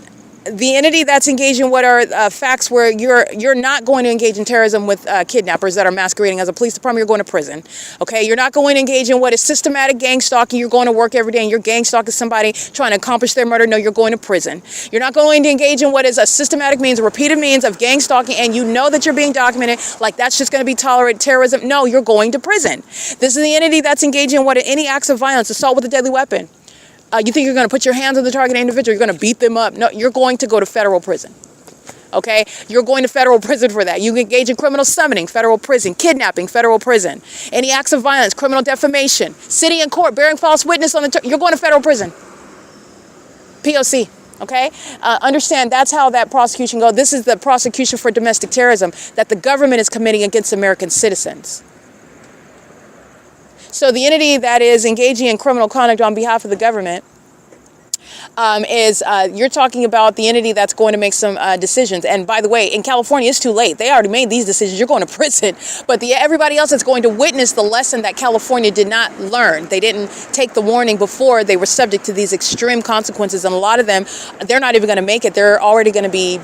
the entity that's engaged in what are facts where you're not going to engage in terrorism with kidnappers that are masquerading as a police department, you're going to prison. Okay, you're not going to engage in what is systematic gang stalking. You're going to work every day and you're gang stalking somebody trying to accomplish their murder. No, you're going to prison. You're not going to engage in what is a systematic means, a repeated means of gang stalking, and you know that you're being documented like that's just going to be tolerated terrorism. No, you're going to prison. This is the entity that's engaging in what any acts of violence, assault with a deadly weapon. You think you're going to put your hands on the target individual, you're going to beat them up. No, you're going to go to federal prison. Okay? You're going to federal prison for that. You engage in criminal summoning, federal prison, kidnapping, federal prison. Any acts of violence, criminal defamation, sitting in court, bearing false witness on you're going to federal prison. P.O.C. Okay? Understand that's how that prosecution goes. This is the prosecution for domestic terrorism that the government is committing against American citizens. So the entity that is engaging in criminal conduct on behalf of the government you're talking about the entity that's going to make some decisions. And by the way, in California, it's too late. They already made these decisions. You're going to prison. But everybody else is going to witness the lesson that California did not learn. They didn't take the warning before. They were subject to these extreme consequences. And a lot of them, they're not even going to make it. They're already going to be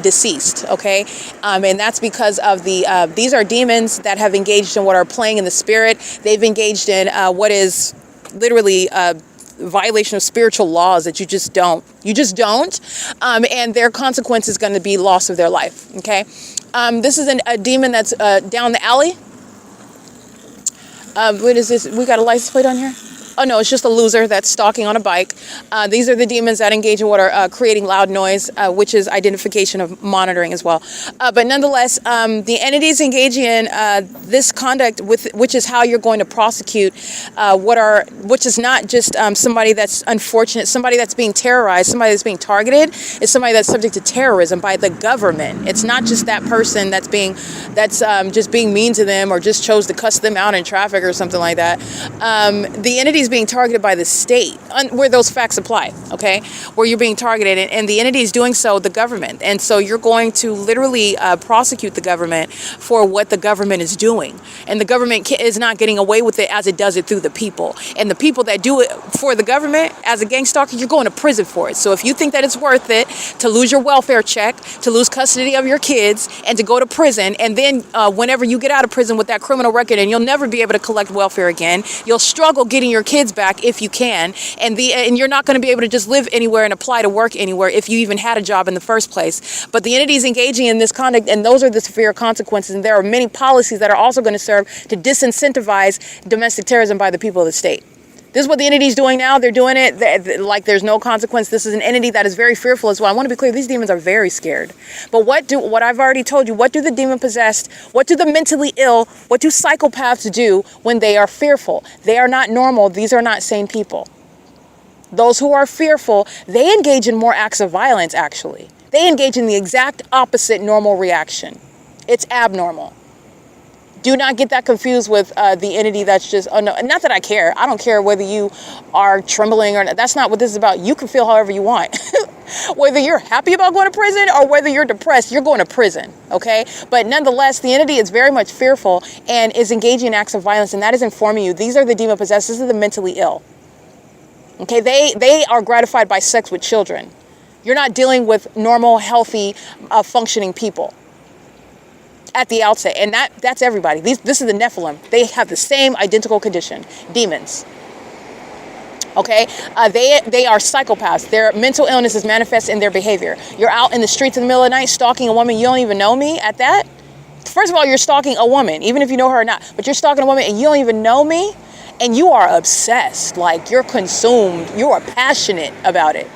deceased. Okay, and that's because of these are demons that have engaged in what are playing in the spirit. They've engaged in what is literally violation of spiritual laws that you just don't, and their consequence is going to be loss of their life. Okay, this is a demon that's down the alley. What is this? We got a license plate on here? Oh no, it's just a loser that's stalking on a bike. These are the demons that engage in what are creating loud noise, which is identification of monitoring as well. But nonetheless, the entities engaging in this conduct, which is how you're going to prosecute which is not just somebody that's unfortunate, somebody that's being terrorized, somebody that's being targeted, is somebody that's subject to terrorism by the government. It's not just that person that's just being mean to them or just chose to cuss them out in traffic or something like that. The entities being targeted by the state, where those facts apply, okay, where you're being targeted, and the entity is doing so, the government, and so you're going to literally prosecute the government for what the government is doing, and the government is not getting away with it as it does it through the people, and the people that do it for the government as a gang stalker, you're going to prison for it. So if you think that it's worth it to lose your welfare check, to lose custody of your kids, and to go to prison, and then whenever you get out of prison with that criminal record, and you'll never be able to collect welfare again, you'll struggle getting your kids kids back if you can, and you're not going to be able to just live anywhere and apply to work anywhere if you even had a job in the first place. But the entity is engaging in this conduct, and those are the severe consequences. And there are many policies that are also going to serve to disincentivize domestic terrorism by the people of the state. This is what the entity is doing now. They're doing it like there's no consequence. This is an entity that is very fearful as well. I want to be clear, these demons are very scared. But what I've already told you, what do the demon possessed, what do the mentally ill, what do psychopaths do when they are fearful? They are not normal. These are not sane people. Those who are fearful, they engage in more acts of violence, actually. They engage in the exact opposite normal reaction. It's abnormal. Do not get that confused with the entity that's just, oh no, not that I care. I don't care whether you are trembling or not. That's not what this is about. You can feel however you want. Whether you're happy about going to prison or whether you're depressed, you're going to prison, okay? But nonetheless, the entity is very much fearful and is engaging in acts of violence, and that is informing you. These are the demon possessed. This is the mentally ill, okay? They are gratified by sex with children. You're not dealing with normal, healthy, functioning people at the outset, and that's everybody. This is the Nephilim. They have the same identical condition, demons. Okay, they are psychopaths. Their mental illness is manifest in their behavior. You're out in the streets in the middle of the night stalking a woman. You don't even know me at that. First of all, you're stalking a woman, even if you know her or not. But you're stalking a woman and you don't even know me, and you are obsessed. Like, you're consumed. You are passionate about it.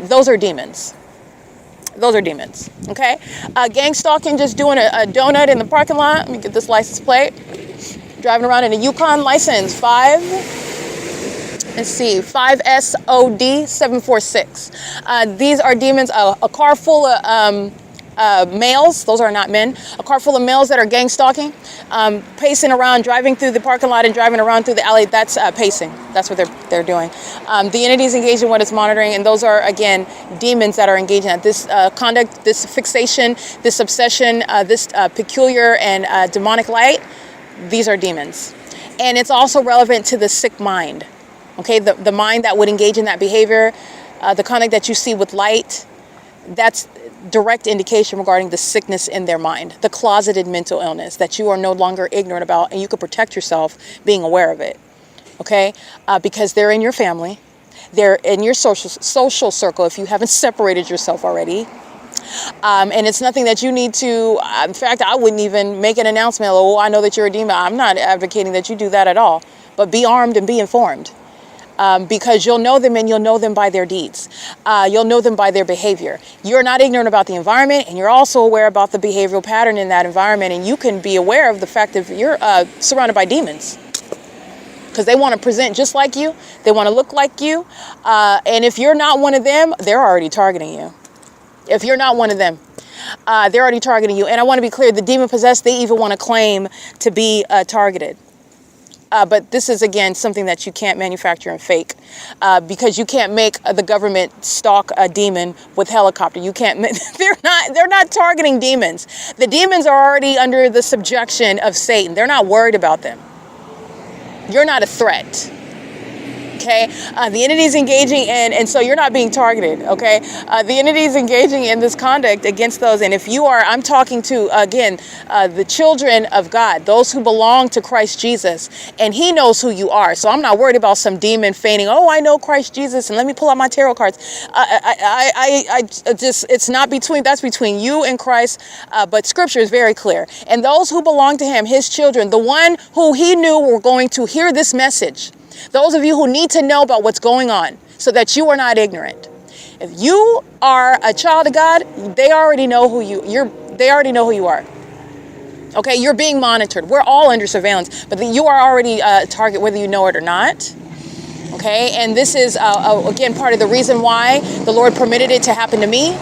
Those are demons. Those are demons, okay? Gang stalking, just doing a donut in the parking lot. Let me get this license plate. Driving around in a Yukon license, 5SOD 746. These are demons, a car full of males, those are not men, a car full of males that are gang stalking, pacing around, driving through the parking lot and driving around through the alley. That's pacing. That's what they're doing. The entity is engaged in what it's monitoring, and those are, again, demons that are engaging in this conduct, this fixation, this obsession, this peculiar and demonic light. These are demons. And it's also relevant to the sick mind, okay? The mind that would engage in that behavior, the conduct that you see with light, that's direct indication regarding the sickness in their mind, the closeted mental illness that you are no longer ignorant about, and you could protect yourself being aware of it, okay? Because they're in your family, they're in your social circle if you haven't separated yourself already, and it's nothing that you need to, in fact, I wouldn't even make an announcement, oh, I know that you're a demon. I'm not advocating that you do that at all, but be armed and be informed. Because you'll know them, and you'll know them by their deeds. You'll know them by their behavior. You're not ignorant about the environment, and you're also aware about the behavioral pattern in that environment, and you can be aware of the fact that you're surrounded by demons. Because they want to present just like you. They want to look like you. And if you're not one of them, they're already targeting you. If you're not one of them, they're already targeting you. And I want to be clear, the demon possessed, they even want to claim to be targeted. But this is, again, something that you can't manufacture and fake, because you can't make the government stalk a demon with helicopter. You can't. They're not targeting demons. The demons are already under the subjection of Satan. They're not worried about them. You're not a threat. Okay, the entity is engaging in, and so you're not being targeted. Okay, the entity is engaging in this conduct against those, and if you are, I'm talking to, again, the children of God, those who belong to Christ Jesus, and He knows who you are. So I'm not worried about some demon feigning, oh, I know Christ Jesus, and let me pull out my tarot cards. It's not between, that's between you and Christ, but Scripture is very clear. And those who belong to Him, His children, the one who He knew were going to hear this message. Those of you who need to know about what's going on so that you are not ignorant. If you are a child of God, they already know who they already know who you are. Okay, you're being monitored. We're all under surveillance, but you are already a target whether you know it or not. Okay, and this is, again, part of the reason why the Lord permitted it to happen to me,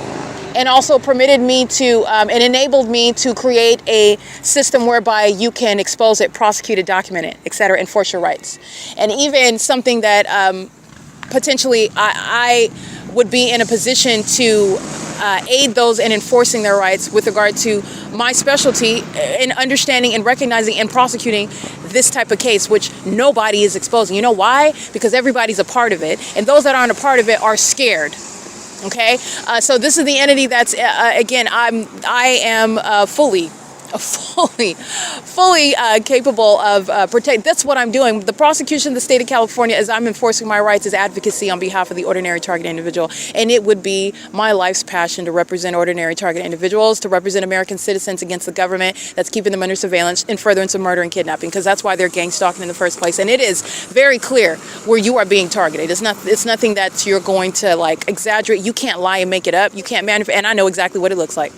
and also permitted me to, and enabled me to create a system whereby you can expose it, prosecute it, document it, etc., enforce your rights. And even something that potentially I would be in a position to aid those in enforcing their rights with regard to my specialty in understanding and recognizing and prosecuting this type of case, which nobody is exposing. You know why? Because everybody's a part of it, and those that aren't a part of it are scared. Okay, so this is the entity that's, again, I am fully fully capable of protect. That's what I'm doing. The prosecution of the state of California is I'm enforcing my rights as advocacy on behalf of the ordinary target individual. And it would be my life's passion to represent ordinary target individuals, to represent American citizens against the government that's keeping them under surveillance in furtherance of murder and kidnapping, because that's why they're gang stalking in the first place. And it is very clear where you are being targeted. It's nothing that you're going to like exaggerate. You can't lie and make it up. You can't manufacture. And I know exactly what it looks like.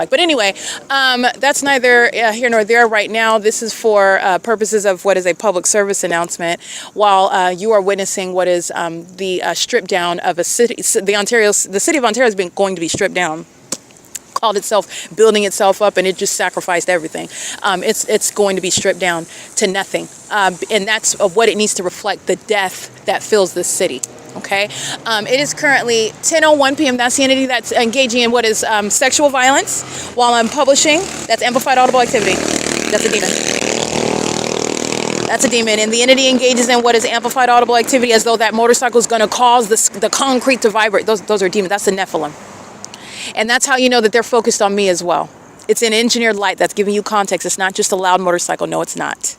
But anyway, that's neither here nor there right now. This is for purposes of what is a public service announcement, while you are witnessing what is the strip down of a city. The city of Ontario is going to be stripped down. Called itself building itself up, and it just sacrificed everything. It's going to be stripped down to nothing, and that's what it needs to reflect the death that fills this city. Okay, it is currently 10:01 p.m. That's the entity that's engaging in what is sexual violence while I'm publishing. That's amplified audible activity. That's a demon. That's a demon. And the entity engages in what is amplified audible activity as though that motorcycle is going to cause the concrete to vibrate. Those are demons. That's the Nephilim. And that's how you know that they're focused on me as well. It's an engineered light that's giving you context. It's not just a loud motorcycle. No, it's not.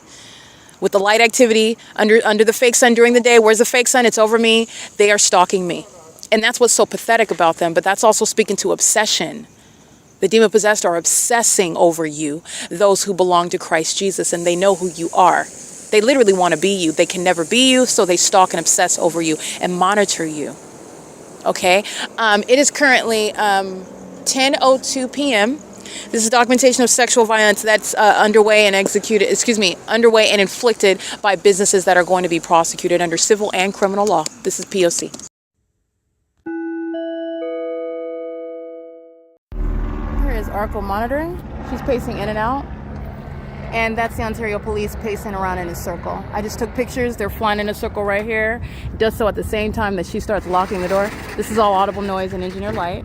With the light activity under the fake sun during the day, where's the fake sun? It's over me. They are stalking me. And that's what's so pathetic about them. But that's also speaking to obsession. The demon-possessed are obsessing over you, those who belong to Christ Jesus, and they know who you are. They literally want to be you. They can never be you, so they stalk and obsess over you and monitor you. Okay? It is currently 10:02 p.m. This is documentation of sexual violence that's underway and inflicted by businesses that are going to be prosecuted under civil and criminal law. This is P.O.C. Here is ARCO monitoring. She's pacing in and out. And that's the Ontario Police pacing around in a circle. I just took pictures. They're flying in a circle right here. Does so at the same time that she starts locking the door. This is all audible noise and engineered light.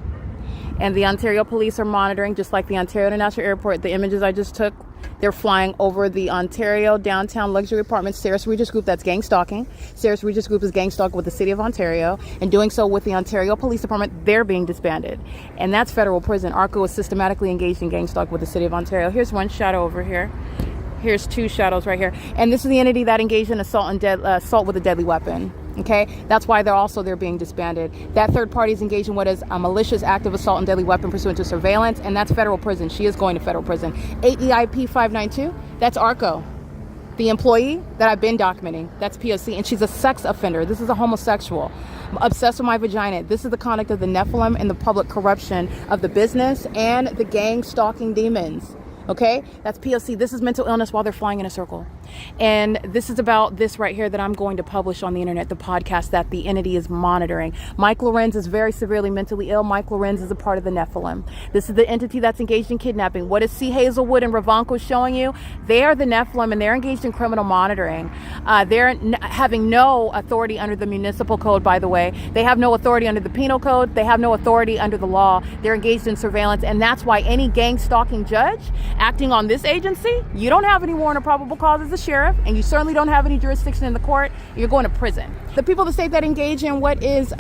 And the Ontario Police are monitoring, just like the Ontario International Airport. The images I just took, they're flying over the Ontario downtown luxury apartments. Sarah Regis Group, that's gang stalking. Sarah Regis Group is gang stalking with the City of Ontario. And doing so with the Ontario Police Department, they're being disbanded. And that's federal prison. ARCO is systematically engaged in gang stalking with the City of Ontario. Here's one shadow over here. Here's two shadows right here. And this is the entity that engaged in assault with a deadly weapon. Okay, that's why they're being disbanded. That third party is engaged in what is a malicious act of assault and deadly weapon pursuant to surveillance, and that's federal prison. She is going to federal prison. 8EIP 592, that's ARCO. The employee that I've been documenting, that's P.O.C, and she's a sex offender. This is a homosexual. I'm obsessed with my vagina. This is the conduct of the Nephilim and the public corruption of the business and the gang stalking demons. Okay, that's P.O.C. This is mental illness while they're flying in a circle. And this is about this right here that I'm going to publish on the internet, the podcast that the entity is monitoring. Mike LORENZ is very severely mentally ill. Mike LORENZ is a part of the Nephilim. This is the entity that's engaged in kidnapping. What is C. Hazelwood and Ravanko showing you? They are the Nephilim, and they're engaged in criminal monitoring. They're having no authority under the municipal code, by the way. They have no authority under the penal code. They have no authority under the law. They're engaged in surveillance, and that's why any gang stalking judge acting on this agency, you don't have any warrant or probable cause as a sheriff, and you certainly don't have any jurisdiction in the court. You're going to prison. The people of the state that engage in what is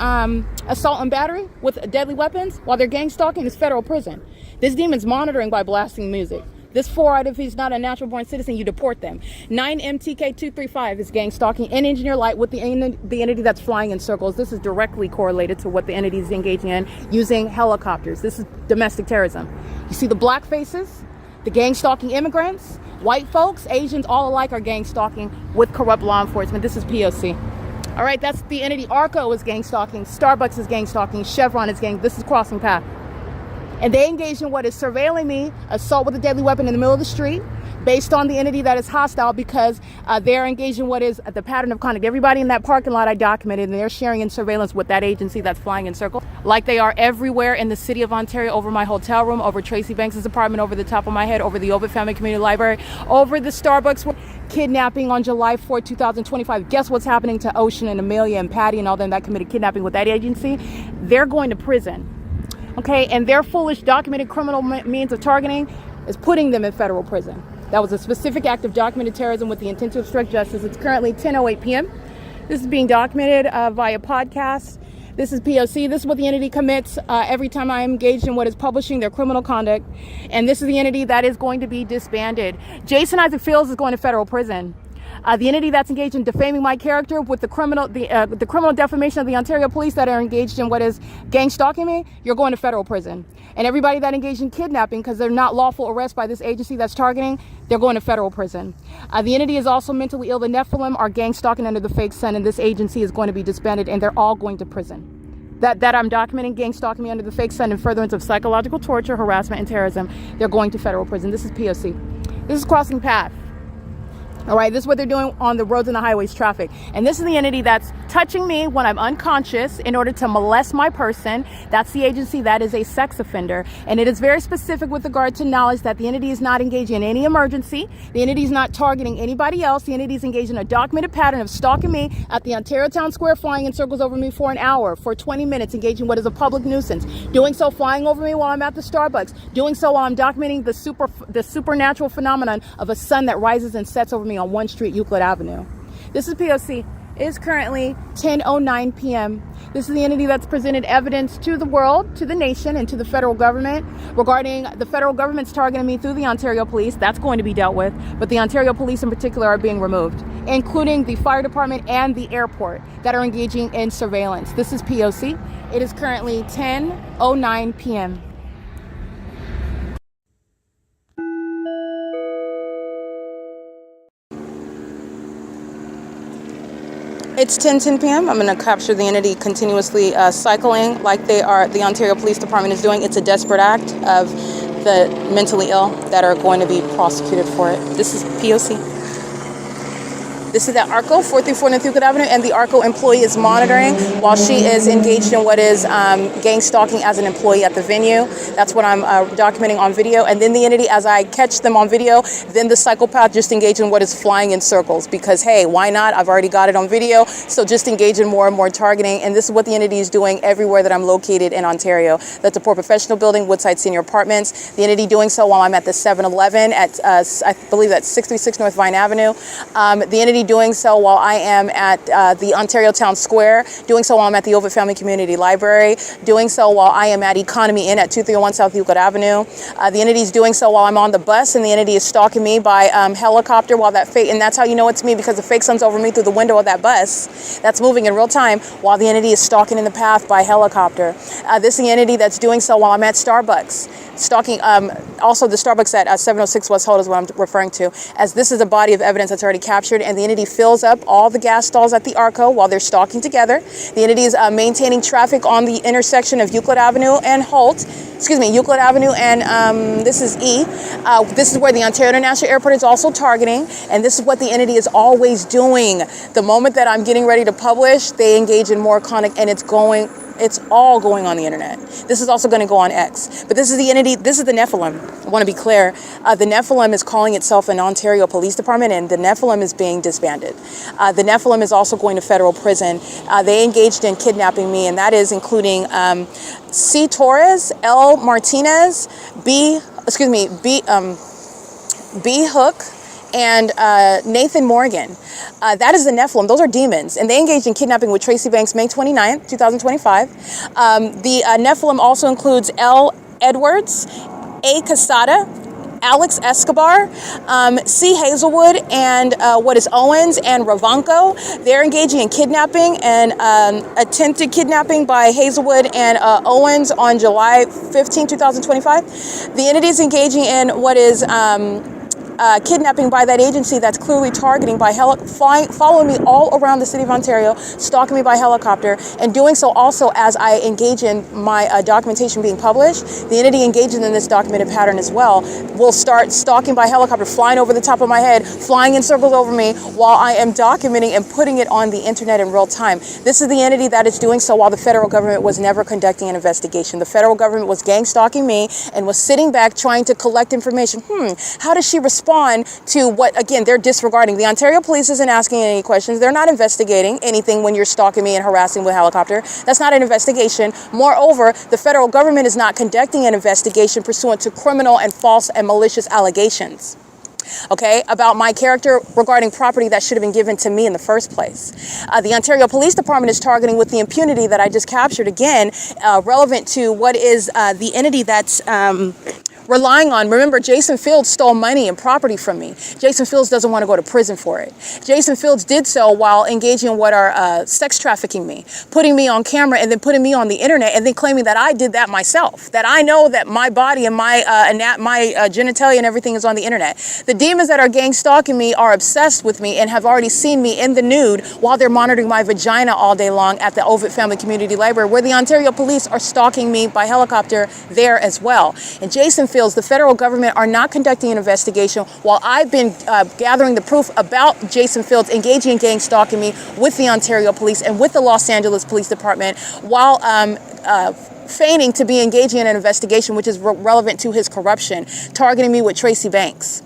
assault and battery with deadly weapons while they're gang stalking is federal prison. This demon's monitoring by blasting music. This fluoride, if he's not a natural born citizen, you deport them. 9MTK235 is gang stalking and engineer light with the entity that's flying in circles. This is directly correlated to what the entity is engaging in using helicopters. This is domestic terrorism. You see the black faces? The gang stalking immigrants, white folks, Asians, all alike are gang stalking with corrupt law enforcement. This is P.O.C. All right, that's the entity. ARCO is gang stalking. Starbucks is gang stalking. Chevron is gang. This is crossing path. And they engage in what is surveilling me, assault with a deadly weapon in the middle of the street, based on the entity that is hostile because they're engaged in what is the pattern of conduct. Everybody in that parking lot I documented, and they're sharing in surveillance with that agency that's flying in circles, like they are everywhere in the City of Ontario, over my hotel room, over Tracy Banks' apartment, over the top of my head, over the OVITT Family Community Library, over the Starbucks kidnapping on July 4, 2025. Guess what's happening to Ocean and Amelia and Patty and all them that committed kidnapping with that agency? They're going to prison. Okay, and their foolish documented criminal means of targeting is putting them in federal prison. That was a specific act of documented terrorism with the intent to obstruct justice. It's currently 10:08 p.m. This is being documented via podcast. This is P.O.C. This is what the entity commits every time I am engaged in what is publishing their criminal conduct. And this is the entity that is going to be disbanded. Jason Isaac Fields is going to federal prison. The entity that's engaged in defaming my character with the criminal defamation of the Ontario police that are engaged in what is gang stalking me, you're going to federal prison. And everybody that engaged in kidnapping because they're not lawful arrest by this agency that's targeting, they're going to federal prison. The entity is also mentally ill. The Nephilim are gang stalking under the fake sun, and this agency is going to be disbanded, and they're all going to prison. That I'm documenting gang stalking me under the fake sun in furtherance of psychological torture, harassment, and terrorism. They're going to federal prison. This is P.O.C. This is crossing path. All right, this is what they're doing on the roads and the highways traffic. And this is the entity that's touching me when I'm unconscious in order to molest my person. That's the agency that is a sex offender. And it is very specific with regard to knowledge that the entity is not engaged in any emergency. The entity is not targeting anybody else. The entity is engaged in a documented pattern of stalking me at the Ontario Town Square, flying in circles over me for an hour, for 20 minutes, engaging what is a public nuisance. Doing so flying over me while I'm at the Starbucks. Doing so while I'm documenting the supernatural phenomenon of a sun that rises and sets over me on 1 Street, Euclid Avenue. This is P.O.C. It is currently 10:09 p.m. This is the entity that's presented evidence to the world, to the nation, and to the federal government regarding the federal government's targeting me through the Ontario police. That's going to be dealt with, but the Ontario police in particular are being removed, including the fire department and the airport that are engaging in surveillance. This is P.O.C. It is currently 10:09 p.m. It's 10:10 p.m. I'm going to capture the entity continuously cycling like the Ontario Police Department is doing. It's a desperate act of the mentally ill that are going to be prosecuted for it. This is P.O.C. This is at ARCO, 434 North Euclid Avenue, and the ARCO employee is monitoring while she is engaged in what is gang stalking as an employee at the venue. That's what I'm documenting on video. And then the entity, as I catch them on video, then the psychopath just engage in what is flying in circles because, hey, why not? I've already got it on video. So just engage in more and more targeting. And this is what the entity is doing everywhere that I'm located in Ontario. That's the Port Professional Building, Woodside Senior Apartments. The entity doing so while I'm at the 7-Eleven at, I believe that's 636 North Vine Avenue. The entity doing so while I am at the Ontario Town Square, doing so while I'm at the OVITT Family Community Library, doing so while I am at Economy Inn at 2301 South Euclid Avenue. The entity is doing so while I'm on the bus, and the entity is stalking me by helicopter while and that's how you know it's me, because the fake sun's over me through the window of that bus that's moving in real time while the entity is stalking in the path by helicopter. This is the entity that's doing so while I'm at Starbucks. Stalking, also the Starbucks at 706 West Holt is what I'm referring to, as this is a body of evidence that's already captured, and the entity fills up all the gas stalls at the ARCO while they're stalking together. The entity is maintaining traffic on the intersection of Euclid Avenue and Euclid Avenue and this is E. This is where the Ontario International Airport is also targeting, and this is what the entity is always doing. The moment that I'm getting ready to publish, they engage in more conduct, and it's all going on the internet. This is also going to go on X. But this is the entity, this is the Nephilim. I want to be clear. The Nephilim is calling itself an Ontario Police Department, and the Nephilim is being disbanded. The Nephilim is also going to federal prison. They engaged in kidnapping me, and that is including C. Torres, L. Martinez, B. Hook, and Nathan Morgan. That is the Nephilim. Those are demons. And they engaged in kidnapping with Tracy Banks May 29th, 2025. The Nephilim also includes L. Edwards, A. Casada, Alex Escobar, C. Hazelwood, and what is Owens and Ravanko. They're engaging in kidnapping and attempted kidnapping by Hazelwood and Owens on July 15, 2025. The entity is engaging in what is kidnapping by that agency that's clearly targeting by following me all around the city of Ontario, stalking me by helicopter, and doing so also as I engage in my documentation being published. The entity engaging in this documented pattern as well will start stalking by helicopter, flying over the top of my head, flying in circles over me while I am documenting and putting it on the internet in real time. This is the entity that is doing so while the federal government was never conducting an investigation. The federal government was gang stalking me and was sitting back trying to collect information. How does she respond to what, again, they're disregarding? The Ontario police isn't asking any questions. They're not investigating anything when you're stalking me and harassing with a helicopter. That's not an investigation. Moreover, the federal government is not conducting an investigation pursuant to criminal and false and malicious allegations. okay, about my character regarding property that should have been given to me in the first place. The Ontario Police Department is targeting with the impunity that I just captured, again, relevant to what is the entity that's relying on. Remember, Jason Fields stole money and property from me. Jason Fields doesn't want to go to prison for it. Jason Fields did so while engaging in what are sex trafficking me, putting me on camera and then putting me on the internet and then claiming that I did that myself, that I know that my body and my genitalia and everything is on the internet. The demons that are gang stalking me are obsessed with me and have already seen me in the nude while they're monitoring my vagina all day long at the OVITT Family Community Library, where the Ontario Police are stalking me by helicopter there as well. And Jason Fields, the federal government are not conducting an investigation while I've been gathering the proof about Jason Fields engaging in gang stalking me with the Ontario Police and with the Los Angeles Police Department while feigning to be engaging in an investigation which is relevant to his corruption, targeting me with Tracy Banks.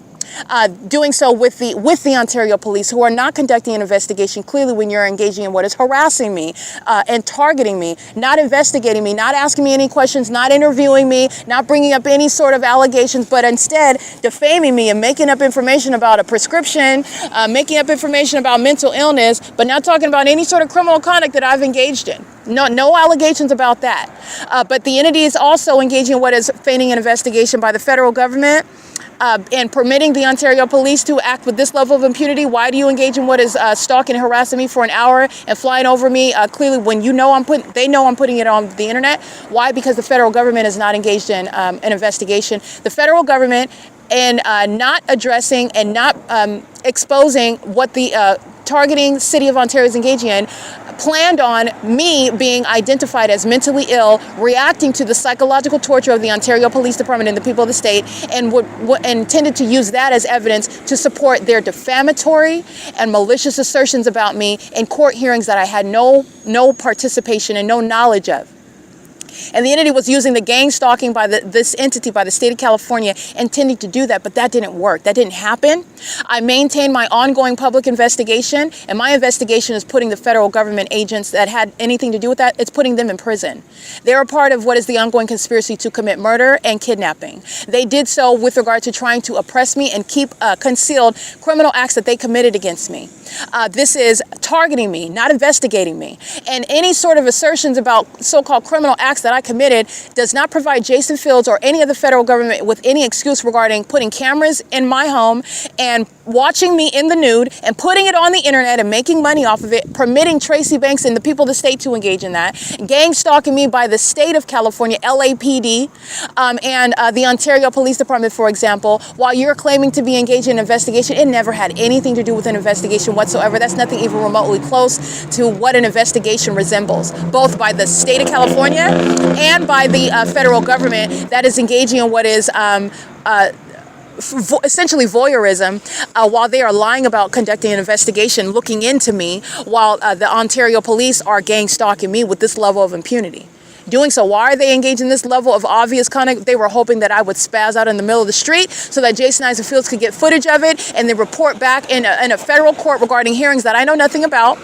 Doing so with the Ontario Police, who are not conducting an investigation clearly when you're engaging in what is harassing me and targeting me, not investigating me, not asking me any questions, not interviewing me, not bringing up any sort of allegations, but instead defaming me and making up information about a prescription, making up information about mental illness, but not talking about any sort of criminal conduct that I've engaged in. No allegations about that. But the entity is also engaging in what is feigning an investigation by the federal government. And permitting the Ontario Police to act with this level of impunity. Why do you engage in what is stalking and harassing me for an hour and flying over me clearly when you know they know I'm putting it on the internet? Why? Because the federal government is not engaged in an investigation. The federal government and not addressing and not exposing what the targeting City of Ontario is engaging in, planned on me being identified as mentally ill, reacting to the psychological torture of the Ontario Police Department and the people of the state, and intended to use that as evidence to support their defamatory and malicious assertions about me in court hearings that I had no participation and no knowledge of. And the entity was using the gang stalking by this entity, by the state of California, intending to do that, but that didn't work. That didn't happen. I maintained my ongoing public investigation, and my investigation is putting the federal government agents that had anything to do with that, it's putting them in prison. They're a part of what is the ongoing conspiracy to commit murder and kidnapping. They did so with regard to trying to oppress me and keep concealed criminal acts that they committed against me. This is targeting me, not investigating me. And any sort of assertions about so-called criminal acts that I committed does not provide Jason Fields or any of the federal government with any excuse regarding putting cameras in my home and watching me in the nude and putting it on the internet and making money off of it, permitting Tracy Banks and the people of the state to engage in that, gang stalking me by the state of California, LAPD, and the Ontario Police Department, for example, while you're claiming to be engaged in an investigation. It never had anything to do with an investigation whatsoever. That's nothing even remotely close to what an investigation resembles, both by the state of California and by the federal government that is engaging in what is essentially voyeurism, while they are lying about conducting an investigation, looking into me, while the Ontario police are gang stalking me with this level of impunity. Doing so, why are they engaged in this level of obvious conduct? They were hoping that I would spaz out in the middle of the street so that Jason Isaac Fields could get footage of it and then report back in a federal court regarding hearings that I know nothing about,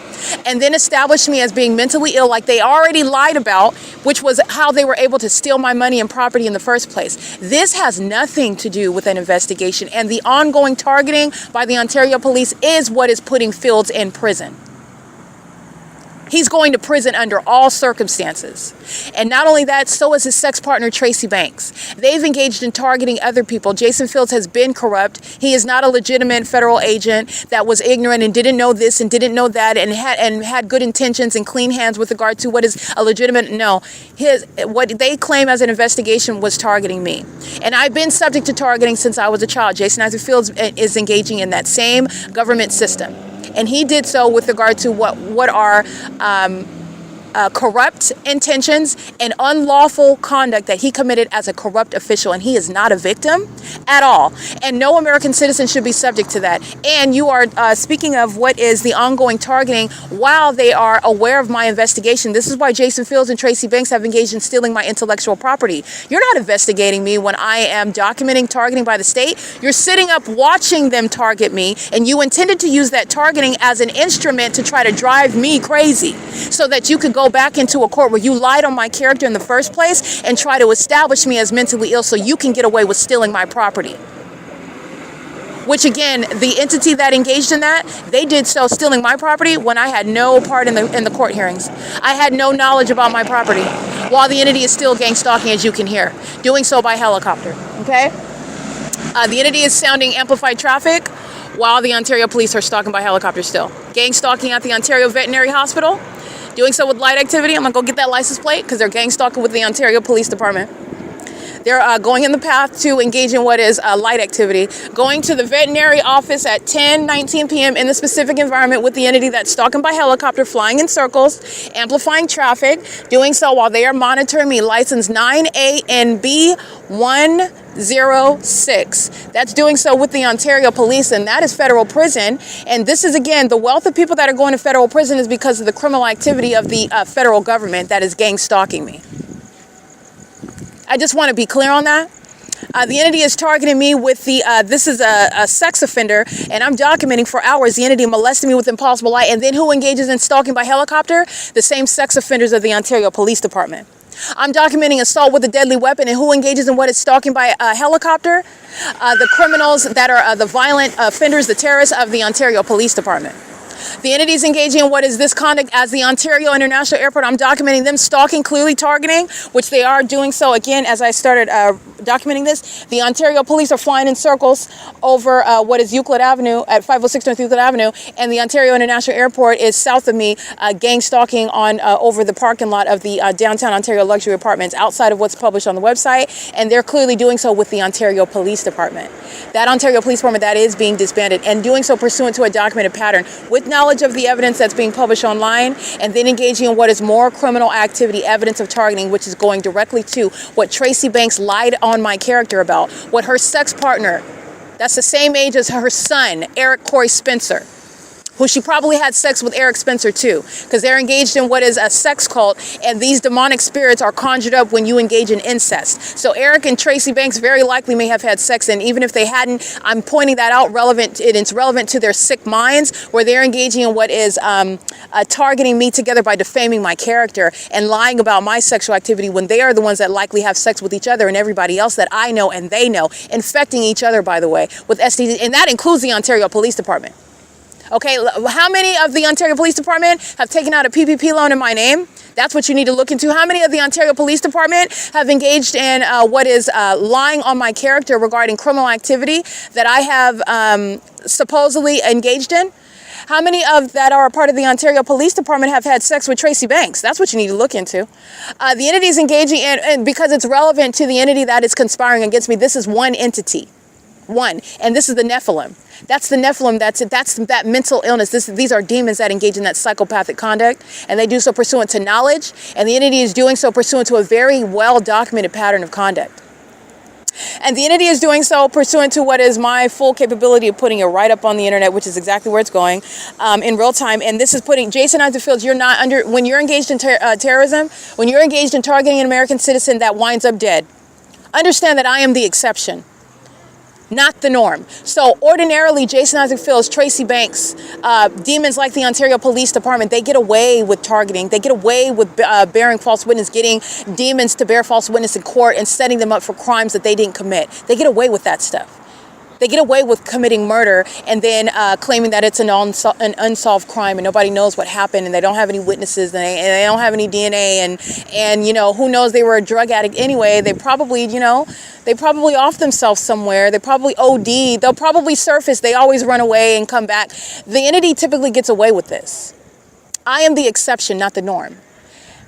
and then establish me as being mentally ill like they already lied about, which was how they were able to steal my money and property in the first place. This has nothing to do with an investigation, and the ongoing targeting by the Ontario police is what is putting Fields in prison. He's going to prison under all circumstances. And not only that, so is his sex partner, Tracy Banks. They've engaged in targeting other people. Jason Fields has been corrupt. He is not a legitimate federal agent that was ignorant and didn't know this and didn't know that and had good intentions and clean hands with regard to what is a legitimate. No, what they claim as an investigation was targeting me. And I've been subject to targeting since I was a child. Jason Isaac Fields is engaging in that same government system. And he did so with regard to what are corrupt intentions and unlawful conduct that he committed as a corrupt official. And he is not a victim at all. And no American citizen should be subject to that. And you are speaking of what is the ongoing targeting while they are aware of my investigation. This is why Jason Fields and Tracy Banks have engaged in stealing my intellectual property. You're not investigating me when I am documenting targeting by the state. You're sitting up watching them target me, and you intended to use that targeting as an instrument to try to drive me crazy so that you could go back into a court where you lied on my character in the first place and try to establish me as mentally ill so you can get away with stealing my property. which again, the entity that engaged in that, they did so stealing my property when I had no part in the court hearings. I had no knowledge about my property, while the entity is still gang stalking, as you can hear, doing so by helicopter, okay? The entity is sounding amplified traffic, while the Ontario police are stalking by helicopter still. Gang stalking at the Ontario Veterinary Hospital, doing so with light activity. I'm gonna go get that license plate because they're gang stalking with the Ontario Police Department. They're going in the path to engage in what is light activity, going to the veterinary office at 10:19 p.m. in the specific environment with the entity that's stalking by helicopter, flying in circles, amplifying traffic, doing so while they are monitoring me, license 9ANB106. That's doing so with the Ontario police, and that is federal prison. And this is, again, the wealth of people that are going to federal prison is because of the criminal activity of the federal government that is gang stalking me. I just want to be clear on that. The entity is targeting me with the, this is a sex offender, and I'm documenting for hours the entity molesting me with impossible light, and then who engages in stalking by helicopter? The same sex offenders of the Ontario Police Department. I'm documenting assault with a deadly weapon, and who engages in what is stalking by helicopter? The criminals that are the violent offenders, the terrorists of the Ontario Police Department. The entities engaging in what is this conduct as the Ontario International Airport, I'm documenting them stalking, clearly targeting, which they are doing so. Again, as I started documenting this, the Ontario police are flying in circles over what is Euclid Avenue at 506 North Euclid Avenue, and the Ontario International Airport is south of me, gang stalking on over the parking lot of the downtown Ontario luxury apartments outside of what's published on the website, and they're clearly doing so with the Ontario Police Department. That Ontario Police Department, that is being disbanded, and doing so pursuant to a documented pattern with knowledge of the evidence that's being published online, and then engaging in what is more criminal activity, evidence of targeting, which is going directly to what Tracy Banks lied on my character about, what her sex partner, that's the same age as her son, Eric Corey Spencer, who she probably had sex with Eric Spencer too, because they're engaged in what is a sex cult, and these demonic spirits are conjured up when you engage in incest. So Eric and Tracy Banks very likely may have had sex, and even if they hadn't, I'm pointing that out, it's relevant to their sick minds, where they're engaging in what is targeting me together by defaming my character and lying about my sexual activity when they are the ones that likely have sex with each other and everybody else that I know and they know, infecting each other, by the way, with STDs, and that includes the Ontario Police Department. Okay, how many of the Ontario Police Department have taken out a PPP loan in my name? That's what you need to look into. How many of the Ontario Police Department have engaged in what is lying on my character regarding criminal activity that I have supposedly engaged in? How many of that are a part of the Ontario Police Department have had sex with Tracy Banks? That's what you need to look into. The entity is engaging in, and because it's relevant to the entity that is conspiring against me, this is one entity. One, and this is the Nephilim. That's the Nephilim, that's that mental illness. These are demons that engage in that psychopathic conduct, and they do so pursuant to knowledge, and the entity is doing so pursuant to a very well-documented pattern of conduct. And the entity is doing so pursuant to what is my full capability of putting it right up on the internet, which is exactly where it's going, in real time. And this is putting Jason Isaac Fields, you're not under, when you're engaged in terrorism, when you're engaged in targeting an American citizen that winds up dead, understand that I am the exception, not the norm. So ordinarily, Jason Isaac Fields, Tracy Banks, demons like the Ontario Police Department, they get away with targeting. They get away with bearing false witness, getting demons to bear false witness in court and setting them up for crimes that they didn't commit. They get away with that stuff. They get away with committing murder and then claiming that it's an unsolved crime and nobody knows what happened and they don't have any witnesses and they don't have any DNA and you know, who knows, they were a drug addict anyway. They probably, you know, they probably off themselves somewhere. They probably OD. They'll probably surface. They always run away and come back. The entity typically gets away with this. I am the exception, not the norm.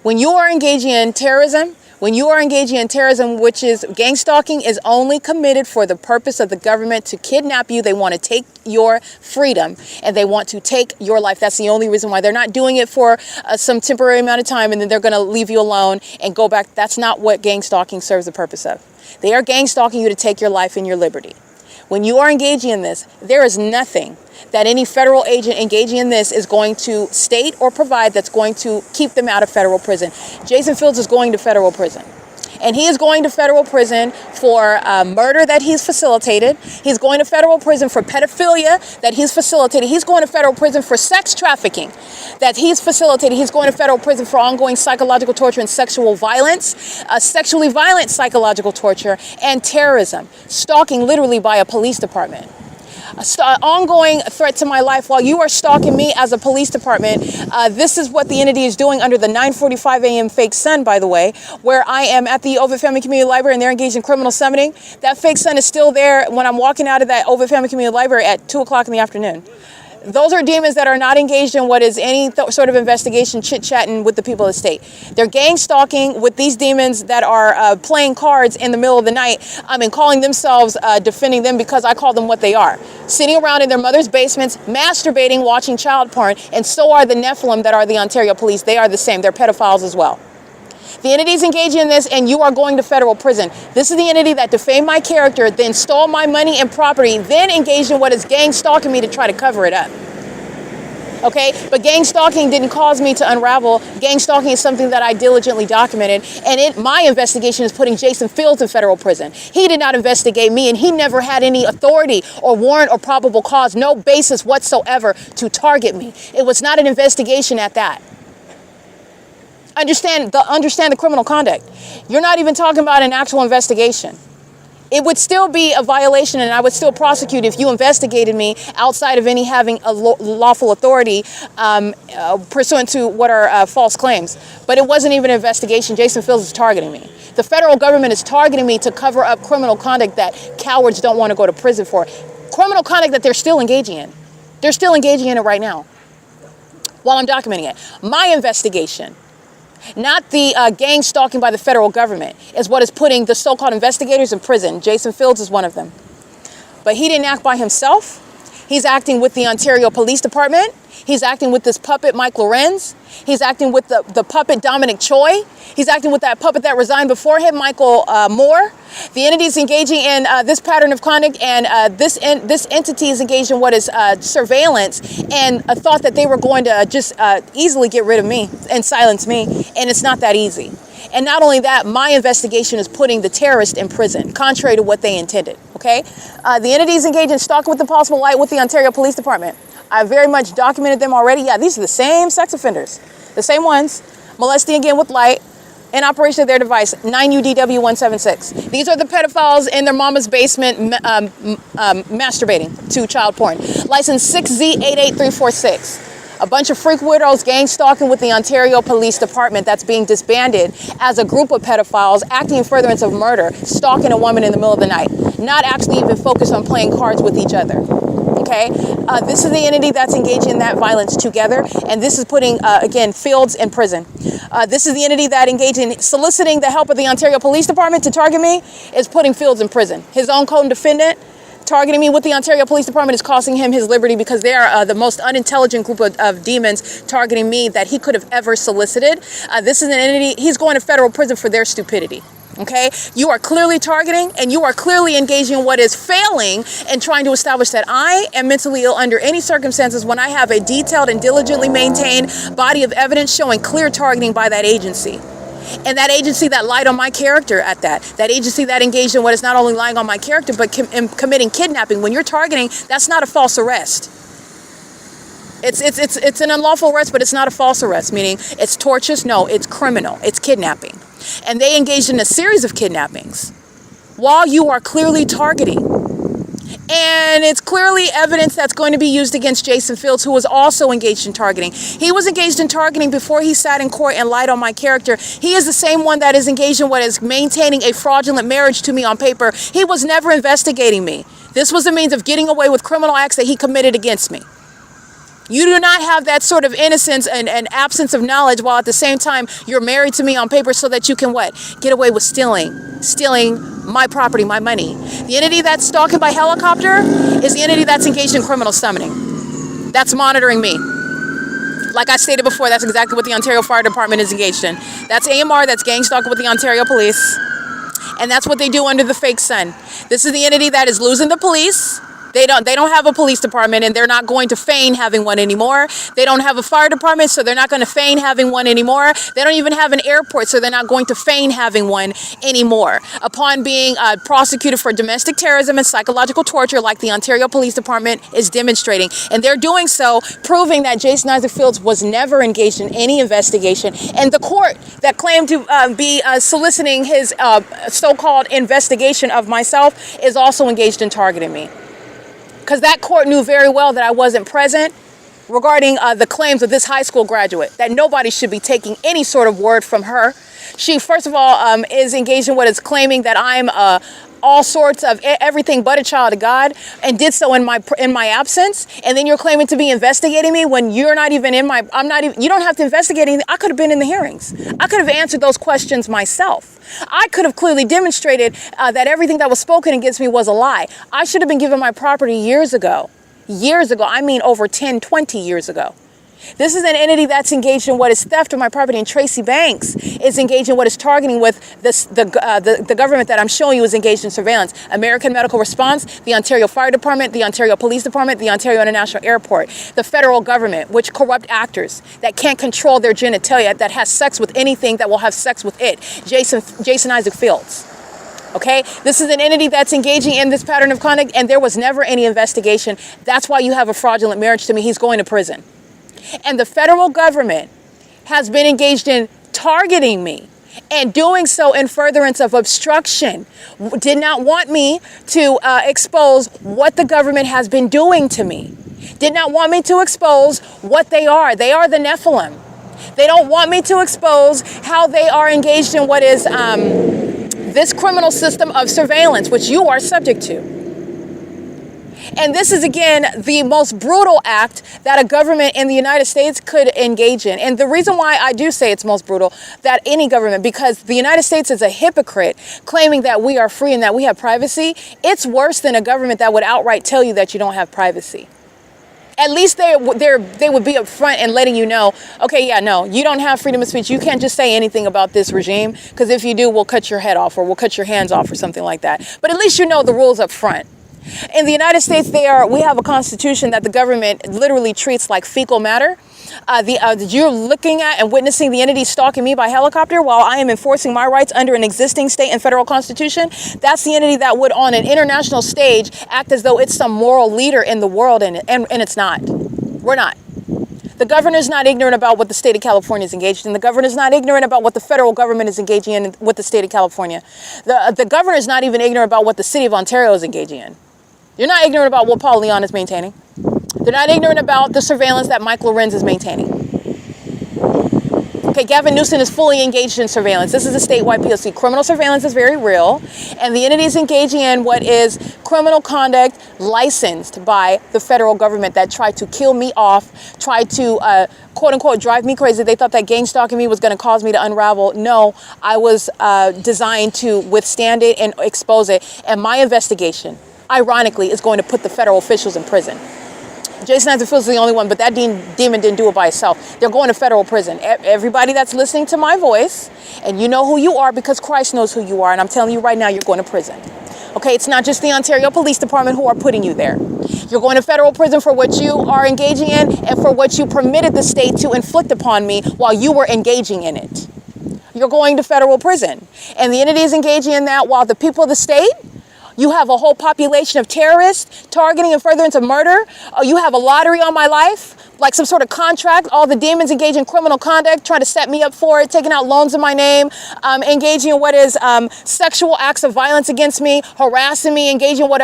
When you are engaging in terrorism, which is gang stalking, is only committed for the purpose of the government to kidnap you. They want to take your freedom and they want to take your life. That's the only reason why. They're not doing it for some temporary amount of time and then they're going to leave you alone and go back. That's not what gang stalking serves the purpose of. They are gang stalking you to take your life and your liberty. When you are engaging in this, there is nothing that any federal agent engaging in this is going to state or provide that's going to keep them out of federal prison. Jason Fields is going to federal prison. And he is going to federal prison for murder that he's facilitated. He's going to federal prison for pedophilia that he's facilitated. He's going to federal prison for sex trafficking that he's facilitated. He's going to federal prison for ongoing psychological torture and sexual violence, sexually violent psychological torture, and terrorism, stalking literally by a police department. ongoing threat to my life while you are stalking me as a police department. This is what the entity is doing under the 9:45 a.m. fake sun, by the way, where I am at the OVITT Family Community Library and they're engaged in criminal summoning. That fake sun is still there when I'm walking out of that OVITT Family Community Library at 2 o'clock in the afternoon. Those are demons that are not engaged in what is any sort of investigation, chit-chatting with the people of the state. They're gang stalking with these demons that are playing cards in the middle of the night and calling themselves defending them because I call them what they are. Sitting around in their mother's basements, masturbating, watching child porn, and so are the Nephilim that are the Ontario police. They are the same. They're pedophiles as well. The entity is engaging in this and you are going to federal prison. This is the entity that defamed my character, then stole my money and property, then engaged in what is gang stalking me to try to cover it up. Okay, but gang stalking didn't cause me to unravel. Gang stalking is something that I diligently documented, and my investigation is putting Jason Fields in federal prison. He did not investigate me, and he never had any authority or warrant or probable cause, no basis whatsoever to target me. It was not an investigation at that. Understand the criminal conduct. You're not even talking about an actual investigation. It would still be a violation and I would still prosecute if you investigated me outside of any having a lawful authority pursuant to what are false claims. But it wasn't even an investigation. Jason Fields is targeting me. The federal government is targeting me to cover up criminal conduct that cowards don't want to go to prison for. Criminal conduct that they're still engaging in. They're still engaging in it right now while I'm documenting it. My investigation, not the gang stalking by the federal government, is what is putting the so-called investigators in prison. Jason Fields is one of them. But he didn't act by himself. He's acting with the Ontario Police Department. He's acting with this puppet, Mike LORENZ. He's acting with the puppet, Dominic Choi. He's acting with that puppet that resigned before him, Michael Moore. The entity is engaging in this pattern of conduct, and this entity is engaged in what is surveillance and a thought that they were going to just easily get rid of me and silence me, and it's not that easy. And not only that, my investigation is putting the terrorist in prison, contrary to what they intended, okay? The entity is engaged in stalking with impossible light with the Ontario Police Department. I very much documented them already. Yeah, these are the same sex offenders, the same ones, molesting again with light, in operation of their device, 9UDW176. These are the pedophiles in their mama's basement masturbating to child porn. License 6Z88346. A bunch of freak weirdos gang stalking with the Ontario Police Department that's being disbanded as a group of pedophiles acting in furtherance of murder, stalking a woman in the middle of the night, not actually even focused on playing cards with each other. Okay, this is the entity that's engaging in that violence together, and this is putting, again, Fields in prison. This is the entity that engaged in soliciting the help of the Ontario Police Department to target me, is putting Fields in prison. His own co-defendant targeting me with the Ontario Police Department is costing him his liberty because they are the most unintelligent group of demons targeting me that he could have ever solicited. This is an entity, he's going to federal prison for their stupidity. Okay, you are clearly targeting and you are clearly engaging in what is failing and trying to establish that I am mentally ill under any circumstances when I have a detailed and diligently maintained body of evidence showing clear targeting by that agency. And that agency that lied on my character at that agency that engaged in what is not only lying on my character but committing kidnapping. When you're targeting, that's not a false arrest. It's an unlawful arrest, but it's not a false arrest, meaning it's tortious. No, it's criminal. It's kidnapping. And they engaged in a series of kidnappings while you are clearly targeting. And it's clearly evidence that's going to be used against Jason Fields, who was also engaged in targeting. He was engaged in targeting before he sat in court and lied on my character. He is the same one that is engaged in what is maintaining a fraudulent marriage to me on paper. He was never investigating me. This was a means of getting away with criminal acts that he committed against me. You do not have that sort of innocence and absence of knowledge while at the same time you're married to me on paper so that you can what? Get away with stealing my property, my money. The entity that's stalking by helicopter is the entity that's engaged in criminal summoning. That's monitoring me. Like I stated before, that's exactly what the Ontario Fire Department is engaged in. That's AMR, that's gang stalking with the Ontario Police. And that's what they do under the fake sun. This is the entity that is losing the police. They don't have a police department and they're not going to feign having one anymore. They don't have a fire department, so they're not going to feign having one anymore. They don't even have an airport, so they're not going to feign having one anymore. Upon being prosecuted for domestic terrorism and psychological torture like the Ontario Police Department is demonstrating. And they're doing so, proving that Jason Isaac Fields was never engaged in any investigation. And the court that claimed to be soliciting his so-called investigation of myself is also engaged in targeting me. because that court knew very well that I wasn't present regarding the claims of this high school graduate, that nobody should be taking any sort of word from her. She, first of all, is engaged in what is claiming that I'm all sorts of everything but a child of God, and did so in my absence. And then you're claiming to be investigating me when you're not even in my, I'm not even, you don't have to investigate anything. I could have been in the hearings. I could have answered those questions myself. I could have clearly demonstrated that everything that was spoken against me was a lie. I should have been given my property years ago. Years ago. I mean over 10, 20 years ago. This is an entity that's engaged in what is theft of my property, and Tracy Banks is engaged in what is targeting with this, the government that I'm showing you is engaged in surveillance. American Medical Response, the Ontario Fire Department, the Ontario Police Department, the Ontario International Airport, the federal government, which corrupt actors that can't control their genitalia, that has sex with anything that will have sex with it. Jason Isaac Fields. Okay, this is an entity that's engaging in this pattern of conduct, and there was never any investigation. That's why you have a fraudulent marriage to me. He's going to prison. And the federal government has been engaged in targeting me and doing so in furtherance of obstruction. Did not want me to expose what the government has been doing to me. Did not want me to expose what they are. They are the Nephilim. They don't want me to expose how they are engaged in what is this criminal system of surveillance, which you are subject to. And this is, again, the most brutal act that a government in the United States could engage in. And the reason why I do say it's most brutal, that any government, because the United States is a hypocrite claiming that we are free and that we have privacy. It's worse than a government that would outright tell you that you don't have privacy. At least they would be upfront and letting you know, okay, yeah, no, you don't have freedom of speech. You can't just say anything about this regime, because if you do, we'll cut your head off, or we'll cut your hands off, or something like that. But at least you know the rules up front. In the United States, we have a constitution that the government literally treats like fecal matter. You're looking at and witnessing the entity stalking me by helicopter while I am enforcing my rights under an existing state and federal constitution. That's the entity that would, on an international stage, act as though it's some moral leader in the world, and it's not. We're not. The governor's not ignorant about what the state of California is engaged in. The governor's not ignorant about what the federal government is engaging in with the state of California. The governor's not even ignorant about what the city of Ontario is engaging in. You're not ignorant about what Paul Leon is maintaining. They're not ignorant about the surveillance that Mike LORENZ is maintaining. Okay, Gavin Newsom is fully engaged in surveillance. This is a statewide P.O.C. Criminal surveillance is very real, and the entity is engaging in what is criminal conduct licensed by the federal government that tried to kill me off, tried to, quote unquote, drive me crazy. They thought that gang stalking me was going to cause me to unravel. No, I was designed to withstand it and expose it, and my investigation, ironically, is going to put the federal officials in prison. Jason Isaac Fields is the only one, but that demon didn't do it by itself. They're going to federal prison. Everybody that's listening to my voice, and you know who you are because Christ knows who you are, and I'm telling you right now, you're going to prison. Okay, it's not just the Ontario Police Department who are putting you there. You're going to federal prison for what you are engaging in and for what you permitted the state to inflict upon me while you were engaging in it. You're going to federal prison. And the entity is engaging in that while the people of the state, you have a whole population of terrorists targeting and furtherance of murder. You have a lottery on my life, like some sort of contract. All the demons engage in criminal conduct, trying to set me up for it, taking out loans in my name, engaging in what is sexual acts of violence against me, harassing me, engaging in what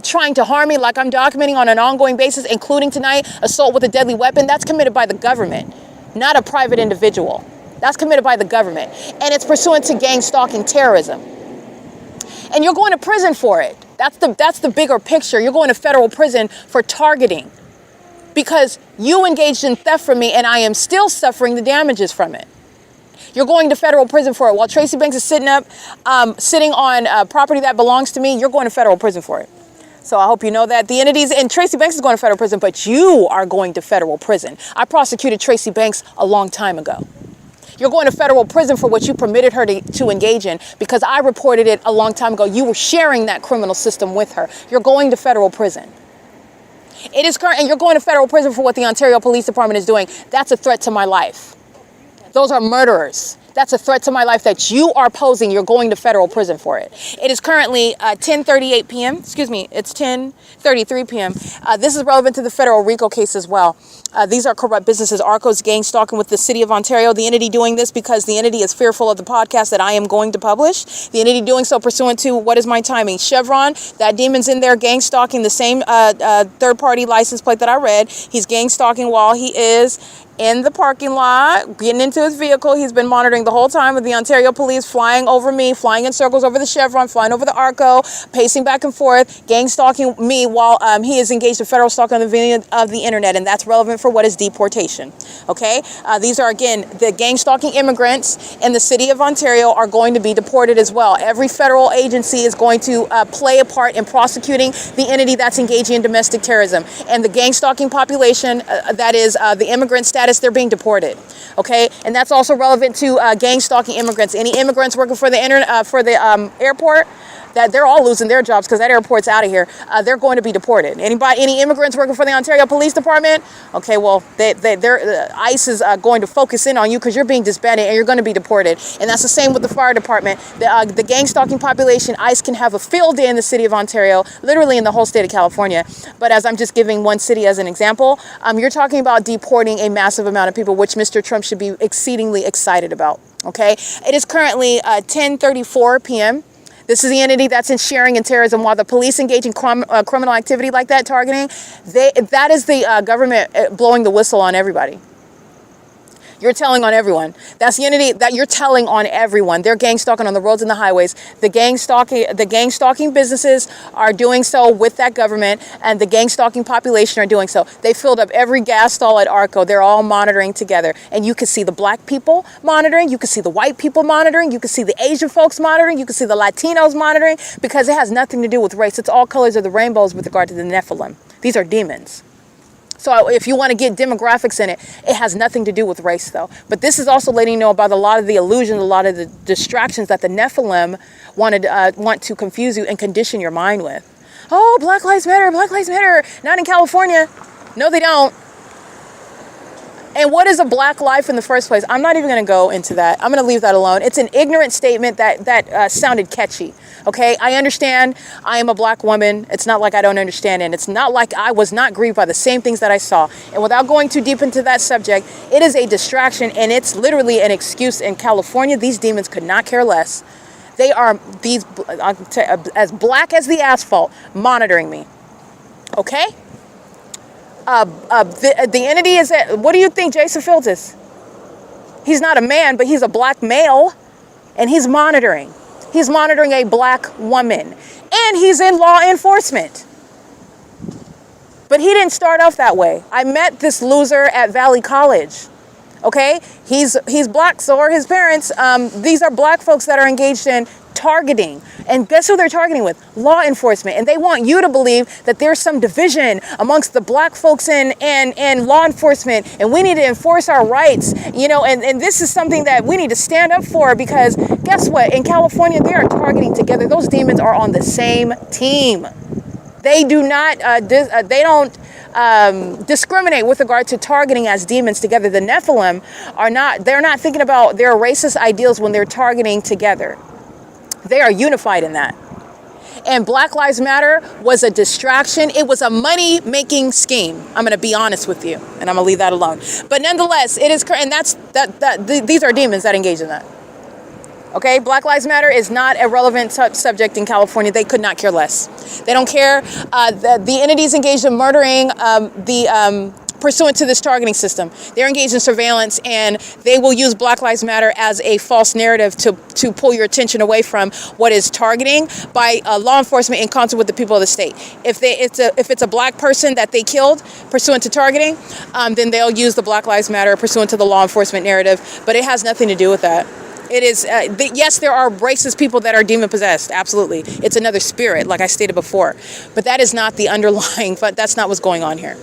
trying to harm me, like I'm documenting on an ongoing basis, including tonight, assault with a deadly weapon. That's committed by the government, not a private individual. That's committed by the government. And it's pursuant to gang stalking terrorism. And you're going to prison for it. That's the bigger picture. You're going to federal prison for targeting because you engaged in theft from me and I am still suffering the damages from it. You're going to federal prison for it. While Tracy Banks is sitting on property that belongs to me, you're going to federal prison for it. So I hope you know that. The entities, and Tracy Banks is going to federal prison, but you are going to federal prison. I prosecuted Tracy Banks a long time ago. You're going to federal prison for what you permitted her to engage in because I reported it a long time ago. You were sharing that criminal system with her. You're going to federal prison. It is current, and you're going to federal prison for what the Ontario Police Department is doing. That's a threat to my life. Those are murderers. That's a threat to my life that you are posing. You're going to federal prison for it. It is currently 10:38 p.m. Excuse me, it's 10:33 p.m. This is relevant to the federal RICO case as well. These are corrupt businesses. ARCO's gang stalking with the city of Ontario. The entity doing this because the entity is fearful of the podcast that I am going to publish. The entity doing so pursuant to, what is my timing? Chevron, that demon's in there gang stalking the same third-party license plate that I read. He's gang stalking while he is in the parking lot, getting into his vehicle. He's been monitoring the whole time with the Ontario police, flying over me, flying in circles over the Chevron, flying over the ARCO, pacing back and forth, gang stalking me while he is engaged in federal stalking of the internet, and that's relevant for what is deportation. Okay, these are, again, the gang stalking immigrants in the city of Ontario are going to be deported as well. Every federal agency is going to play a part in prosecuting the entity that's engaging in domestic terrorism, and the gang stalking population, that is the immigrant status, they're being deported. Okay, and that's also relevant to gang stalking immigrants. Any immigrants working for the airport, that they're all losing their jobs because that airport's out of here. They're going to be deported. Any immigrants working for the Ontario Police Department, okay, well, ICE is going to focus in on you because you're being disbanded and you're going to be deported. And that's the same with the fire department. The gang stalking population, ICE can have a field day in the city of Ontario, literally in the whole state of California. But as I'm just giving one city as an example, you're talking about deporting a massive amount of people, which Mr. Trump should be exceedingly excited about. Okay, it is currently 10:34 p.m. This is the entity that's in sharing and terrorism. While the police engage in criminal activity like that, targeting, that is the government blowing the whistle on everybody. You're telling on everyone. That's the entity that you're telling on everyone. They're gang stalking on the roads and the highways. The gang stalking businesses are doing so with that government, and the gang stalking population are doing so. They filled up every gas stall at ARCO. They're all monitoring together. And you can see the black people monitoring. You can see the white people monitoring. You can see the Asian folks monitoring. You can see the Latinos monitoring, because it has nothing to do with race. It's all colors of the rainbows with regard to the Nephilim. These are demons. So if you want to get demographics in it, it has nothing to do with race, though. But this is also letting you know about a lot of the illusions, a lot of the distractions that the Nephilim want to confuse you and condition your mind with. Oh, Black Lives Matter, Black Lives Matter. Not in California. No, they don't. And what is a black life in the first place? I'm not even going to go into that. I'm going to leave that alone. It's an ignorant statement that sounded catchy. Okay, I understand. I am a black woman. It's not like I don't understand it. It's not like I was not grieved by the same things that I saw. And without going too deep into that subject, it is a distraction, and it's literally an excuse. In California, these demons could not care less. They are as black as the asphalt, monitoring me. Okay? The entity is what do you think Jason Fields is? He's not a man, but he's a black male, and he's monitoring. He's monitoring a black woman, and he's in law enforcement. But he didn't start off that way. I met this loser at Valley College. Okay, he's black, so are his parents. These are black folks that are engaged in targeting. And guess who they're targeting with? Law enforcement. And they want you to believe that there's some division amongst the black folks and law enforcement, and we need to enforce our rights, and this is something that we need to stand up for, because guess what? In California, they are targeting together. Those demons are on the same team. They do not, they don't discriminate with regard to targeting as demons together. The Nephilim they're not thinking about their racist ideals when they're targeting together. They are unified in that. And Black Lives Matter was a distraction. It was a money-making scheme. I'm going to be honest with you, and I'm going to leave that alone. But nonetheless, it is, and these are demons that engage in that. Okay, Black Lives Matter is not a relevant subject in California. They could not care less. They don't care. The entities engaged in murdering pursuant to this targeting system. They're engaged in surveillance, and they will use Black Lives Matter as a false narrative to pull your attention away from what is targeting by law enforcement in concert with the people of the state. If it's a black person that they killed pursuant to targeting, then they'll use the Black Lives Matter pursuant to the law enforcement narrative, but it has nothing to do with that. It is, yes, there are racist people that are demon possessed. Absolutely. It's another spirit, like I stated before. But that is not the underlying, but that's not what's going on here.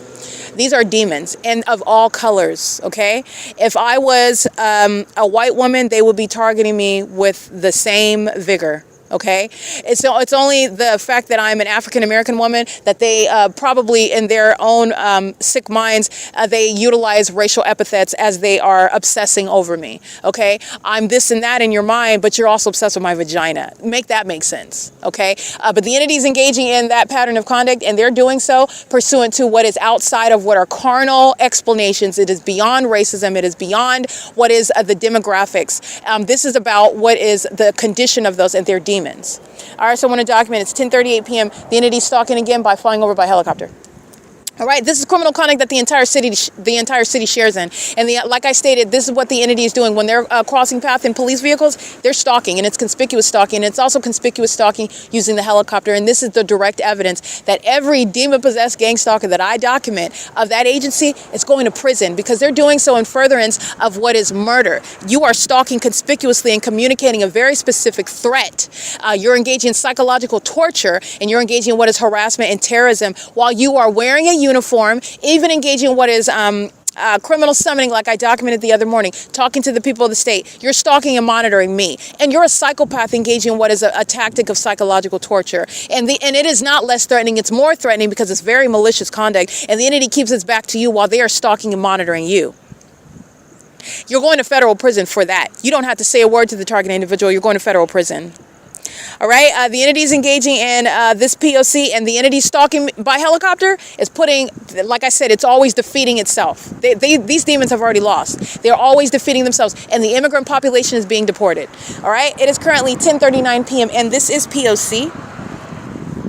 These are demons, and of all colors, okay? If I was a white woman, they would be targeting me with the same vigor, Okay, it's only the fact that I'm an African American woman that they probably in their own sick minds they utilize racial epithets as they are obsessing over me. Okay, I'm this and that in your mind, but you're also obsessed with my vagina. Make that make sense. Okay, but the entity's engaging in that pattern of conduct, and they're doing so pursuant to what is outside of what are carnal explanations. It is beyond racism. It is beyond what is the demographics. This is about what is the condition of those, and their demons. All right, so I want to document. It's 10:38 p.m. The entity stalking again by flying over by helicopter. All right, this is criminal conduct that the entire city shares in. And like I stated, this is what the entity is doing. When they're crossing path in police vehicles, they're stalking, and it's conspicuous stalking. And it's also conspicuous stalking using the helicopter. And this is the direct evidence that every demon-possessed gang stalker that I document of that agency is going to prison because they're doing so in furtherance of what is murder. You are stalking conspicuously and communicating a very specific threat. You're engaging in psychological torture, and you're engaging in what is harassment and terrorism while you are wearing a uniform, even engaging in what is criminal summoning, like I documented the other morning, talking to the people of the state. You're stalking and monitoring me. And you're a psychopath engaging in what is a tactic of psychological torture. And it is not less threatening, it's more threatening because it's very malicious conduct. And the entity keeps its back to you while they are stalking and monitoring you. You're going to federal prison for that. You don't have to say a word to the target individual. You're going to federal prison. All right, the entity is engaging in this P.O.C. and the entity stalking by helicopter is putting, like I said, it's always defeating itself. These demons have already lost. They're always defeating themselves, and the immigrant population is being deported. All right, it is currently 10:39 p.m. and this is P.O.C.